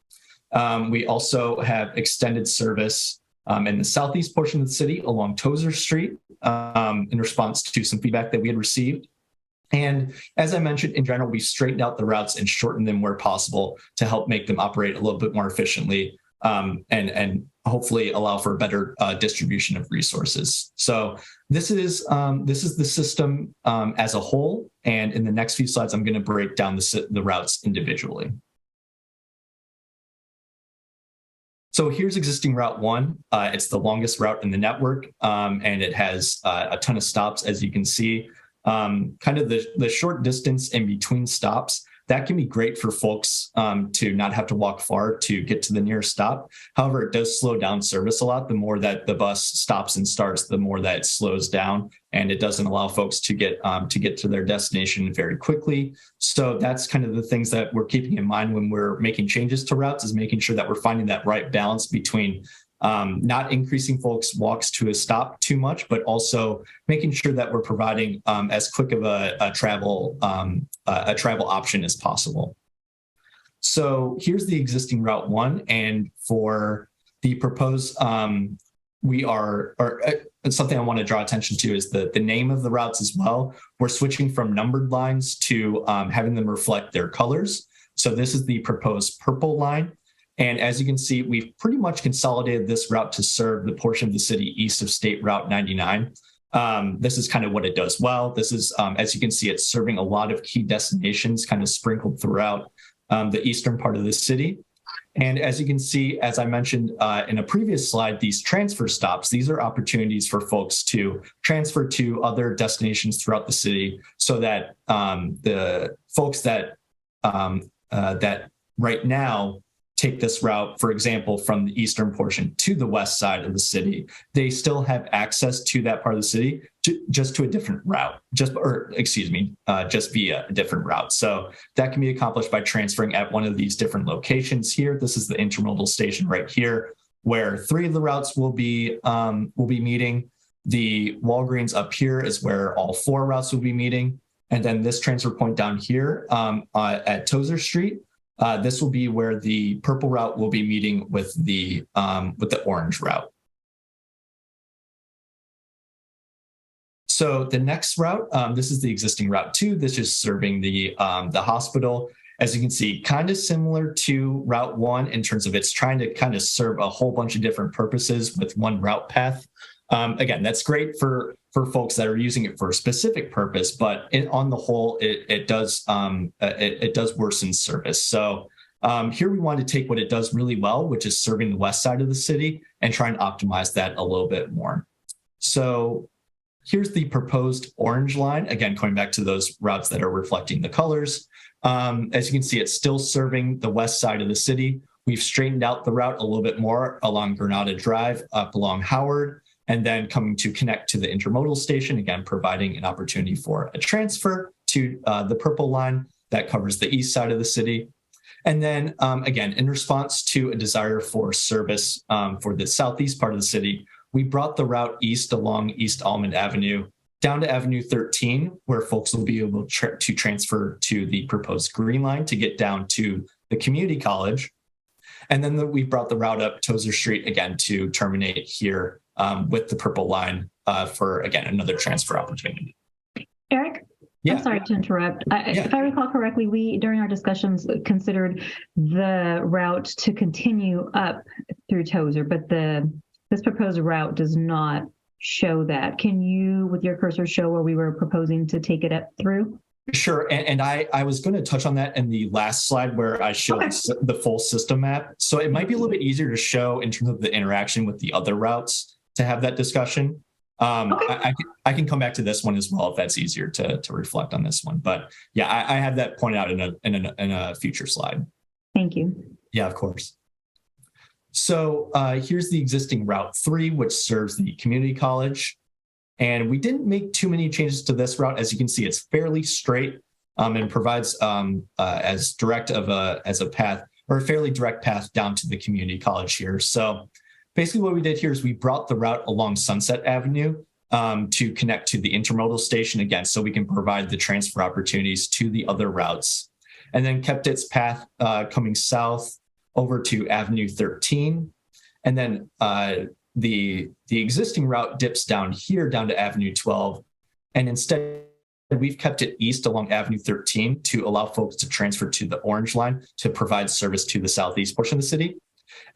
We also have extended service in the southeast portion of the city along Tozer Street in response to some feedback that we had received. And as I mentioned, in general, we've straightened out the routes and shortened them where possible to help make them operate a little bit more efficiently and hopefully allow for a better distribution of resources. So this is the system as a whole. And in the next few slides, I'm going to break down the routes individually. So here's existing Route 1. It's the longest route in the network, and it has a ton of stops, as you can see. Kind of the short distance in between stops, that can be great for folks to not have to walk far to get to the nearest stop. However, it does slow down service a lot. The more that the bus stops and starts, the more that it slows down, and it doesn't allow folks to get to their destination very quickly. So that's kind of the things that we're keeping in mind when we're making changes to routes, is making sure that we're finding that right balance between not increasing folks' walks to a stop too much, but also making sure that we're providing as quick of a travel option as possible. So here's the existing Route 1, and for the proposed, something I want to draw attention to is the name of the routes as well. We're switching from numbered lines to having them reflect their colors. So this is the proposed purple line. And as you can see, we've pretty much consolidated this route to serve the portion of the city east of State Route 99. This is kind of what it does well. This is, as you can see, it's serving a lot of key destinations kind of sprinkled throughout the eastern part of the city. And as you can see, as I mentioned in a previous slide, these transfer stops, these are opportunities for folks to transfer to other destinations throughout the city, so that the folks that right now take this route, for example, from the eastern portion to the west side of the city, they still have access to that part of the city just to a different route, just via a different route. So that can be accomplished by transferring at one of these different locations here. This is the intermodal station right here, where 3 of the routes will be meeting. The Walgreens up here is where all 4 routes will be meeting. And then this transfer point down here at Tozer Street, this will be where the purple route will be meeting with the orange route. So the next route, this is the existing Route 2. This is serving the hospital. As you can see, kind of similar to Route 1 in terms of it's trying to kind of serve a whole bunch of different purposes with one route path. Again, that's great for folks that are using it for a specific purpose, but on the whole, it does worsen service. So here we want to take what it does really well, which is serving the west side of the city, and try and optimize that a little bit more. So here's the proposed orange line, again, going back to those routes that are reflecting the colors. As you can see, it's still serving the west side of the city. We've straightened out the route a little bit more along Granada Drive, up along Howard, and then coming to connect to the intermodal station, again, providing an opportunity for a transfer to the purple line that covers the east side of the city. And then again, in response to a desire for service for the southeast part of the city, we brought the route east along East Almond Avenue down to Avenue 13, where folks will be able to transfer to the proposed Green Line to get down to the community college. And then we brought the route up Tozer Street again to terminate here with the purple line for, again, another transfer opportunity. Eric? Yeah. I'm sorry to interrupt. If I recall correctly, we, during our discussions, considered the route to continue up through Tozer, but this proposed route does not show that. Can you, with your cursor, show where we were proposing to take it up through? Sure. And I was going to touch on that in the last slide where I showed the full system map. So it might be a little bit easier to show in terms of the interaction with the other routes to have that discussion. I can come back to this one as well if that's easier to reflect on this one. But yeah, I have that pointed out in a future slide. Thank you. Yeah, of course. So here's the existing Route 3, which serves the community college. And we didn't make too many changes to this route. As you can see, it's fairly straight and provides as direct of a path, or a fairly direct path down to the community college here. So basically what we did here is we brought the route along Sunset Avenue to connect to the intermodal station again, so we can provide the transfer opportunities to the other routes, and then kept its path coming south over to Avenue 13. And then the existing route dips down here down to Avenue 12. And instead, we've kept it east along Avenue 13 to allow folks to transfer to the Orange Line to provide service to the southeast portion of the city.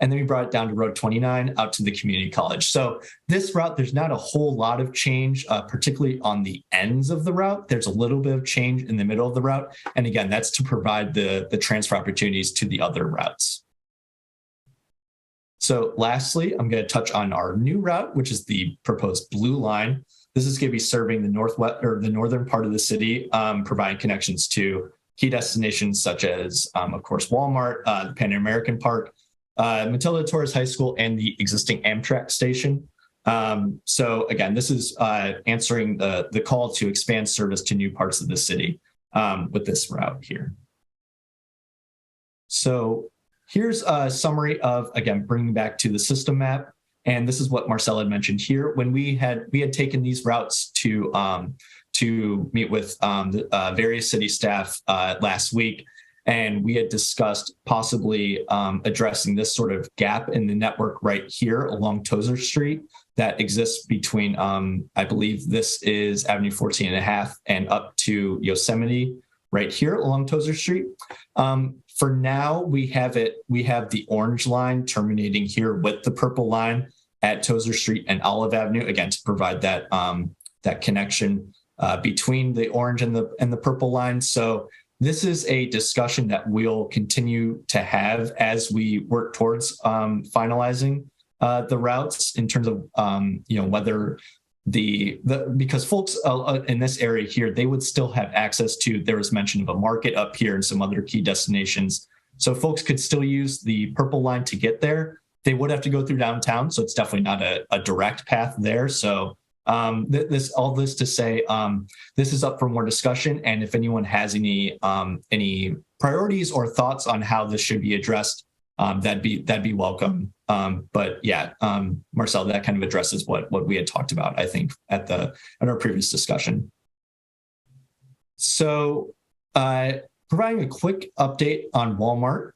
And then we brought it down to Road 29 out to the community college. So this route, there's not a whole lot of change, particularly on the ends of the route. There's a little bit of change in the middle of the route. And again, that's to provide the transfer opportunities to the other routes. So lastly, I'm going to touch on our new route, which is the proposed Blue Line. This is going to be serving the northwest or the northern part of the city, providing connections to key destinations such as, of course, Walmart, the Pan American Park, Matilda Torres High School, and the existing Amtrak station. So again, this is answering the call to expand service to new parts of the city with this route here. So here's a summary of, again, bringing back to the system map. And this is what Marcel had mentioned here. When we had taken these routes to meet with the various city staff last week, and we had discussed possibly addressing this sort of gap in the network right here along Tozer Street that exists between, I believe this is Avenue 14 and a half and up to Yosemite right here along Tozer Street. For now, we have the Orange Line terminating here with the Purple Line at Tozer Street and Olive Avenue, again, to provide that connection between the Orange and the Purple Line. So this is a discussion that we'll continue to have as we work towards finalizing the routes in terms of whether because folks in this area here, they would still have access to, there was mention of a market up here and some other key destinations. So folks could still use the Purple Line to get there. They would have to go through downtown. So it's definitely not a direct path there. So all this to say, this is up for more discussion. And if anyone has any priorities or thoughts on how this should be addressed, that'd be welcome. But yeah, Marcel, that kind of addresses what we had talked about, I think, at our previous discussion. So providing a quick update on Walmart.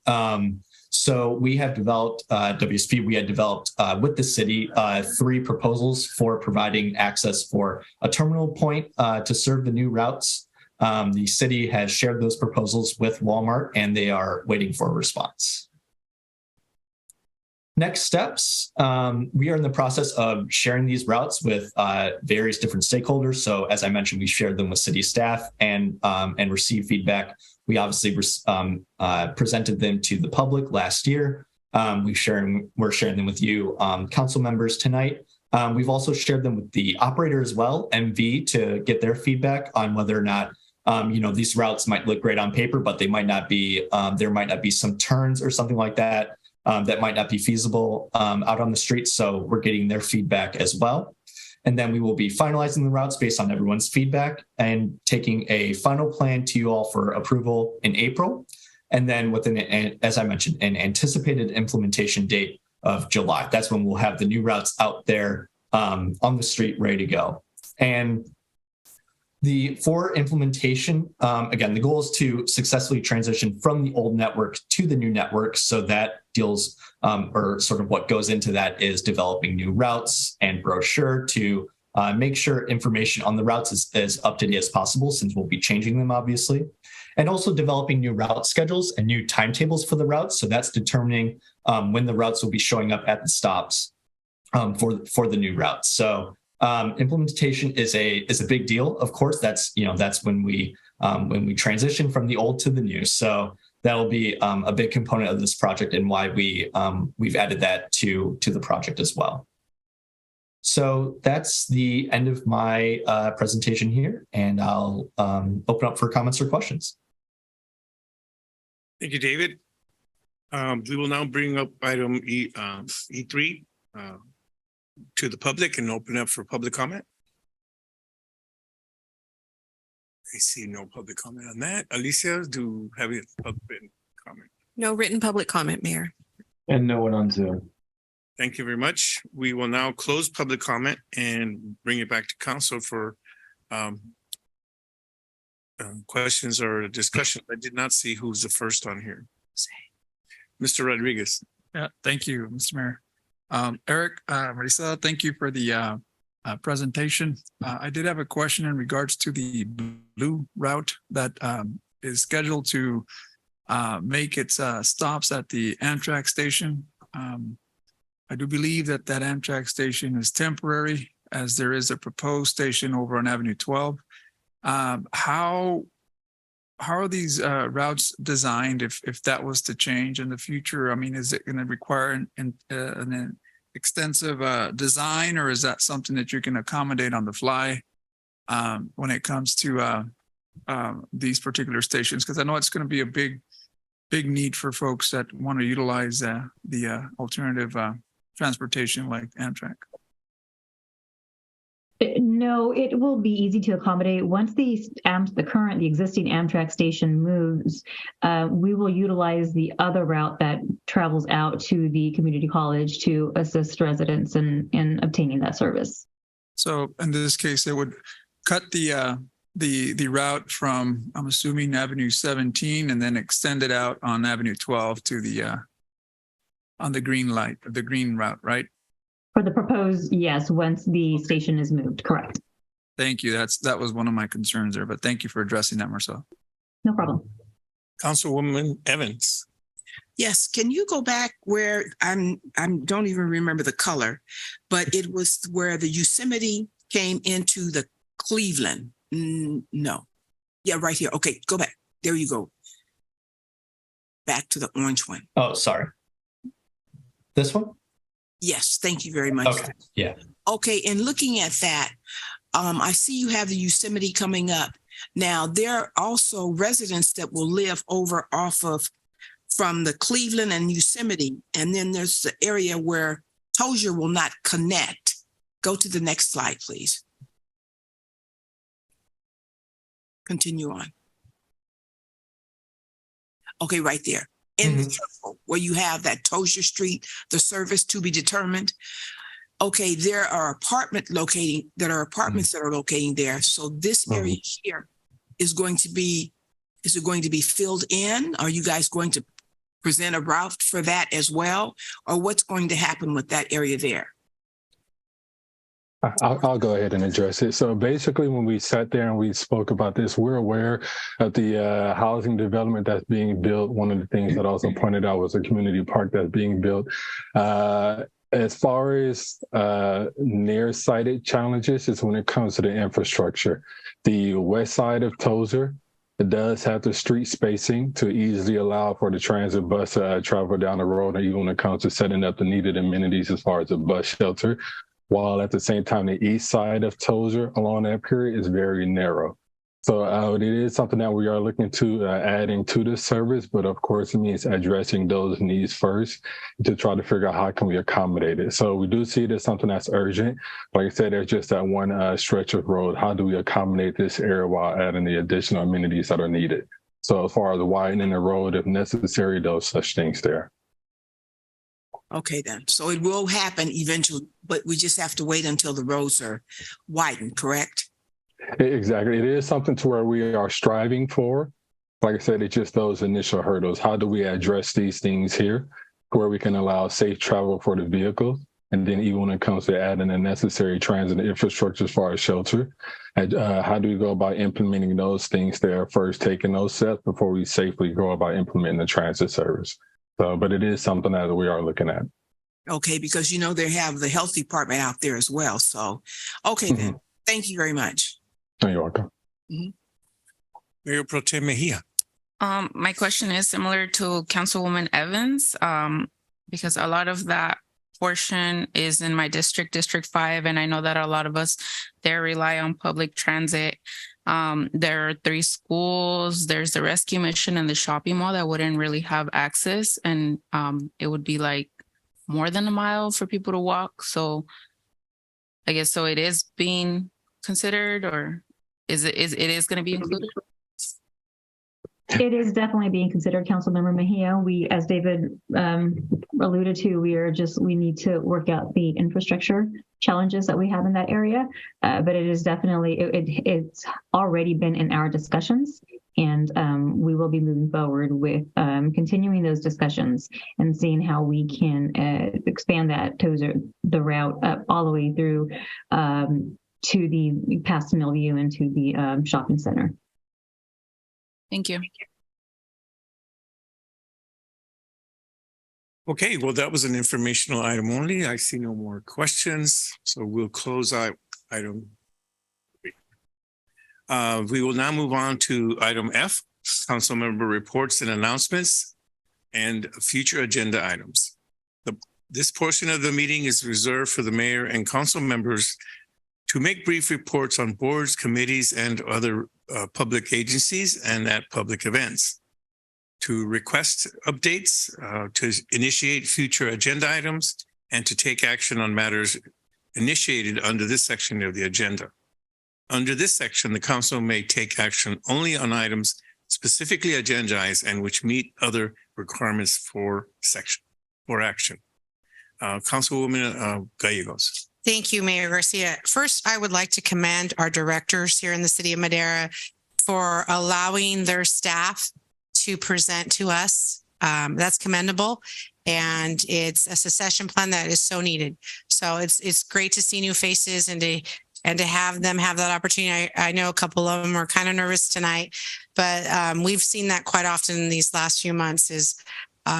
So we have developed, WSP, we had developed with the city 3 proposals for providing access for a terminal point to serve the new routes. The city has shared those proposals with Walmart and they are waiting for a response. Next steps, we are in the process of sharing these routes with various different stakeholders. So as I mentioned, we shared them with city staff and received feedback. We obviously presented them to the public last year. We're sharing them with you, council members, tonight. We've also shared them with the operator as well, MV, to get their feedback on whether or not these routes might look great on paper, but they might not be, there might not be some turns or something like that that might not be feasible out on the street. So we're getting their feedback as well. And then we will be finalizing the routes based on everyone's feedback and taking a final plan to you all for approval in April. And then within, as I mentioned, an anticipated implementation date of July. That's when we'll have the new routes out there on the street ready to go. And for implementation, again, the goal is to successfully transition from the old network to the new network. So that deals, or sort of what goes into that is developing new routes and brochure to make sure information on the routes is as up to date as possible, since we'll be changing them, obviously. And also developing new route schedules and new timetables for the routes. So that's determining when the routes will be showing up at the stops for the new routes. So implementation is a big deal. Of course, that's when we transition from the old to the new. So that'll be a big component of this project and why we've added that to the project as well. So that's the end of my presentation here, and I'll open up for comments or questions. Thank you, David. We will now bring up item E3 to the public and open up for public comment. I see no public comment on that. Alicia, do you have a public comment? No written public comment, Mayor. And no one on Zoom. Thank you very much. We will now close public comment and bring it back to council for questions or discussion. I did not see who's the first on here. Mr. Rodriguez. Yeah, thank you, Mr. Mayor. Eric, Marisa, thank you for the presentation. I did have a question in regards to the blue route that is scheduled to make its stops at the Amtrak station. I do believe that Amtrak station is temporary, as there is a proposed station over on Avenue 12. How are these routes designed if that was to change in the future? I mean, is it going to require an extensive design, or is that something that you can accommodate on the fly when it comes to these particular stations? Because I know it's going to be a big need for folks that want to utilize the alternative transportation like Amtrak. No, it will be easy to accommodate. Once the existing Amtrak station moves, we will utilize the other route that travels out to the community college to assist residents in obtaining that service. So in this case, it would cut the route from, I'm assuming, Avenue 17 and then extend it out on Avenue 12 to the on the green route, right? For the proposed, yes, once the station is moved, correct. Thank you. That was one of my concerns there, but thank you for addressing that, Marcel. No problem. Councilwoman Evans. Yes, can you go back where I don't even remember the color, but it was where the Yosemite came into the Cleveland. No. Yeah, right here. Okay, go back. There you go. Back to the orange one. Oh, sorry. This one? Yes, thank you very much. Okay, yeah. Okay, and looking at that, I see you have the Yosemite coming up. Now, there are also residents that will live over from the Cleveland and Yosemite, and then there's the area where Tozier will not connect. Go to the next slide, please. Continue on. Okay, right there. In the circle where you have that Tozier Street, the service to be determined. Okay, there are apartments that are locating there. So this area here is going to be, is it going to be filled in? Are you guys going to present a route for that as well? Or what's going to happen with that area there? I'll go ahead and address it. So basically, when we sat there and we spoke about this, we're aware of the housing development that's being built. One of the things that I also pointed out was a community park that's being built. As far as nearsighted challenges is when it comes to the infrastructure. The west side of Tozier, it does have the street spacing to easily allow for the transit bus to travel down the road, and even when it comes to setting up the needed amenities as far as a bus shelter. While at the same time, the east side of Tozier along that period is very narrow. So it is something that we are looking to adding to this service, but of course it means addressing those needs first to try to figure out how can we accommodate it. So we do see it as something that's urgent. Like I said, there's just that one stretch of road. How do we accommodate this area while adding the additional amenities that are needed? So as far as widening the road, if necessary, those such things there. Okay, then. So it will happen eventually, but we just have to wait until the roads are widened, correct? Exactly. It is something to where we are striving for. Like I said, it's just those initial hurdles. How do we address these things here where we can allow safe travel for the vehicles? And then even when it comes to adding the necessary transit infrastructure as far as shelter, and, how do we go about implementing those things there first, taking those steps before we safely go about implementing the transit service? So, but it is something that we are looking at. Okay, because you know they have the health department out there as well. So, okay, then. Thank you very much. You're welcome. Mayor Pro Tem Mejia. My question is similar to Councilwoman Evans, because a lot of that portion is in my district, District 5, and I know that a lot of us there rely on public transit. There are 3 schools, there's the rescue mission and the shopping mall that wouldn't really have access, and it would be like more than a mile for people to walk. So I guess so it is being considered, or is it going to be included? It is definitely being considered, Councilmember Mejia. We, as David alluded to, we need to work out the infrastructure challenges that we have in that area. But it is definitely, it's already been in our discussions, and we will be moving forward with continuing those discussions and seeing how we can expand that the route up all the way through to the past Millview and to the shopping center. Thank you. Okay, well, that was an informational item only. I see no more questions, so we'll close out item 3. We will now move on to item F, council member reports and announcements and future agenda items. This portion of the meeting is reserved for the mayor and council members to make brief reports on boards, committees, and other public agencies and at public events, to request updates, to initiate future agenda items, and to take action on matters initiated under this section of the agenda. Under this section, the council may take action only on items specifically agendized and which meet other requirements for action. Councilwoman Gallegos. Thank you, Mayor Garcia. First, I would like to commend our directors here in the city of Madera for allowing their staff to present to us. That's commendable. And it's a succession plan that is so needed. So it's great to see new faces and to have them have that opportunity. I know a couple of them are kind of nervous tonight, but we've seen that quite often in these last few months is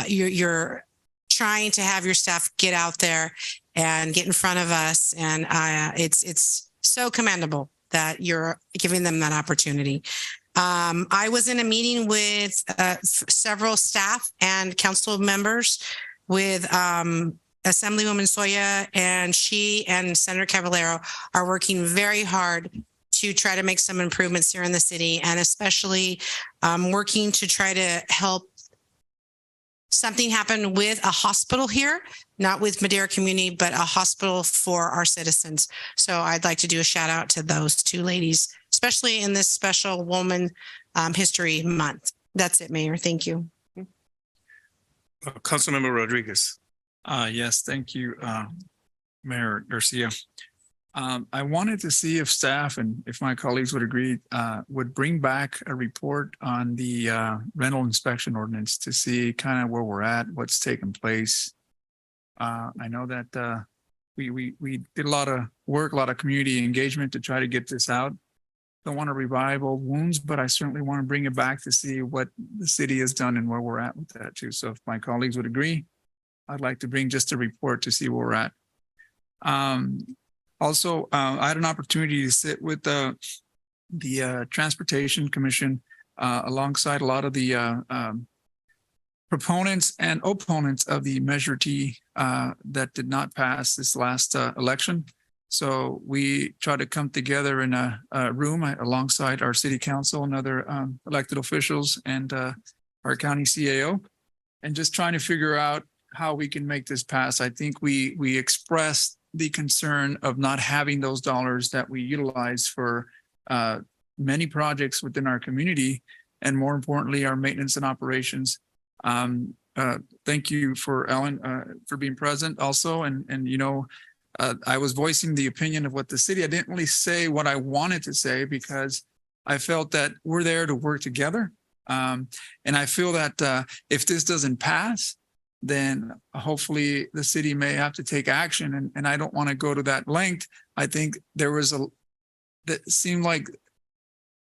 you're trying to have your staff get out there and get in front of us. And it's so commendable that you're giving them that opportunity. I was in a meeting with several staff and council members with Assemblywoman Soya, and she and Senator Caballero are working very hard to try to make some improvements here in the city, and especially working to try to help something happen with a hospital here, not with Madera community, but a hospital for our citizens. So I'd like to do a shout out to those 2 ladies, especially in this special Woman History Month. That's it, Mayor. Thank you. Councilmember Rodriguez. Yes, thank you, Mayor Garcia. I wanted to see if staff and if my colleagues would agree, would bring back a report on the rental inspection ordinance to see kind of where we're at, what's taken place. I know that we did a lot of work, a lot of community engagement to try to get this out. Don't want to revive old wounds, but I certainly want to bring it back to see what the city has done and where we're at with that too. So if my colleagues would agree, I'd like to bring just a report to see where we're at. Also, I had an opportunity to sit with the Transportation Commission alongside a lot of the proponents and opponents of the Measure T that did not pass this last election. So we try to come together in a room alongside our city council and other elected officials and our county CAO, and just trying to figure out how we can make this pass. I think we expressed the concern of not having those dollars that we utilize for many projects within our community, and more importantly, our maintenance and operations. Thank you for Ellen for being present also, and you know, I was voicing the opinion of what the city. I didn't really say what I wanted to say because I felt that we're there to work together. And I feel that if this doesn't pass, then hopefully the city may have to take action. And I don't want to go to that length. I think that seemed like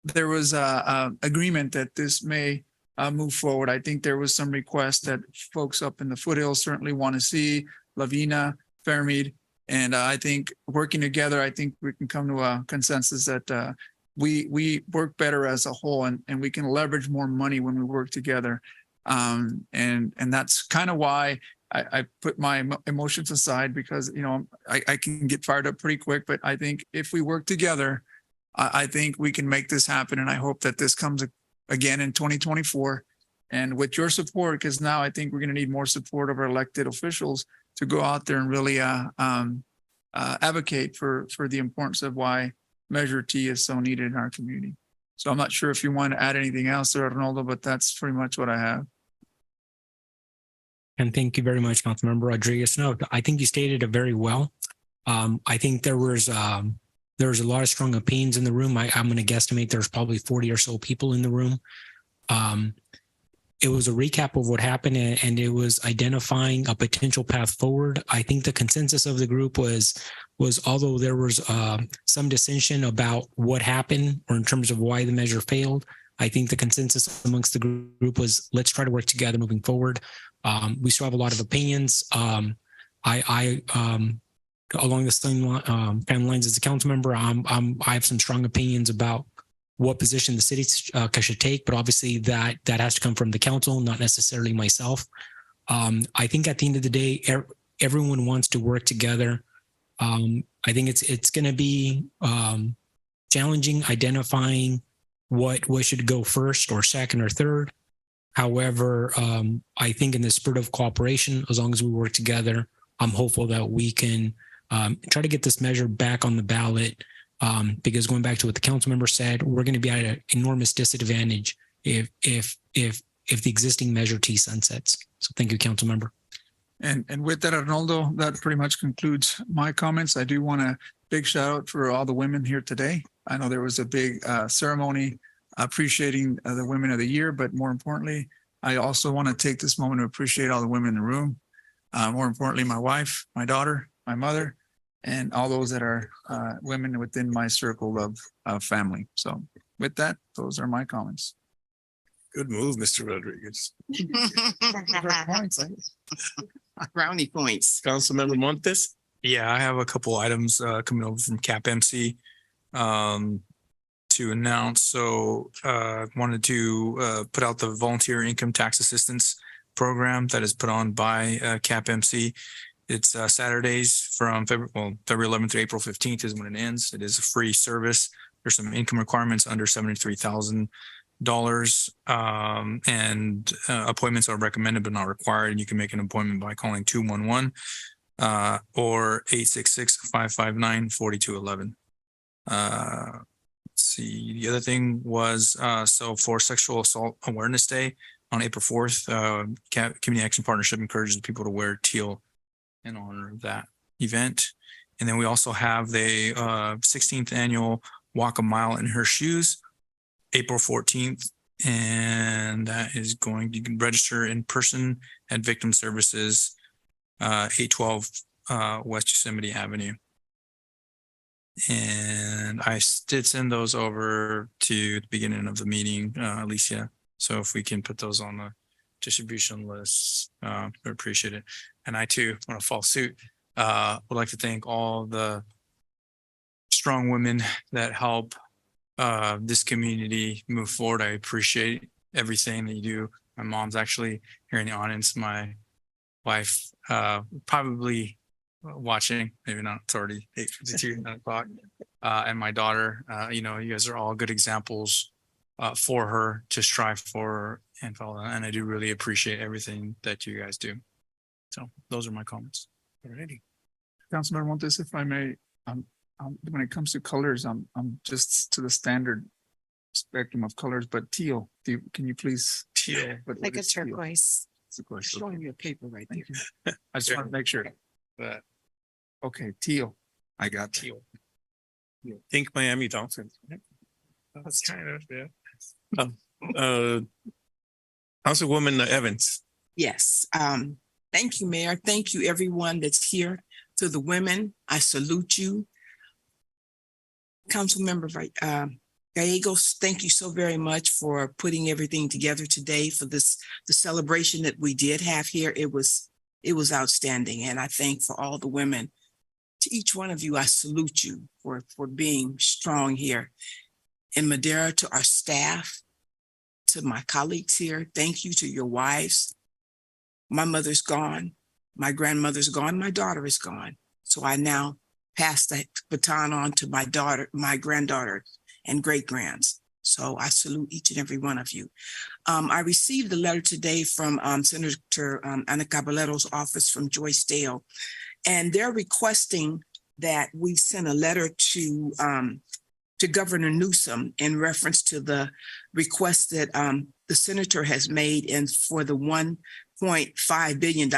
there was a agreement that this may move forward. I think there was some requests that folks up in the foothills certainly want to see, Lavina, Fairmead. And I think working together, I think we can come to a consensus that we work better as a whole, and we can leverage more money when we work together. And that's kind of why I put my emotions aside, because, you know, I can get fired up pretty quick. But I think if we work together, I think we can make this happen. And I hope that this comes again in 2024. And with your support, because now I think we're going to need more support of our elected officials to go out there and really advocate for the importance of why Measure T is so needed in our community. So I'm not sure if you want to add anything else there, Arnoldo, but that's pretty much what I have. And thank you very much, Councilmember Rodriguez. No, I think you stated it very well. I think there was a lot of strong opinions in the room. I'm going to guesstimate there's probably 40 or so people in the room. It was a recap of what happened, and it was identifying a potential path forward. I think the consensus of the group was although there was some dissension about what happened or in terms of why the measure failed, I think the consensus amongst the group was let's try to work together moving forward. We still have a lot of opinions. I along the same kind of lines as a council member, I have some strong opinions about what position the city should take, but obviously that has to come from the council, not necessarily myself. I think at the end of the day, everyone wants to work together. I think it's going to be challenging identifying what should go first or second or third. However, I think in the spirit of cooperation, as long as we work together, I'm hopeful that we can try to get this measure back on the ballot. Because going back to what the council member said, we're going to be at an enormous disadvantage if the existing Measure T sunsets. So thank you, council member. And with that, Arnoldo, that pretty much concludes my comments. I do want a big shout out for all the women here today. I know there was a big ceremony appreciating the Women of the Year, but more importantly, I also want to take this moment to appreciate all the women in the room. More importantly, my wife, my daughter, my mother, and all those that are women within my circle of family. So with that, those are my comments. Good move, Mr. Rodriguez. Brownie points. Councilmember Montes? Yeah, I have a couple items coming over from CAPMC to announce. So wanted to put out the volunteer income tax assistance program that is put on by CAPMC. It's Saturdays from February 11th to April 15th is when it ends. It is a free service. There's some income requirements under $73,000, and appointments are recommended but not required. And you can make an appointment by calling 211 or 866-559-4211. Let's see. The other thing was so for Sexual Assault Awareness Day on April 4th, Community Action Partnership encourages people to wear teal in honor of that event. And then we also have the 16th annual Walk a Mile in Her Shoes, April 14th. And that is you can register in person at Victim Services, 812 West Yosemite Avenue. And I did send those over to the beginning of the meeting, Alicia. So if we can put those on the distribution list, I appreciate it. And I too want to follow suit. Would like to thank all the strong women that help this community move forward. I appreciate everything that you do. My mom's actually here in the audience. My wife probably watching. Maybe not. It's already 8:52, 9 o'clock. And my daughter, you know, you guys are all good examples for her to strive for and follow. And I do really appreciate everything that you guys do. So those are my comments. Alrighty. Councilman Montes, if I may, when it comes to colors, I'm just to the standard spectrum of colors, but teal. Can you please Teal? But Like a turquoise. Showing you a paper right there. I just want to make sure. But Okay, teal. I got teal. Think Miami Dolphins. that's kind of, yeah. Councilwoman Evans. Yes. Thank you, Mayor. Thank you, everyone that's here. To the women, I salute you. Councilmember Gallegos, thank you so very much for putting everything together today for the celebration that we did have here. It was outstanding. And I thank for all the women. To each one of you, I salute you for being strong here. In Madera, to our staff, to my colleagues here, thank you. To your wives. My mother's gone. My grandmother's gone. My daughter is gone. So I now pass that baton on to my daughter, my granddaughter, and great grands. So I salute each and every one of you. I received a letter today from Senator Ana Caballero's office from Joyce Dale, and they're requesting that we send a letter to Governor Newsom in reference to the request that the senator has made for the $1.5 billion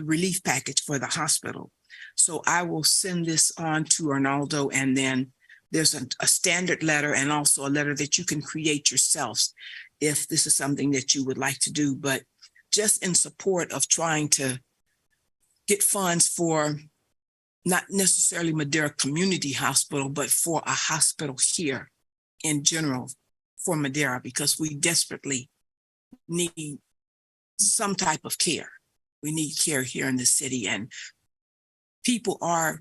relief package for the hospital. So I will send this on to Arnaldo, and then there's a standard letter and also a letter that you can create yourselves if this is something that you would like to do, but just in support of trying to get funds for not necessarily Madera Community Hospital, but for a hospital here in general for Madera, because we desperately need some type of care. We need care here in the city, and people are,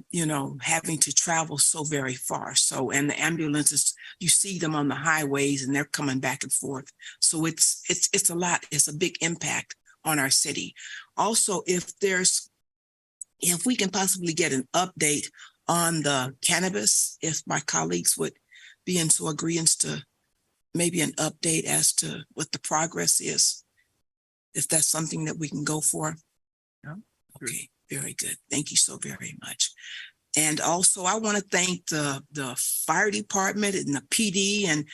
having to travel so very far. So, and the ambulances, you see them on the highways and they're coming back and forth. So it's a lot. It's a big impact on our city. Also, if we can possibly get an update on the cannabis, if my colleagues would be in so agreeance to maybe an update as to what the progress is, if that's something that we can go for. Yeah. Okay. Very good. Thank you so very much. And also, I want to thank the fire department and the PD and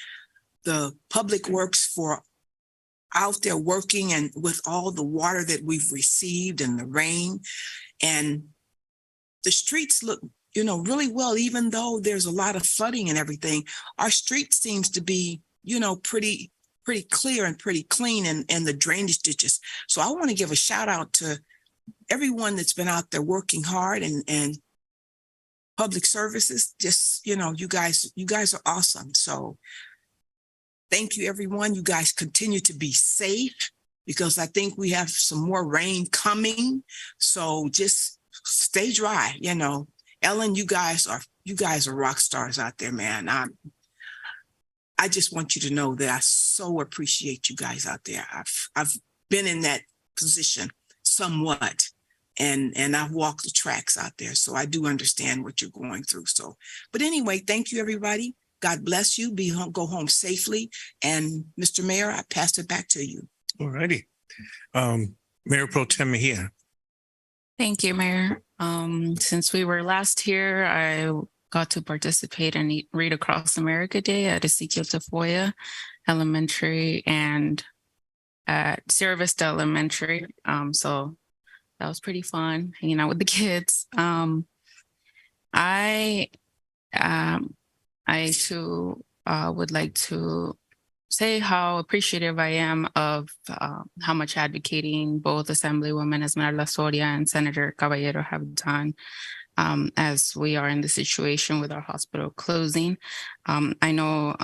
the public works for out there working and with all the water that we've received and the rain. And the streets look, really well, even though there's a lot of flooding and everything. Our street seems to be, pretty clear and pretty clean, and the drainage ditches. So I want to give a shout out to everyone that's been out there working hard and public services. Just, you guys are awesome. So thank you, everyone. You guys continue to be safe, because I think we have some more rain coming. So just stay dry. Ellen, you guys are rock stars out there, man. I just want you to know that I so appreciate you guys out there. I've been in that position somewhat, and I've walked the tracks out there. So I do understand what you're going through. So, but anyway, thank you, everybody. God bless you. Go home safely. And Mr. Mayor, I pass it back to you. All righty. Mayor Pro Tem Mejia. Thank you, Mayor. Since we were last here, I got to participate in Read Across America Day at Ezekiel Tafoya Elementary and at Sierra Vista Elementary. So that was pretty fun, hanging out with the kids. I too would like to say how appreciative I am of how much advocating both Assemblywoman Esmeralda Soria and Senator Caballero have done as we are in the situation with our hospital closing. I know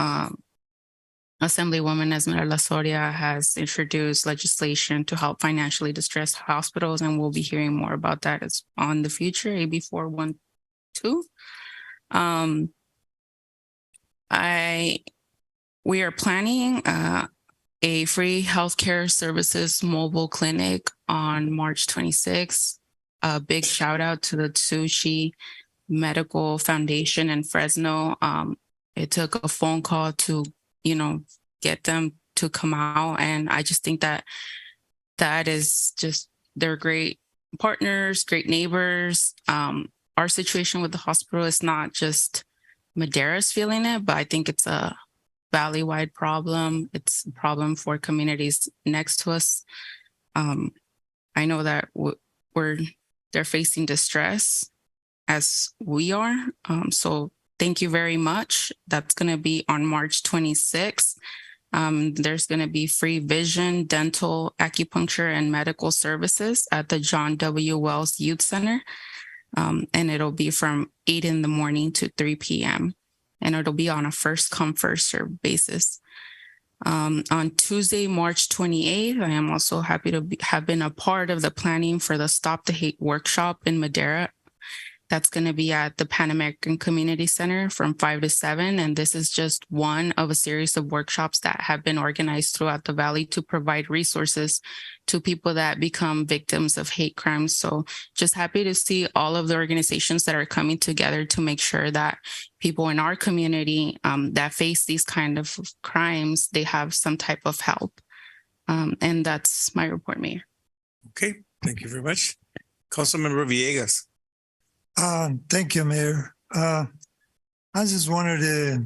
Assemblywoman Esmeralda Soria has introduced legislation to help financially distressed hospitals, and we'll be hearing more about that on the future, AB 412. We are planning a free healthcare services mobile clinic on March 26th a big shout out to the Tsushi Medical Foundation in Fresno. It took a phone call to, get them to come out. And I just think that is just, they're great partners, great neighbors. Our situation with the hospital is not just Madera's feeling it, but I think it's a valley-wide problem. It's a problem for communities next to us. I know that they're facing distress as we are. So thank you very much. That's going to be on March 26th. There's going to be free vision, dental, acupuncture, and medical services at the John W. Wells Youth Center. And it'll be from 8 in the morning to 3 p.m. And it'll be on a first come, first served basis. On Tuesday, March 28th, I am also happy to have been a part of the planning for the Stop the Hate workshop in Madera. That's going to be at the Pan American Community Center from 5 to 7. And this is just one of a series of workshops that have been organized throughout the Valley to provide resources to people that become victims of hate crimes. So just happy to see all of the organizations that are coming together to make sure that people in our community that face these kind of crimes, they have some type of help. And that's my report, Mayor. Okay, thank you very much. Councilmember Villegas. Thank you, Mayor. I just wanted to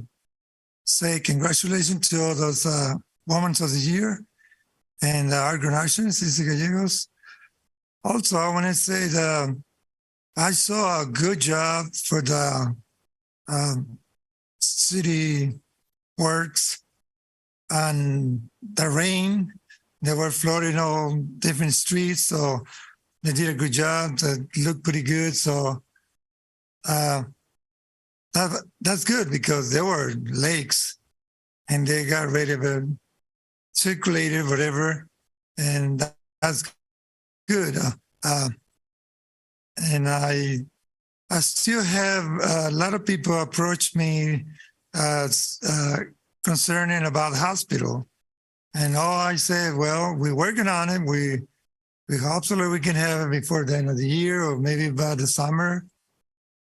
say congratulations to all those Women of the Year and our organization, Cici Gallegos. Also, I want to say that I saw a good job for the city works and the rain. They were flooding all different streets, so they did a good job. That looked pretty good. So that's good because there were lakes and they got ready to circulate it, whatever, and that's good. And I still have a lot of people approach me concerning about the hospital, and all I say, well, we're working on it. We hopefully we can have it before the end of the year or maybe by the summer.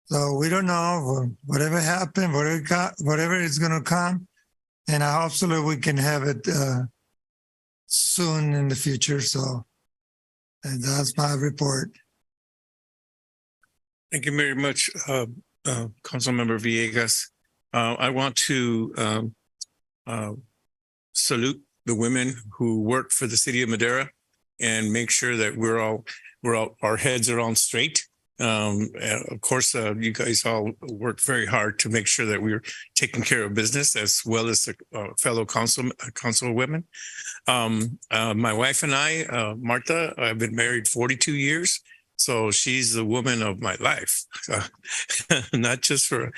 So we don't know whatever happened, whatever is going to come, and I hopefully we can have it soon in the future. So, and that's my report. Thank you very much, Councilmember Villegas. I want to salute the women who work for the city of Madera and make sure that our heads are on straight. Of course, you guys all work very hard to make sure that we're taking care of business as well as the fellow councilwomen. My wife and I, Martha, I've been married 42 years. So she's the woman of my life, not just for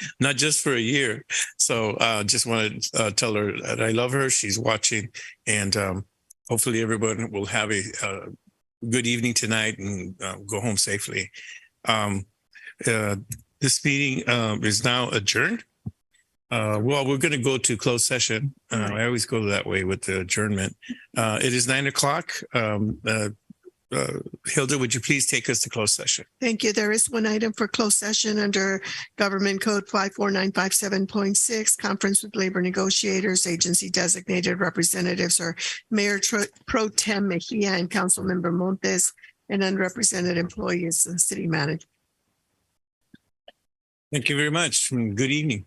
a year. So just want to tell her that I love her. She's watching, and hopefully everyone will have a good evening tonight and go home safely. This meeting is now adjourned. Well, we're going to go to closed session. I always go that way with the adjournment. It is 9:00. Hilda, would you please take us to closed session? Thank you. There is one item for closed session under Government Code 54957.6, conference with labor negotiators, agency designated representatives, or Mayor Pro Tem Mejia and Councilmember Montes, and unrepresented employees and city manager. Thank you very much. Good evening.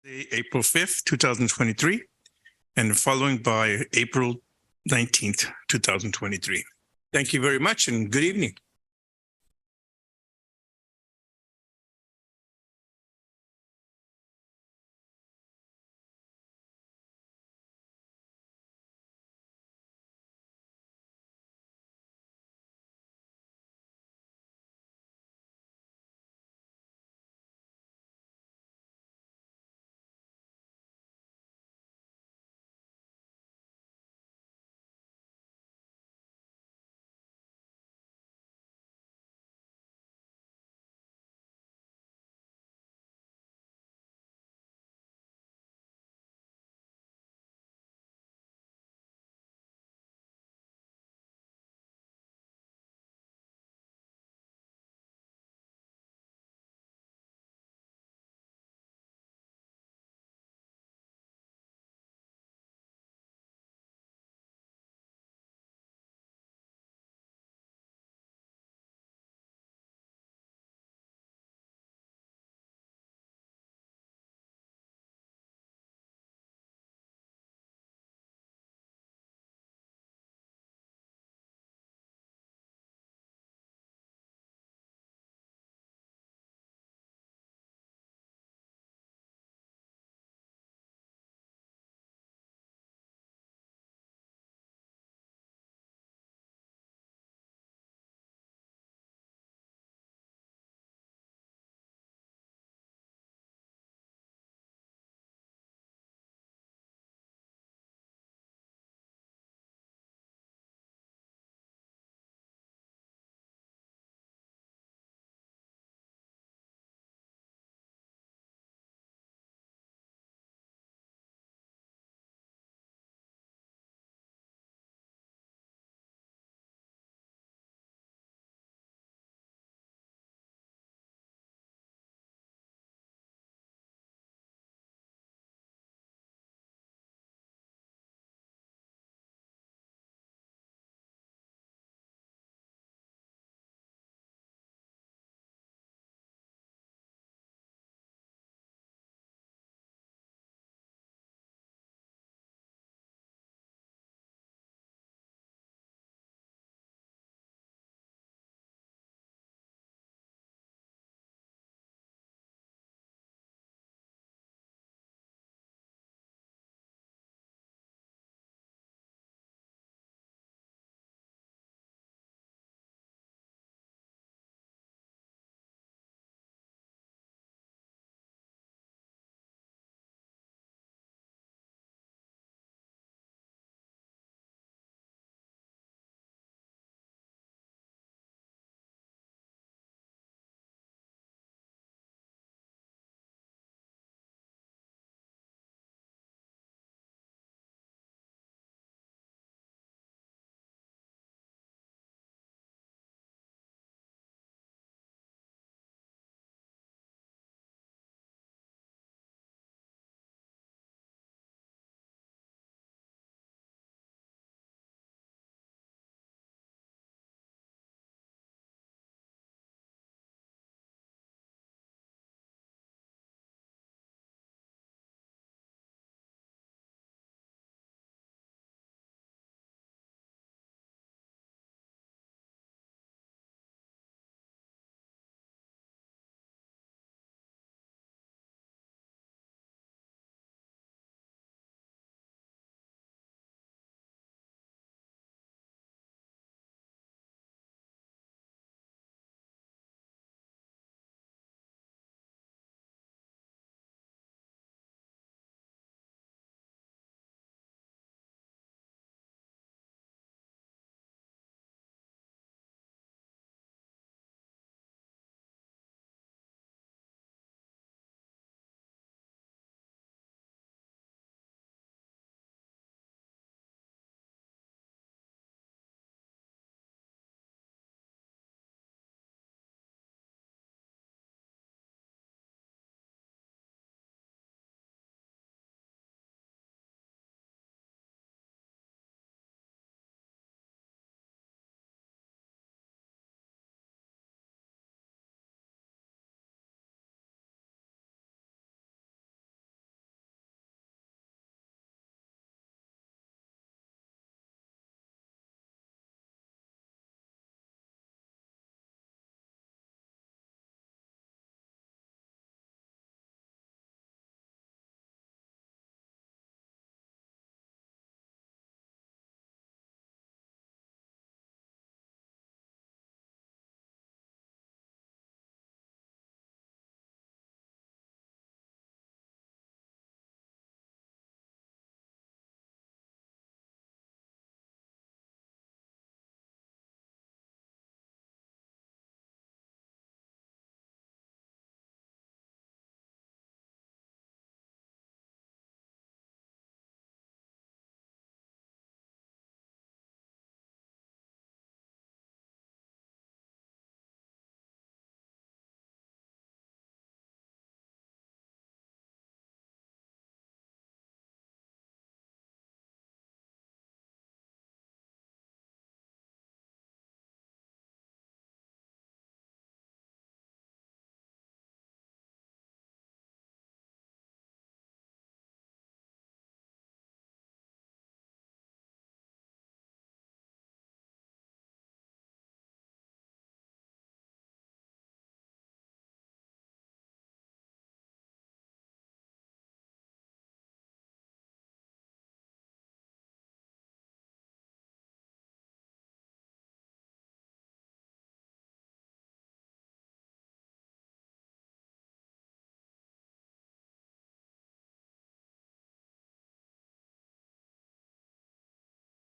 April 5th, 2023, and following by April 19th, 2023. Thank you very much and good evening.